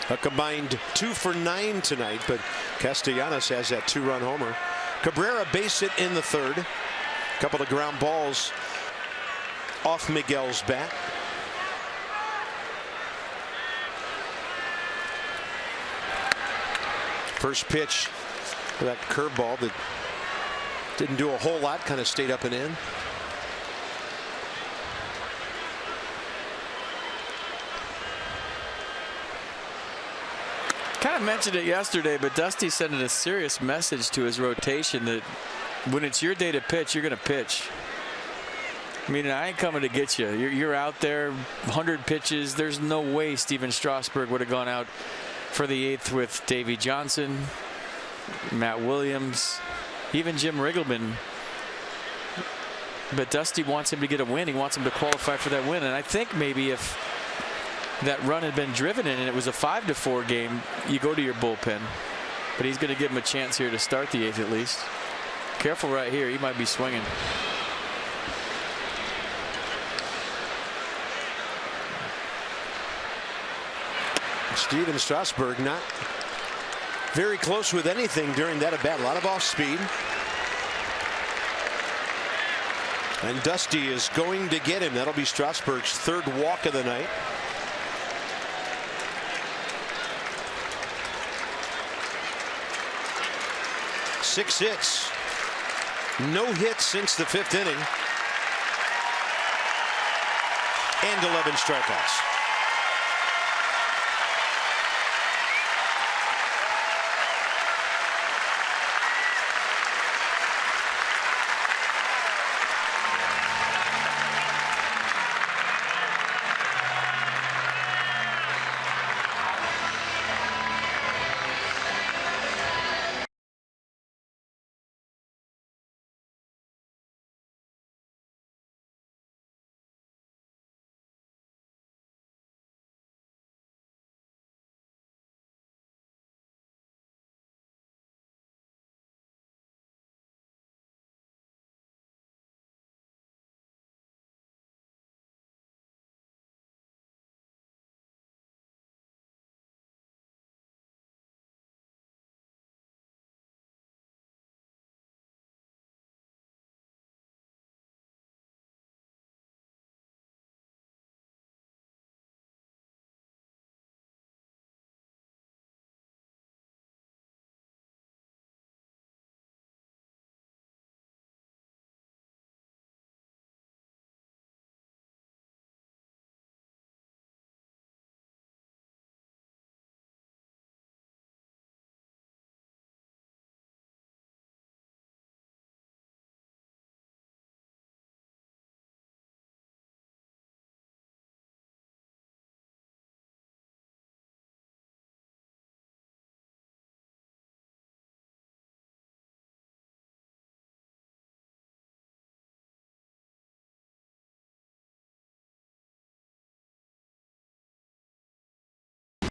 F: A combined 2 for 9 tonight, but Castellanos has that 2-run homer. Cabrera base hit in the third. A couple of ground balls off Miguel's bat. First pitch for that curveball that didn't do a whole lot, kind of stayed up and in.
E: Kind of mentioned it yesterday, but Dusty sending a serious message to his rotation that when it's your day to pitch, you're going to pitch. I mean, I ain't coming to get you. You're out there, 100 pitches. There's no way Steven Strasburg would have gone out for the 8th with Davey Johnson, Matt Williams, even Jim Riggleman. But Dusty wants him to get a win. He wants him to qualify for that win. And I think maybe if that run had been driven in and it was a 5-4 game, you go to your bullpen. But he's going to give him a chance here to start the 8th at least. Careful right here. He might be swinging.
F: Steven Strasburg not very close with anything during that at bat. A lot of off speed. And Dusty is going to get him. That'll be Strasburg's 3rd walk of the night. Six hits. No hits since the 5th inning. And 11 strikeouts.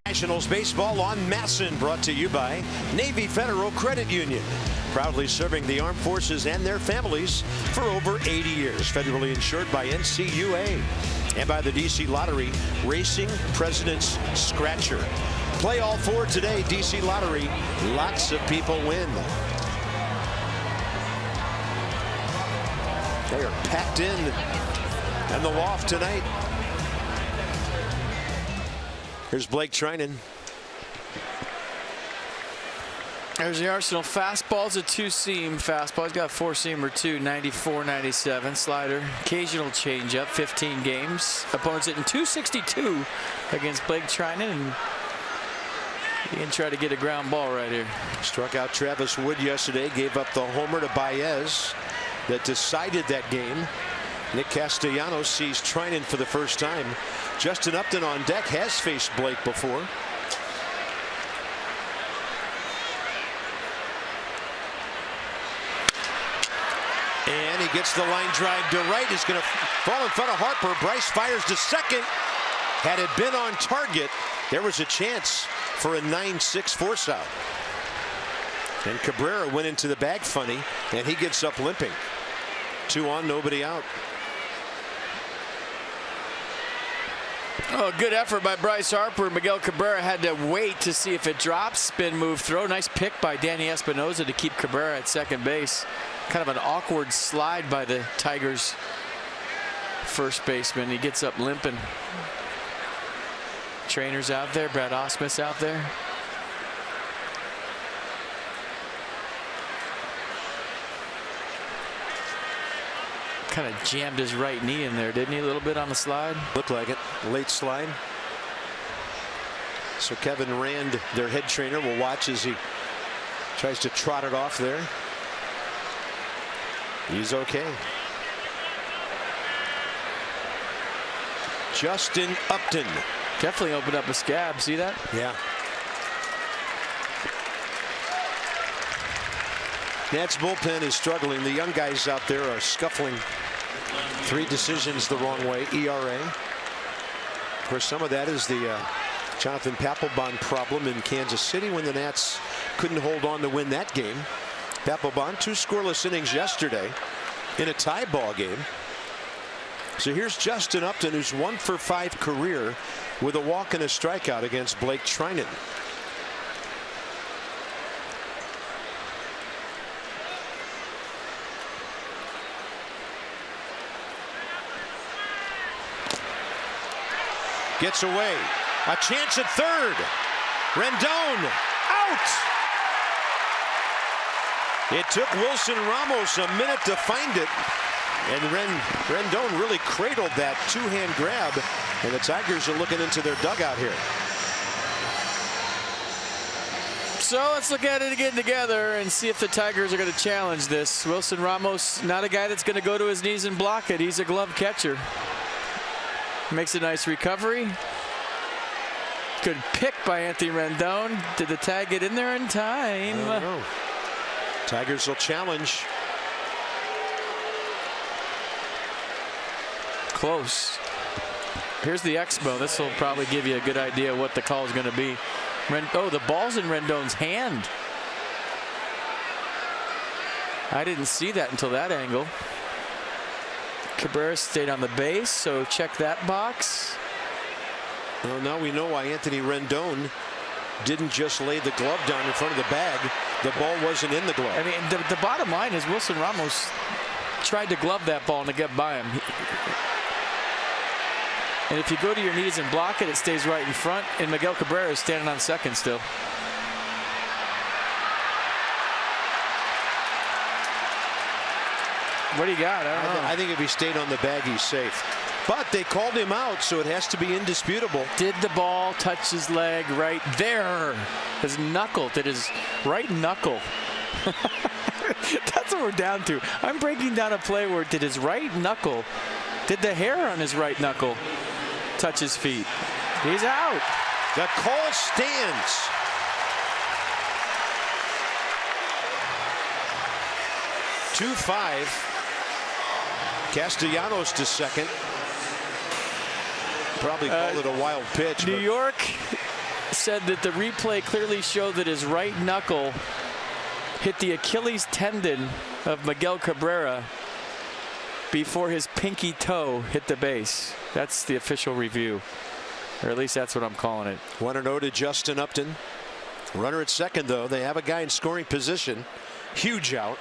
F: Nationals baseball on Masson, brought to you by Navy Federal Credit Union, proudly serving the armed forces and their families for over 80 years. Federally insured by NCUA and by the DC Lottery Racing President's Scratcher. Play all 4 today. DC Lottery, lots of people win. They are packed in and the loft tonight. Here's Blake Trinan.
E: There's the Arsenal fastball's a 2-seam fastball. He's got 4-seamer too, 94, 97 slider. Occasional changeup, 15 games. Opponents hitting .262 against Blake Trinan, and he can try to get a ground ball right here.
F: Struck out Travis Wood yesterday, gave up the homer to Baez that decided that game. Nick Castellanos sees Trinan for the first time. Justin Upton on deck, has faced Blake before. gets the line drive to right. Is going to fall in front of Harper. Bryce fires to second. Had it been on target, there was a chance for a 9-6 force out. And Cabrera went into the bag funny, and he gets up limping. 2 on, nobody out.
E: Oh, good effort by Bryce Harper. Miguel Cabrera had to wait to see if it drops. Spin move throw. Nice pick by Danny Espinosa to keep Cabrera at second base. Kind of an awkward slide by the Tigers first baseman. He gets up limping. Trainer's out there. Brad Ausmus out there. Kind of jammed his right knee in there, didn't he? A little bit on the slide.
F: Looked like it. Late slide. So Kevin Rand, their head trainer, will watch as he tries to trot it off there. He's okay. Justin Upton.
E: Definitely opened up a scab. See that?
F: Yeah. Nats bullpen is struggling. The young guys out there are scuffling. 3 decisions the wrong way. ERA. Of course, some of that is the Jonathan Papelbon problem in Kansas City when the Nats couldn't hold on to win that game. Papelbon 2 scoreless innings yesterday in a tie ball game. So here's Justin Upton, who's 1 for 5 career with a walk and a strikeout against Blake Trinan. Gets away. A chance at third. Rendon out. It took Wilson Ramos a minute to find it. And Rendon really cradled that 2-hand grab. And the Tigers are looking into their dugout here.
E: So let's look at it again together and see if the Tigers are going to challenge this. Wilson Ramos, not a guy that's going to go to his knees and block it. He's a glove catcher. Makes a nice recovery. Good pick by Anthony Rendon. Did the tag get in there in time?
F: I don't know. Tigers will challenge.
E: Close. Here's the Expo. This will probably give you a good idea of what the call is going to be. Oh, the ball's in Rendon's hand. I didn't see that until that angle. Cabrera stayed on the base, so check that box.
F: Well, now we know why Anthony Rendon didn't just lay the glove down in front of the bag. The ball wasn't in the glove.
E: I mean, the bottom line is Wilson Ramos tried to glove that ball and to get by him. And if you go to your knees and block it, it stays right in front. And Miguel Cabrera is standing on second still. What do you got? I don't know.
F: I think if he stayed on the bag, he's safe. But they called him out, so it has to be indisputable.
E: Did the ball touch his leg right there? His knuckle. Did his right knuckle? That's what we're down to. I'm breaking down a play where did his right knuckle, did the hair on his right knuckle touch his feet? He's out.
F: The call stands. (2-5). Castellanos to second. Probably called it a wild pitch.
E: New York said that the replay clearly showed that his right knuckle hit the Achilles tendon of Miguel Cabrera before his pinky toe hit the base. That's the official review, or at least that's what I'm calling it.
F: 1-0 to Justin Upton. Runner at second, though. They have a guy in scoring position. Huge out.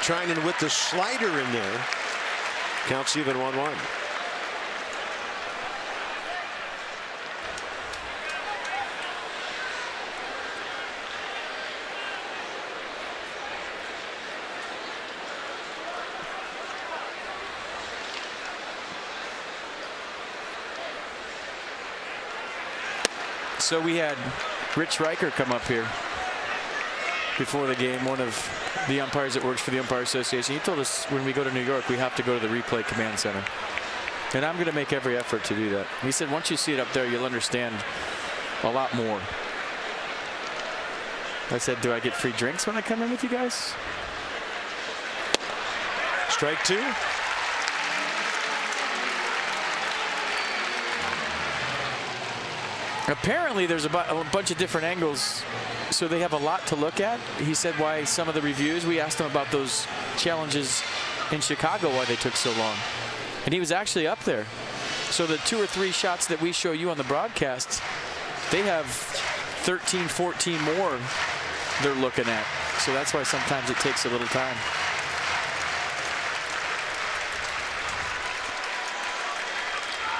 F: Trinan with the slider in there. Counts even 1-1.
E: So we had Rich Riker come up here before the game, one of the umpires that works for the Umpire Association. He told us when we go to New York, we have to go to the replay command center. And I'm going to make every effort to do that. He said once you see it up there, you'll understand a lot more. I said, do I get free drinks when I come in with you guys?
F: Strike two.
E: Apparently there's a bunch of different angles, so they have a lot to look at. He said why some of the reviews, we asked him about those challenges in Chicago, why they took so long. And he was actually up there. So the 2 or 3 shots that we show you on the broadcast, they have 13, 14 more they're looking at. So that's why sometimes it takes a little time.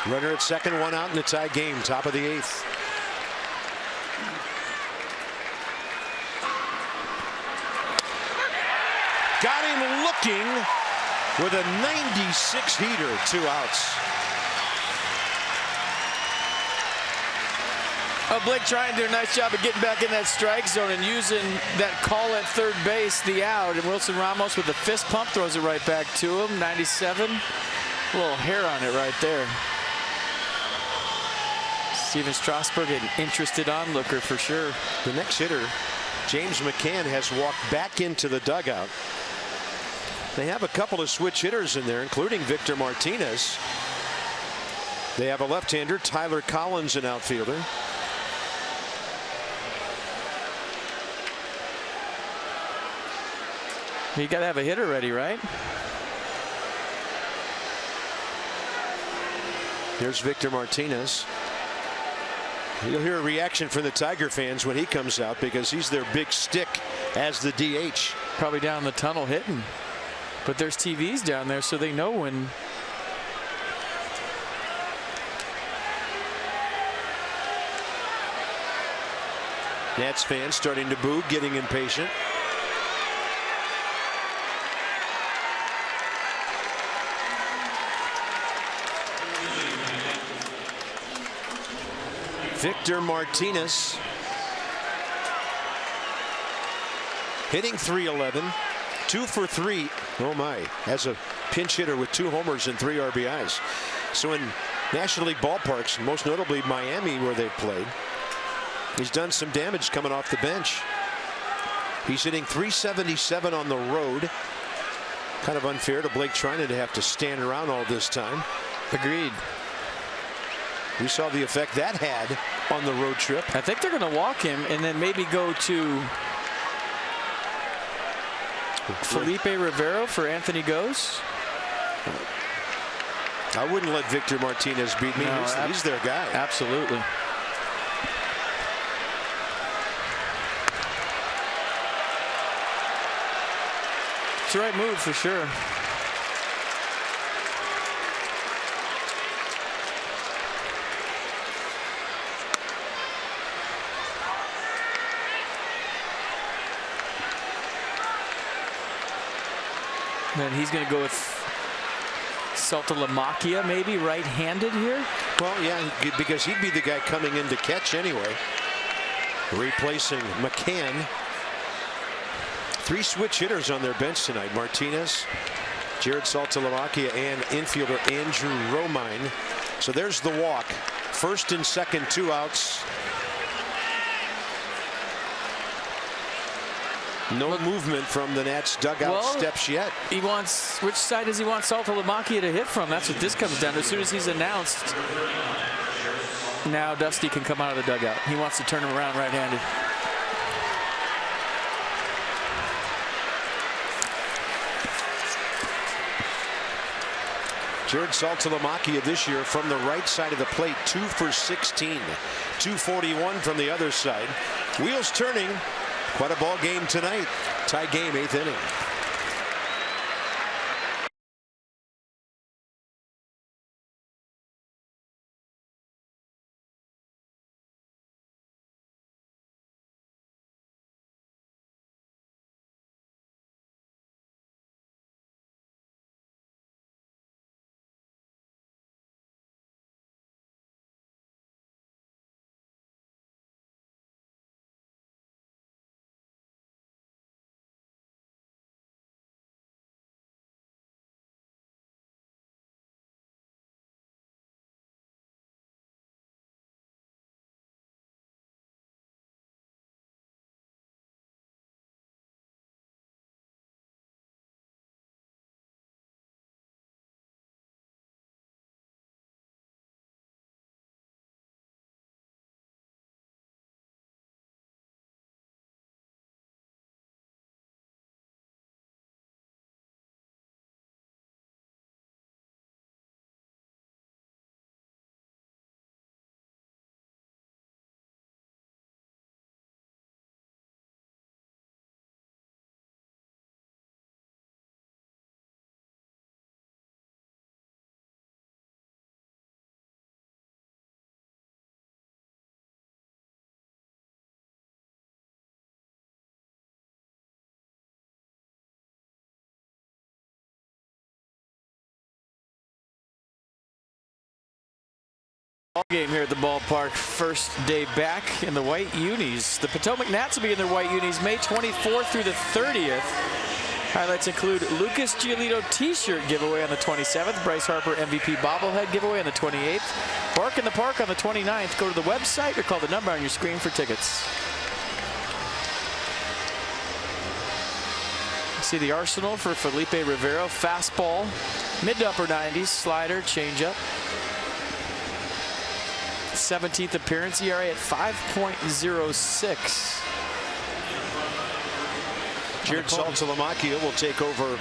F: Runner at second, 1 out in the tie game, top of the 8th. Got him looking with a 96 heater, 2 outs.
E: Oh, Blake trying to do a nice job of getting back in that strike zone and using that call at third base, the out. And Wilson Ramos with the fist pump throws it right back to him. 97. A little hair on it right there. Steven Strasburg, an interested onlooker for sure.
F: The next hitter, James McCann, has walked back into the dugout. They have a couple of switch hitters in there, including Victor Martinez. They have a left-hander, Tyler Collins, an outfielder.
E: You got to have a hitter ready, right?
F: There's Victor Martinez. You'll hear a reaction from the Tiger fans when he comes out because he's their big stick as the DH.
E: Probably down in the tunnel hitting. But there's TVs down there, so they know when.
F: Nats fans starting to boo, getting impatient. Victor Martinez hitting .311, 2 for 3. Oh my, as a pinch hitter with 2 homers and 3 RBIs. So in National League ballparks, most notably Miami where they've played, he's done some damage coming off the bench. He's hitting .377 on the road. Kind of unfair to Blake Trinan to have to stand around all this time.
E: Agreed.
F: We saw the effect that had on the road trip.
E: I think they're going to walk him and then maybe go to Felipe Rivero for Anthony Goes.
F: I wouldn't let Victor Martinez beat me.
E: No,
F: he's their guy.
E: Absolutely. It's the right move for sure. And he's going to go with Saltalamacchia, maybe right-handed here.
F: Well, yeah, because he'd be the guy coming in to catch anyway. Replacing McCann. 3 switch hitters on their bench tonight. Martinez, Jared Saltalamacchia, and infielder Andrew Romine. So there's the walk. First and second, 2 outs. No movement from the Nats dugout steps yet.
E: He wants, which side does he want Saltalamacchia to hit from? That's what this comes down to. As soon as he's announced, now Dusty can come out of the dugout. He wants to turn him around right-handed.
F: Jared Saltalamacchia this year from the right side of the plate, 2 for 16. 241 from the other side. Wheels turning. Quite a ball game tonight. Tie game, 8th inning.
E: ball game here at the ballpark. First day back in the white unis. The Potomac Nats will be in their white unis May 24th through the 30th. Highlights include Lucas Giolito t-shirt giveaway on the 27th, Bryce Harper MVP bobblehead giveaway on the 28th, Bark in the Park on the 29th. Go to the website or call the number on your screen for tickets. See the arsenal for Felipe Rivero. Fastball, mid to upper 90s, slider, changeup. 17th appearance, ERA at 5.06.
F: Jared Saltalamacchia will take over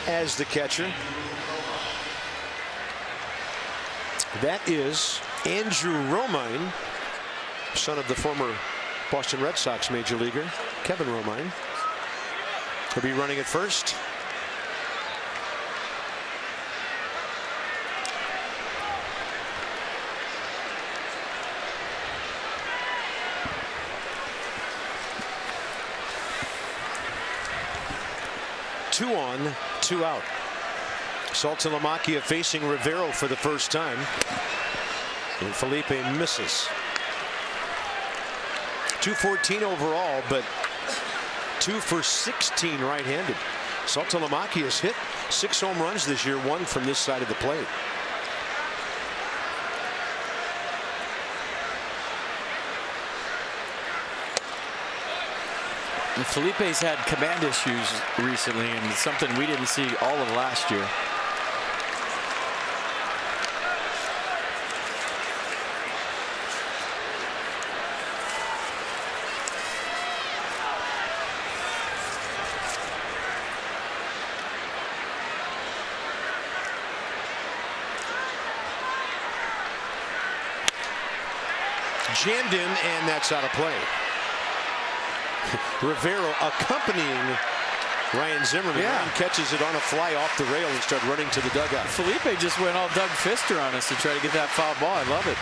F: as the catcher. That is Andrew Romine, son of the former Boston Red Sox major leaguer, Kevin Romine. He'll be running at first. Two on, two out. Saltalamacchia facing Rivero for the first time. And Felipe misses. 214 overall, but 2 for 16 right-handed. Saltalamacchia has hit 6 home runs this year, 1 from this side of the plate.
E: And Felipe's had command issues recently, and it's something we didn't see all of last year.
F: Jammed in, and that's out of play. Rivero accompanying Ryan Zimmerman. Ryan catches it on a fly off the rail and started running to the dugout.
E: Felipe just went all Doug Fister on us to try to get that foul ball. I love it.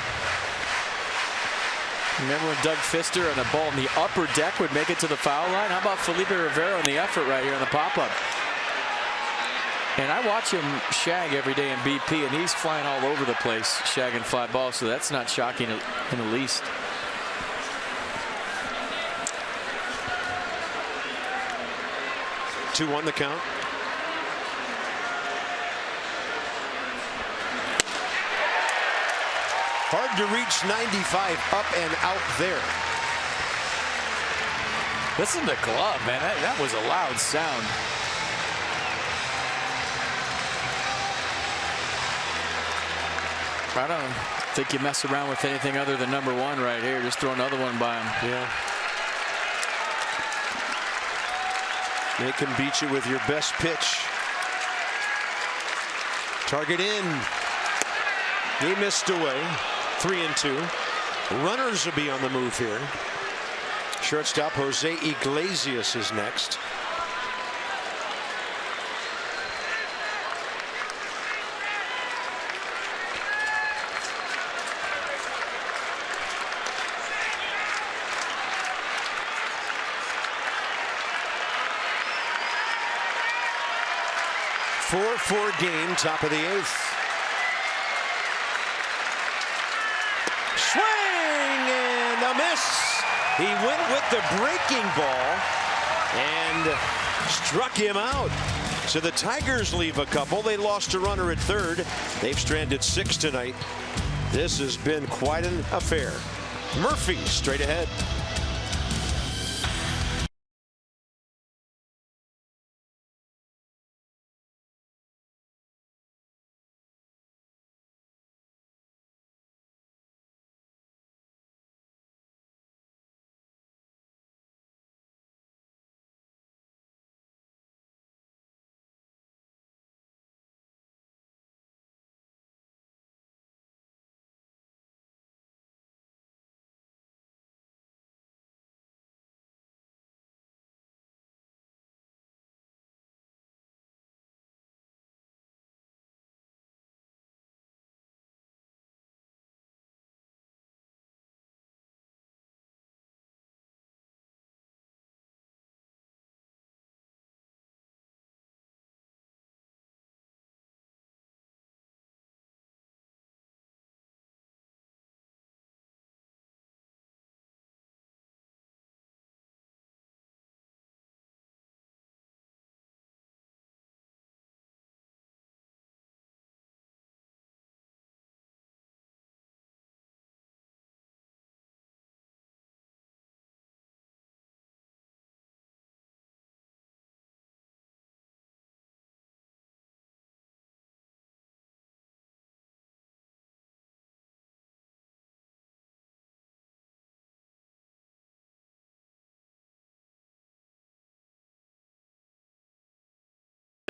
E: Remember when Doug Fister on a ball in the upper deck would make it to the foul line? How about Felipe Rivero in the effort right here on the pop-up? And I watch him shag every day in BP, and he's flying all over the place, shagging fly balls, so that's not shocking in the least.
F: Two on the count. Hard to reach 95 up and out there.
E: Listen to the glove, man. That was a loud sound. I don't think you mess around with anything other than number 1 right here. Just throw another one by him.
F: Yeah. They can beat you with your best pitch. Target in. He missed away. 3-2. Runners will be on the move here. Shortstop Jose Iglesias is next. Four game, top of the 8th. Swing and a miss. He went with the breaking ball and struck him out. So the Tigers leave a couple. They lost a runner at third. They've stranded 6 tonight. This has been quite an affair. Murphy straight ahead.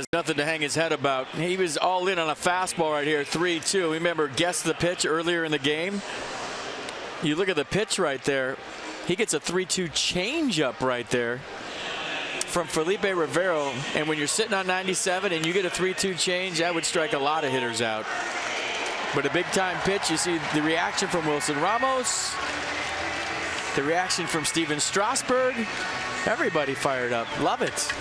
E: There's nothing to hang his head about. He was all in on a fastball right here, 3-2. Remember, guess the pitch earlier in the game. You look at the pitch right there. He gets a 3-2 changeup right there from Felipe Rivero. And when you're sitting on 97 and you get a 3-2 change, that would strike a lot of hitters out. But a big-time pitch, you see the reaction from Wilson Ramos, the reaction from Steven Strasburg. Everybody fired up. Love it.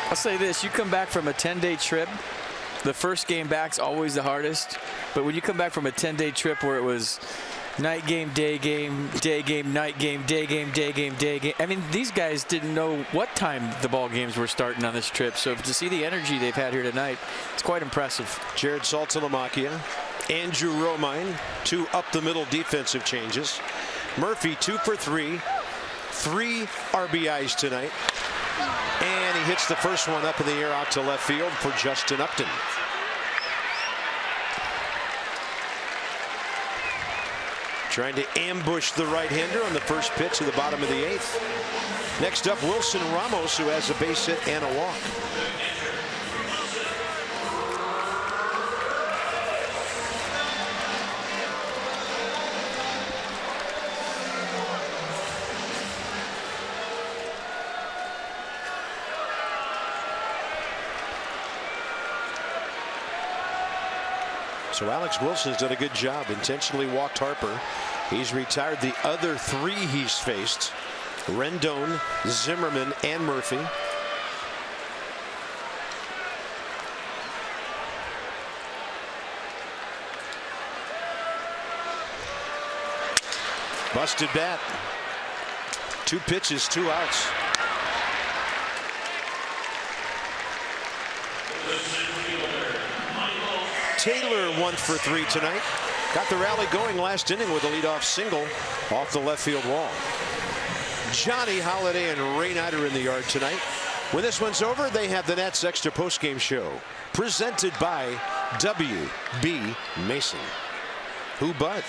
E: I'll say this, you come back from a 10-day trip, the first game back's always the hardest, but when you come back from a 10-day trip where it was night game, day game, night game, day game, day game, day game. I mean, these guys didn't know what time the ball games were starting on this trip, so to see the energy they've had here tonight, it's quite impressive.
F: Jared Saltalamacchia, Andrew Romine, 2 up-the-middle defensive changes. Murphy, 2 for 3, 3 RBIs tonight. And he hits the first one up in the air out to left field for Justin Upton. Trying to ambush the right-hander on the first pitch of the bottom of the 8th. Next up, Wilson Ramos, who has a base hit and a walk. So Alex Wilson has done a good job. Intentionally walked Harper. He's retired the other 3 he's faced. Rendon, Zimmerman, and Murphy. Busted bat. 2 pitches, 2 outs. Taylor 1 for 3 tonight. Got the rally going last inning with a leadoff single off the left field wall. Johnny Holiday and Ray Knight are in the yard tonight. When this one's over, they have the Nats Extra postgame show presented by W.B. Mason. Who but?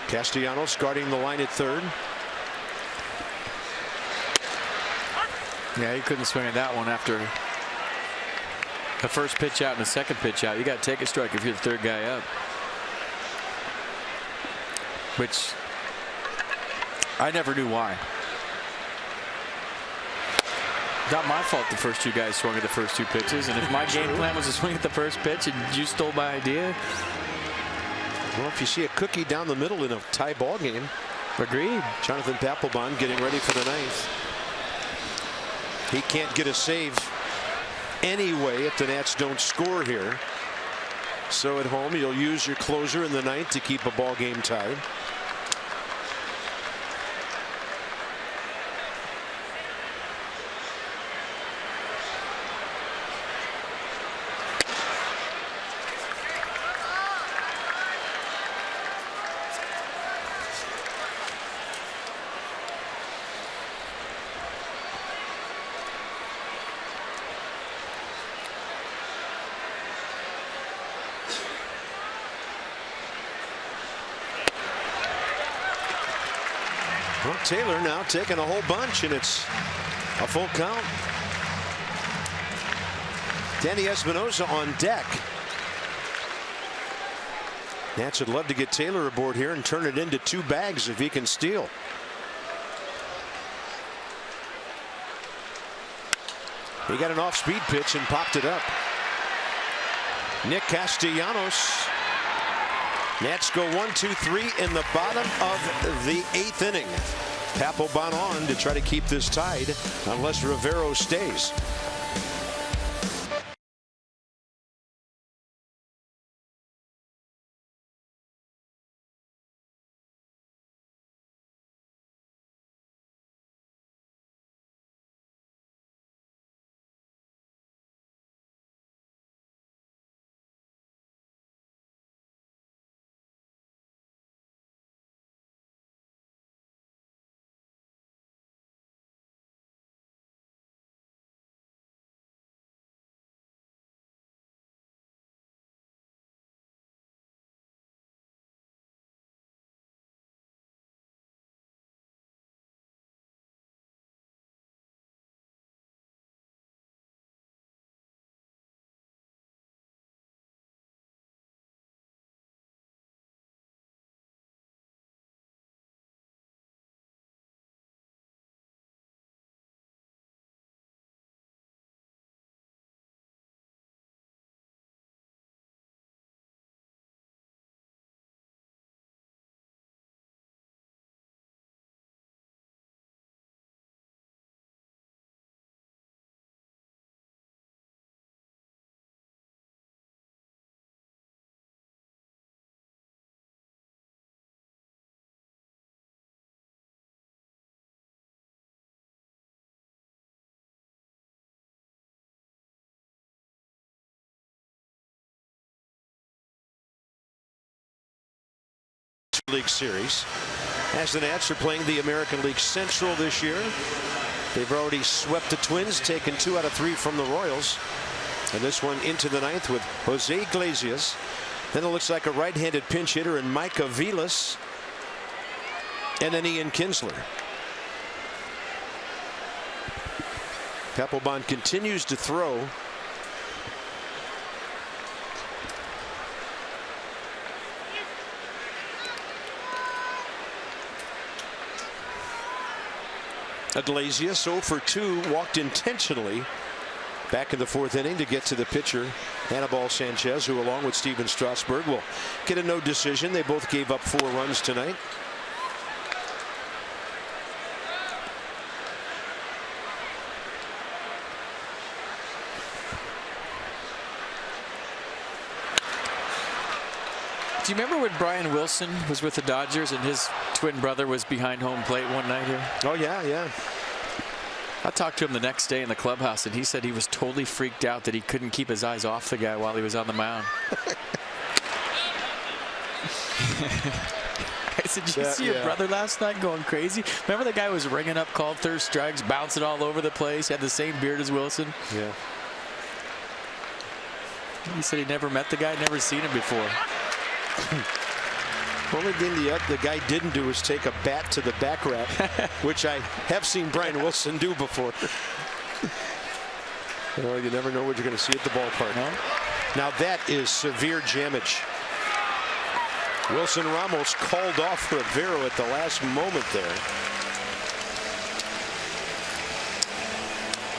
F: Castellanos guarding the line at third.
E: Yeah, he couldn't swing at that one after the first pitch out and the second pitch out. You got to take a strike if you're the third guy up. Which I never knew why. Not my fault the first 2 guys swung at the first 2 pitches. And if my game plan was to swing at the first pitch and you stole my idea.
F: Well, if you see a cookie down the middle in a tie ball game.
E: Agreed.
F: Jonathan Papelbon getting ready for the 9th. He can't get a save anyway if the Nats don't score here. So at home, you'll use your closer in the 9th to keep a ball game tied. Well, Taylor now taking a whole bunch, and it's a full count. Danny Espinosa on deck. Nats would love to get Taylor aboard here and turn it into 2 bags if he can steal. He got an off-speed pitch and popped it up. Nick Castellanos. Nats go 1-2-3 in the bottom of the 8th inning. Papelbon on to try to keep this tied unless Rivero stays. League Series, as the Nats are playing the American League Central this year. They've already swept the Twins, taken 2 out of 3 from the Royals. And this one into the 9th with Jose Iglesias. Then it looks like a right-handed pinch hitter in Micah Vilas. And then Ian Kinsler. Papelbon continues to throw. Iglesias 0 for 2, walked intentionally back in the 4th inning to get to the pitcher, Anibal Sanchez, who along with Steven Strasburg will get a no decision. They both gave up 4 runs tonight.
E: Do you remember when Brian Wilson was with the Dodgers and his twin brother was behind home plate one night here?
F: Oh, yeah.
E: I talked to him the next day in the clubhouse, and he said he was totally freaked out that he couldn't keep his eyes off the guy while he was on the mound. I said, did you see your brother last night going crazy? Remember the guy was ringing up, called third strikes, bouncing all over the place, had the same beard as Wilson?
F: Yeah.
E: He said he never met the guy, never seen him before.
F: Only thing the guy didn't do was take a bat to the back rack, which I have seen Brian Wilson do before. Well, you never know what you're going to see at the ballpark.
E: No?
F: Now that is severe damage. Wilson Ramos called off Rivero at the last moment there.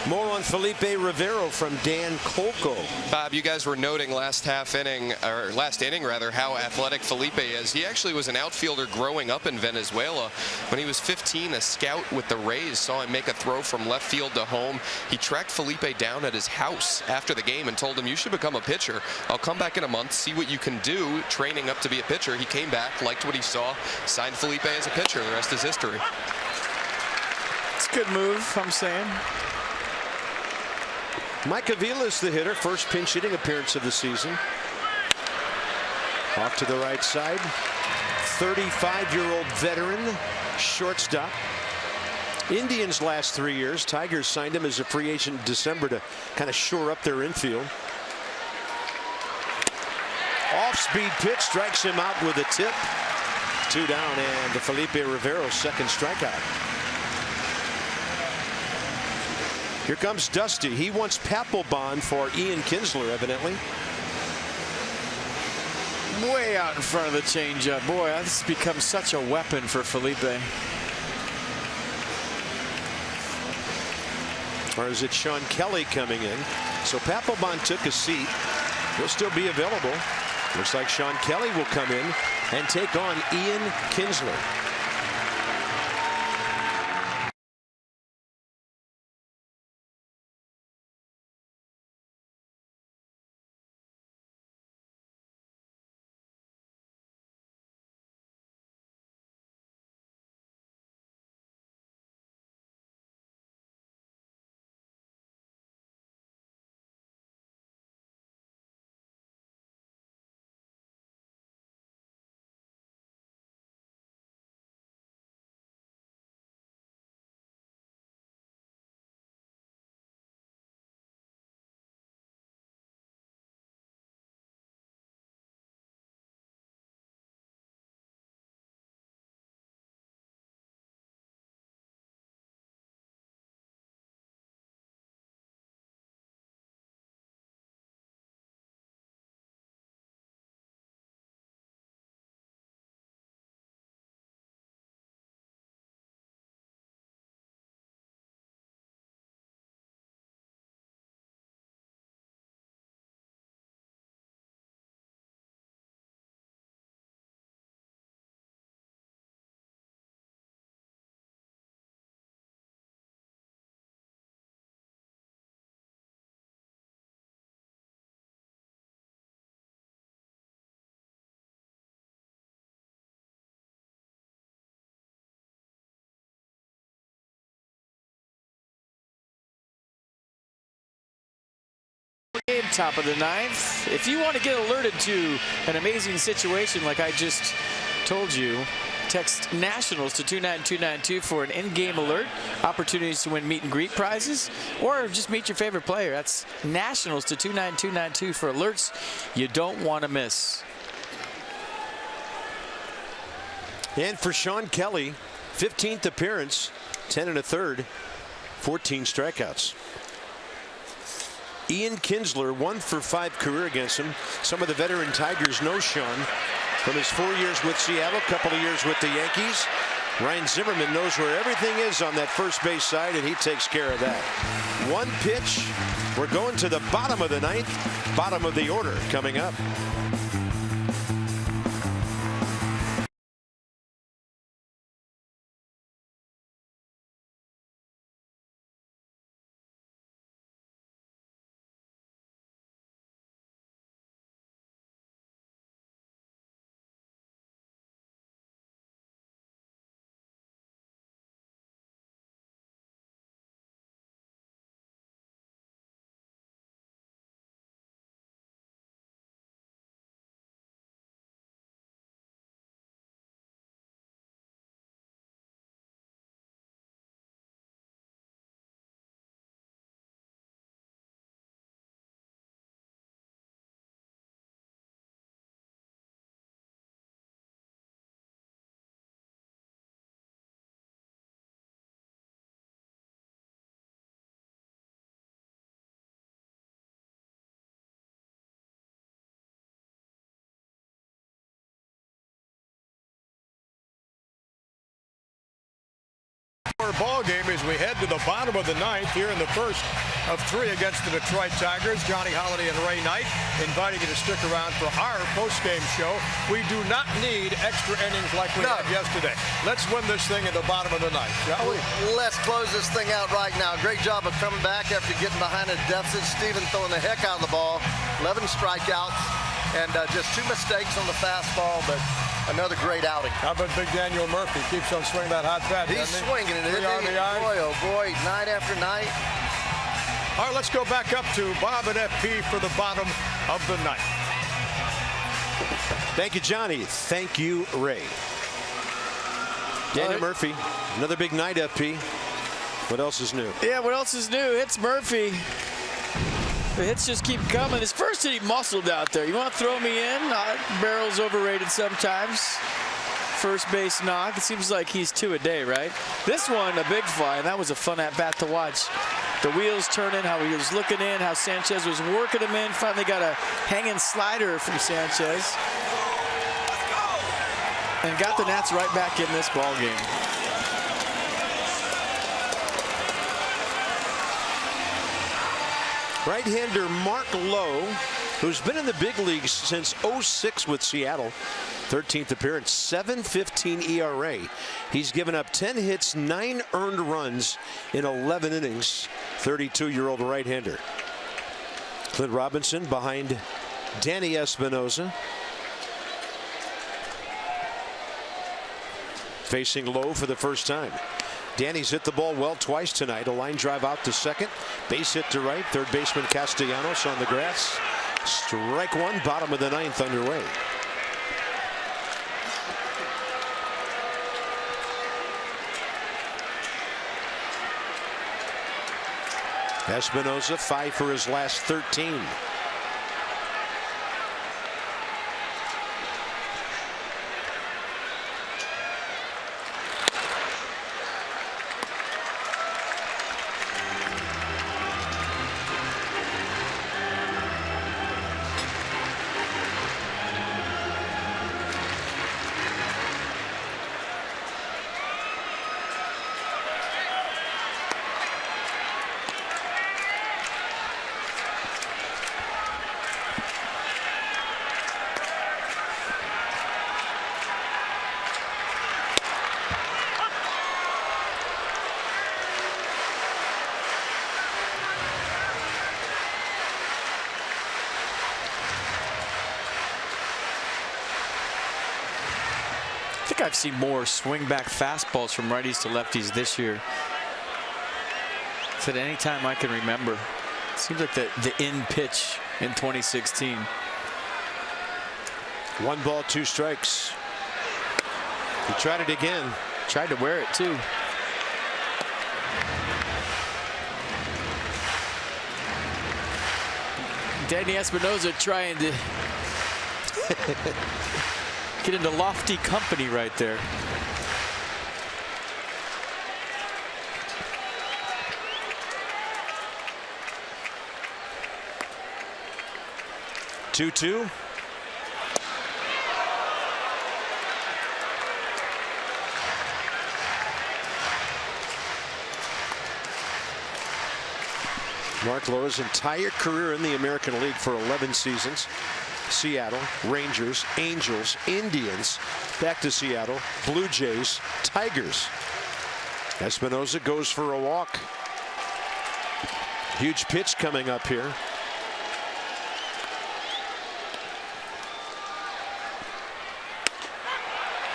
F: More on Felipe Rivero from Dan Colco.
D: Bob, you guys were noting last inning, how athletic Felipe is. He actually was an outfielder growing up in Venezuela. When he was 15, a scout with the Rays saw him make a throw from left field to home. He tracked Felipe down at his house after the game and told him, "You should become a pitcher. I'll come back in a month, see what you can do training up to be a pitcher." He came back, liked what he saw, signed Felipe as a pitcher. The rest is history.
E: It's a good move, I'm saying.
F: Micah Vilas, the hitter, first pinch hitting appearance of the season. Off to the right side. 35-year-old veteran shortstop. Indians' last 3 years. Tigers signed him as a free agent in December to kind of shore up their infield. Off-speed pitch strikes him out with a tip. 2 down, and Felipe Rivero's second strikeout. Here comes Dusty. He wants Papelbon for Ian Kinsler, evidently.
E: Way out in front of the changeup. Boy, this has become such a weapon for Felipe.
F: Or is it Sean Kelly coming in? So Papelbon took a seat. He'll still be available. Looks like Sean Kelly will come in and take on Ian Kinsler.
E: Top of the 9th. If you want to get alerted to an amazing situation like I just told you, text Nationals to 29292 for an in-game alert, opportunities to win meet and greet prizes, or just meet your favorite player. That's Nationals to 29292 for alerts you don't want to miss.
F: And for Sean Kelly, 15th appearance, 10 1/3, 14 strikeouts. Ian Kinsler, 1 for 5 career against him. Some of the veteran Tigers know Sean from his 4 years with Seattle, couple of years with the Yankees. Ryan Zimmerman knows where everything is on that first base side, and he takes care of that. One pitch. We're going to the bottom of the ninth, bottom of the order coming up.
G: Ball game as we head to the bottom of the ninth here in the first of 3 against the Detroit Tigers. Johnny Holiday and Ray Knight inviting you to stick around for our post-game show. We do not need extra innings like we had yesterday. Let's win this thing at the bottom of the ninth, shall we?
H: Let's close this thing out right now. Great job of coming back after getting behind a deficit. Steven throwing the heck out of the ball. 11 strikeouts and just 2 mistakes on the fastball, but another great outing.
G: How about Big Daniel Murphy? Keeps on swinging that hot bat.
H: He's swinging it. Boy, oh boy, night after night.
G: All right, let's go back up to Bob and FP for the bottom of the ninth.
F: Thank you, Johnny. Thank you, Ray. Daniel Murphy, another big night, FP. What else is new?
E: Yeah, what else is new? It's Murphy. The hits just keep coming. His first hit, he muscled out there. You want to throw me in? Barrel's overrated sometimes. First base knock. It seems like he's 2 a day, right? This one, a big fly, and that was a fun at-bat to watch. The wheels turning, how he was looking in, how Sanchez was working him in. Finally got a hanging slider from Sanchez. And got the Nats right back in this ball game.
F: Right-hander Mark Lowe, who's been in the big leagues since '06 with Seattle. 13th appearance, 7.15 ERA. He's given up 10 hits, 9 earned runs in 11 innings. 32-year-old right-hander. Clint Robinson behind Danny Espinosa. Facing Lowe for the first time. Danny's hit the ball well twice tonight. A line drive out to second. Base hit to right. Third baseman Castellanos on the grass. Strike 1, bottom of the ninth underway. Espinosa 5 for his last 13.
E: I think I've seen more swing back fastballs from righties to lefties this year than any time I can remember. It seems like the in pitch in 2016.
F: 1 ball, 2 strikes. He tried it again.
E: Tried to wear it too. Danny Espinosa trying to get into lofty company right there.
F: Two-two. Mark Lowe's entire career in the American League for 11 seasons. Seattle, Rangers, Angels, Indians, back to Seattle, Blue Jays, Tigers. Espinosa goes for a walk. Huge pitch coming up here.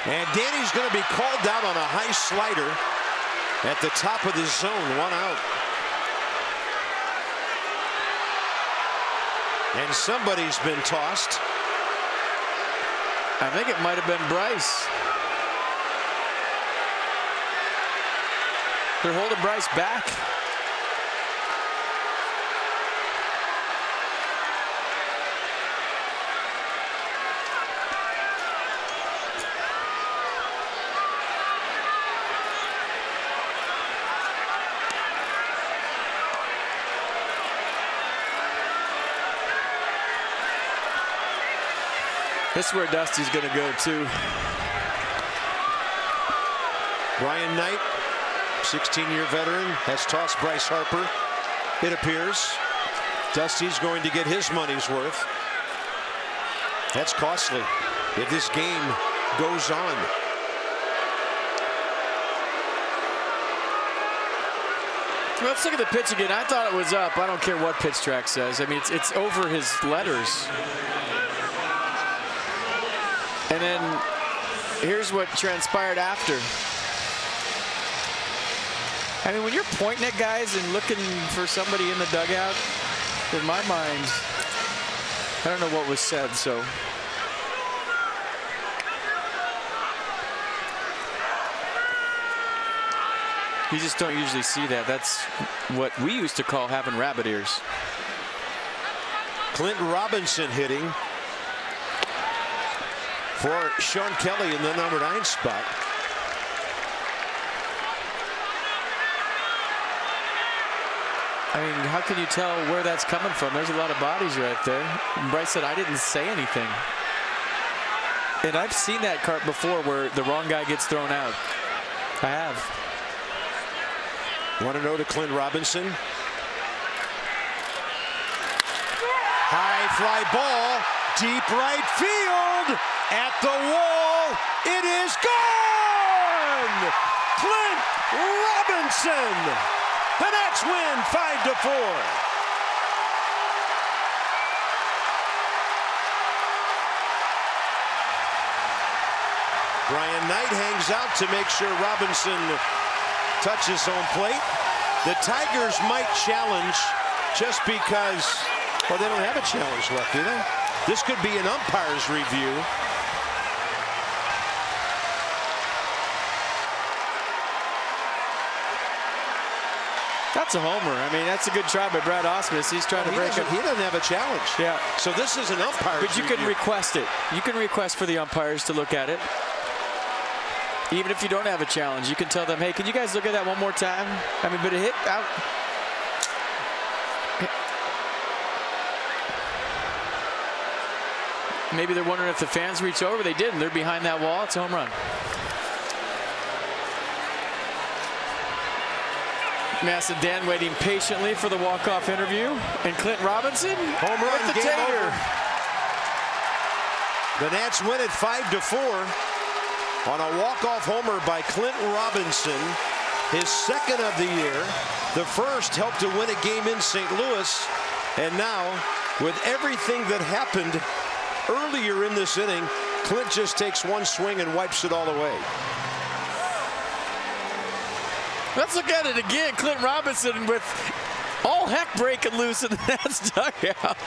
F: And Danny's going to be called out on a high slider at the top of the zone. 1 out. And somebody's been tossed.
E: I think it might have been Bryce. They're holding Bryce back. This is where Dusty's going to go too.
F: Brian Knight, 16-year veteran, has tossed Bryce Harper. It appears Dusty's going to get his money's worth. That's costly if this game goes on.
E: Let's look at the pitch again. I thought it was up. I don't care what pitch track says. I mean, it's over his letters. And then here's what transpired after. I mean, when you're pointing at guys and looking for somebody in the dugout, in my mind, I don't know what was said, so. You just don't usually see that. That's what we used to call having rabbit ears.
F: Clint Robinson hitting for Sean Kelly in the number 9 spot.
E: I mean, how can you tell where that's coming from? There's a lot of bodies right there. And Bryce said, I didn't say anything. And I've seen that cart before where the wrong guy gets thrown out. I have.
F: 1-0 to Clint Robinson. High fly ball, deep right field. At the wall, it is gone! Clint Robinson! The Nats win 5-4. Brian Knight hangs out to make sure Robinson touches home plate. The Tigers might challenge just because, well, they don't have a challenge left, do they? This could be an umpire's review.
E: That's a homer. I mean, that's a good try by Brad Ausmus. He's trying to break it.
F: He doesn't have a challenge.
E: Yeah.
F: So this is an umpire's
E: But you can request it. You can request for the umpires to look at it. Even if you don't have a challenge, you can tell them, hey, can you guys look at that one more time? I mean, but it hit out. Maybe they're wondering if the fans reach over. They didn't. They're behind that wall. It's a home run. Mass and Dan waiting patiently for the walk-off interview. And Clint Robinson,
F: home run,
E: with the
F: game
E: tater.
F: over. The Nats win it 5-4 on a walk-off homer by Clint Robinson, his second of the year. The first helped to win a game in St. Louis. And now, with everything that happened earlier in this inning, Clint just takes one swing and wipes it all away.
E: Let's look at it again. Clint Robinson with all heck breaking loose in the Nats dugout.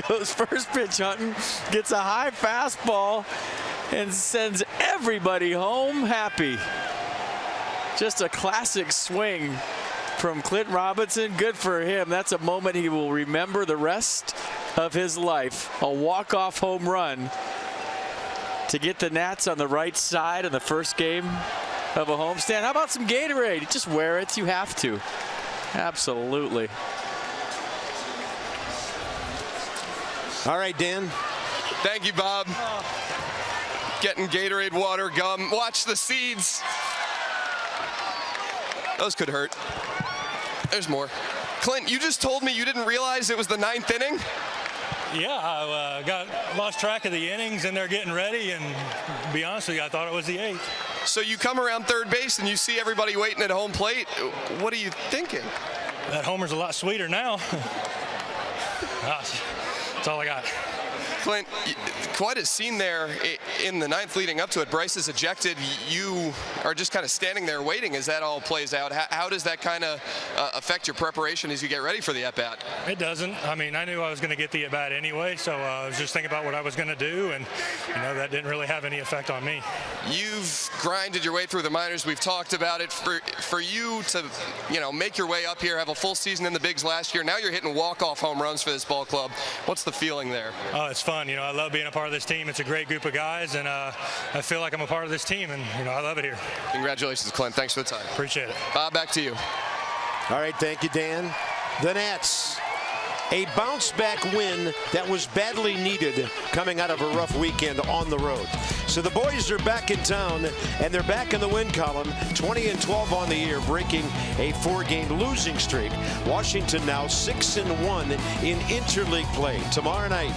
E: Goes first pitch hunting, gets a high fastball, and sends everybody home happy. Just a classic swing from Clint Robinson. Good for him. That's a moment he will remember the rest of his life. A walk-off home run to get the Nats on the right side in the first game of a homestand. How about some Gatorade? Just wear it. You have to. Absolutely.
F: All right, Dan.
D: Thank you, Bob. Getting Gatorade, water, gum. Watch the seeds. Those could hurt. There's more. Clint, you just told me you didn't realize it was the 9th inning?
I: Yeah, I lost track of the innings, and they're getting ready, and to be honest with you, I thought it was the 8th.
D: So you come around third base and you see everybody waiting at home plate. What are you thinking?
I: That homer's a lot sweeter now. That's all I got.
D: Clint, quite a scene there in the 9th leading up to it. Bryce is ejected. You are just kind of standing there waiting as that all plays out. How does that kind of affect your preparation as you get ready for the at-bat?
I: It doesn't. I mean, I knew I was going to get the at-bat anyway, so I was just thinking about what I was going to do, and, that didn't really have any effect on me.
D: You've grinded your way through the minors. We've talked about it. For you to, make your way up here, have a full season in the bigs last year. Now you're hitting walk-off home runs for this ball club. What's the feeling there?
I: Oh, it's fun. I love being a part of this team. It's a great group of guys, and I feel like I'm a part of this team, and, I love it here.
D: Congratulations, Clint. Thanks for the time.
I: Appreciate it.
D: Bob, back to you.
F: All right, thank you, Dan. The Nats, a bounce-back win that was badly needed coming out of a rough weekend on the road. So the boys are back in town, and they're back in the win column, 20-12 on the year, breaking a 4-game losing streak. Washington now 6-1 in interleague play. Tomorrow night,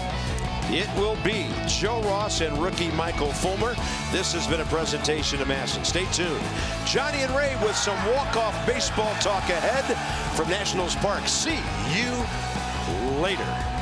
F: it will be Joe Ross and rookie Michael Fulmer. This has been a presentation of Masson. Stay tuned. Johnny and Ray with some walk-off baseball talk ahead from Nationals Park. See you later.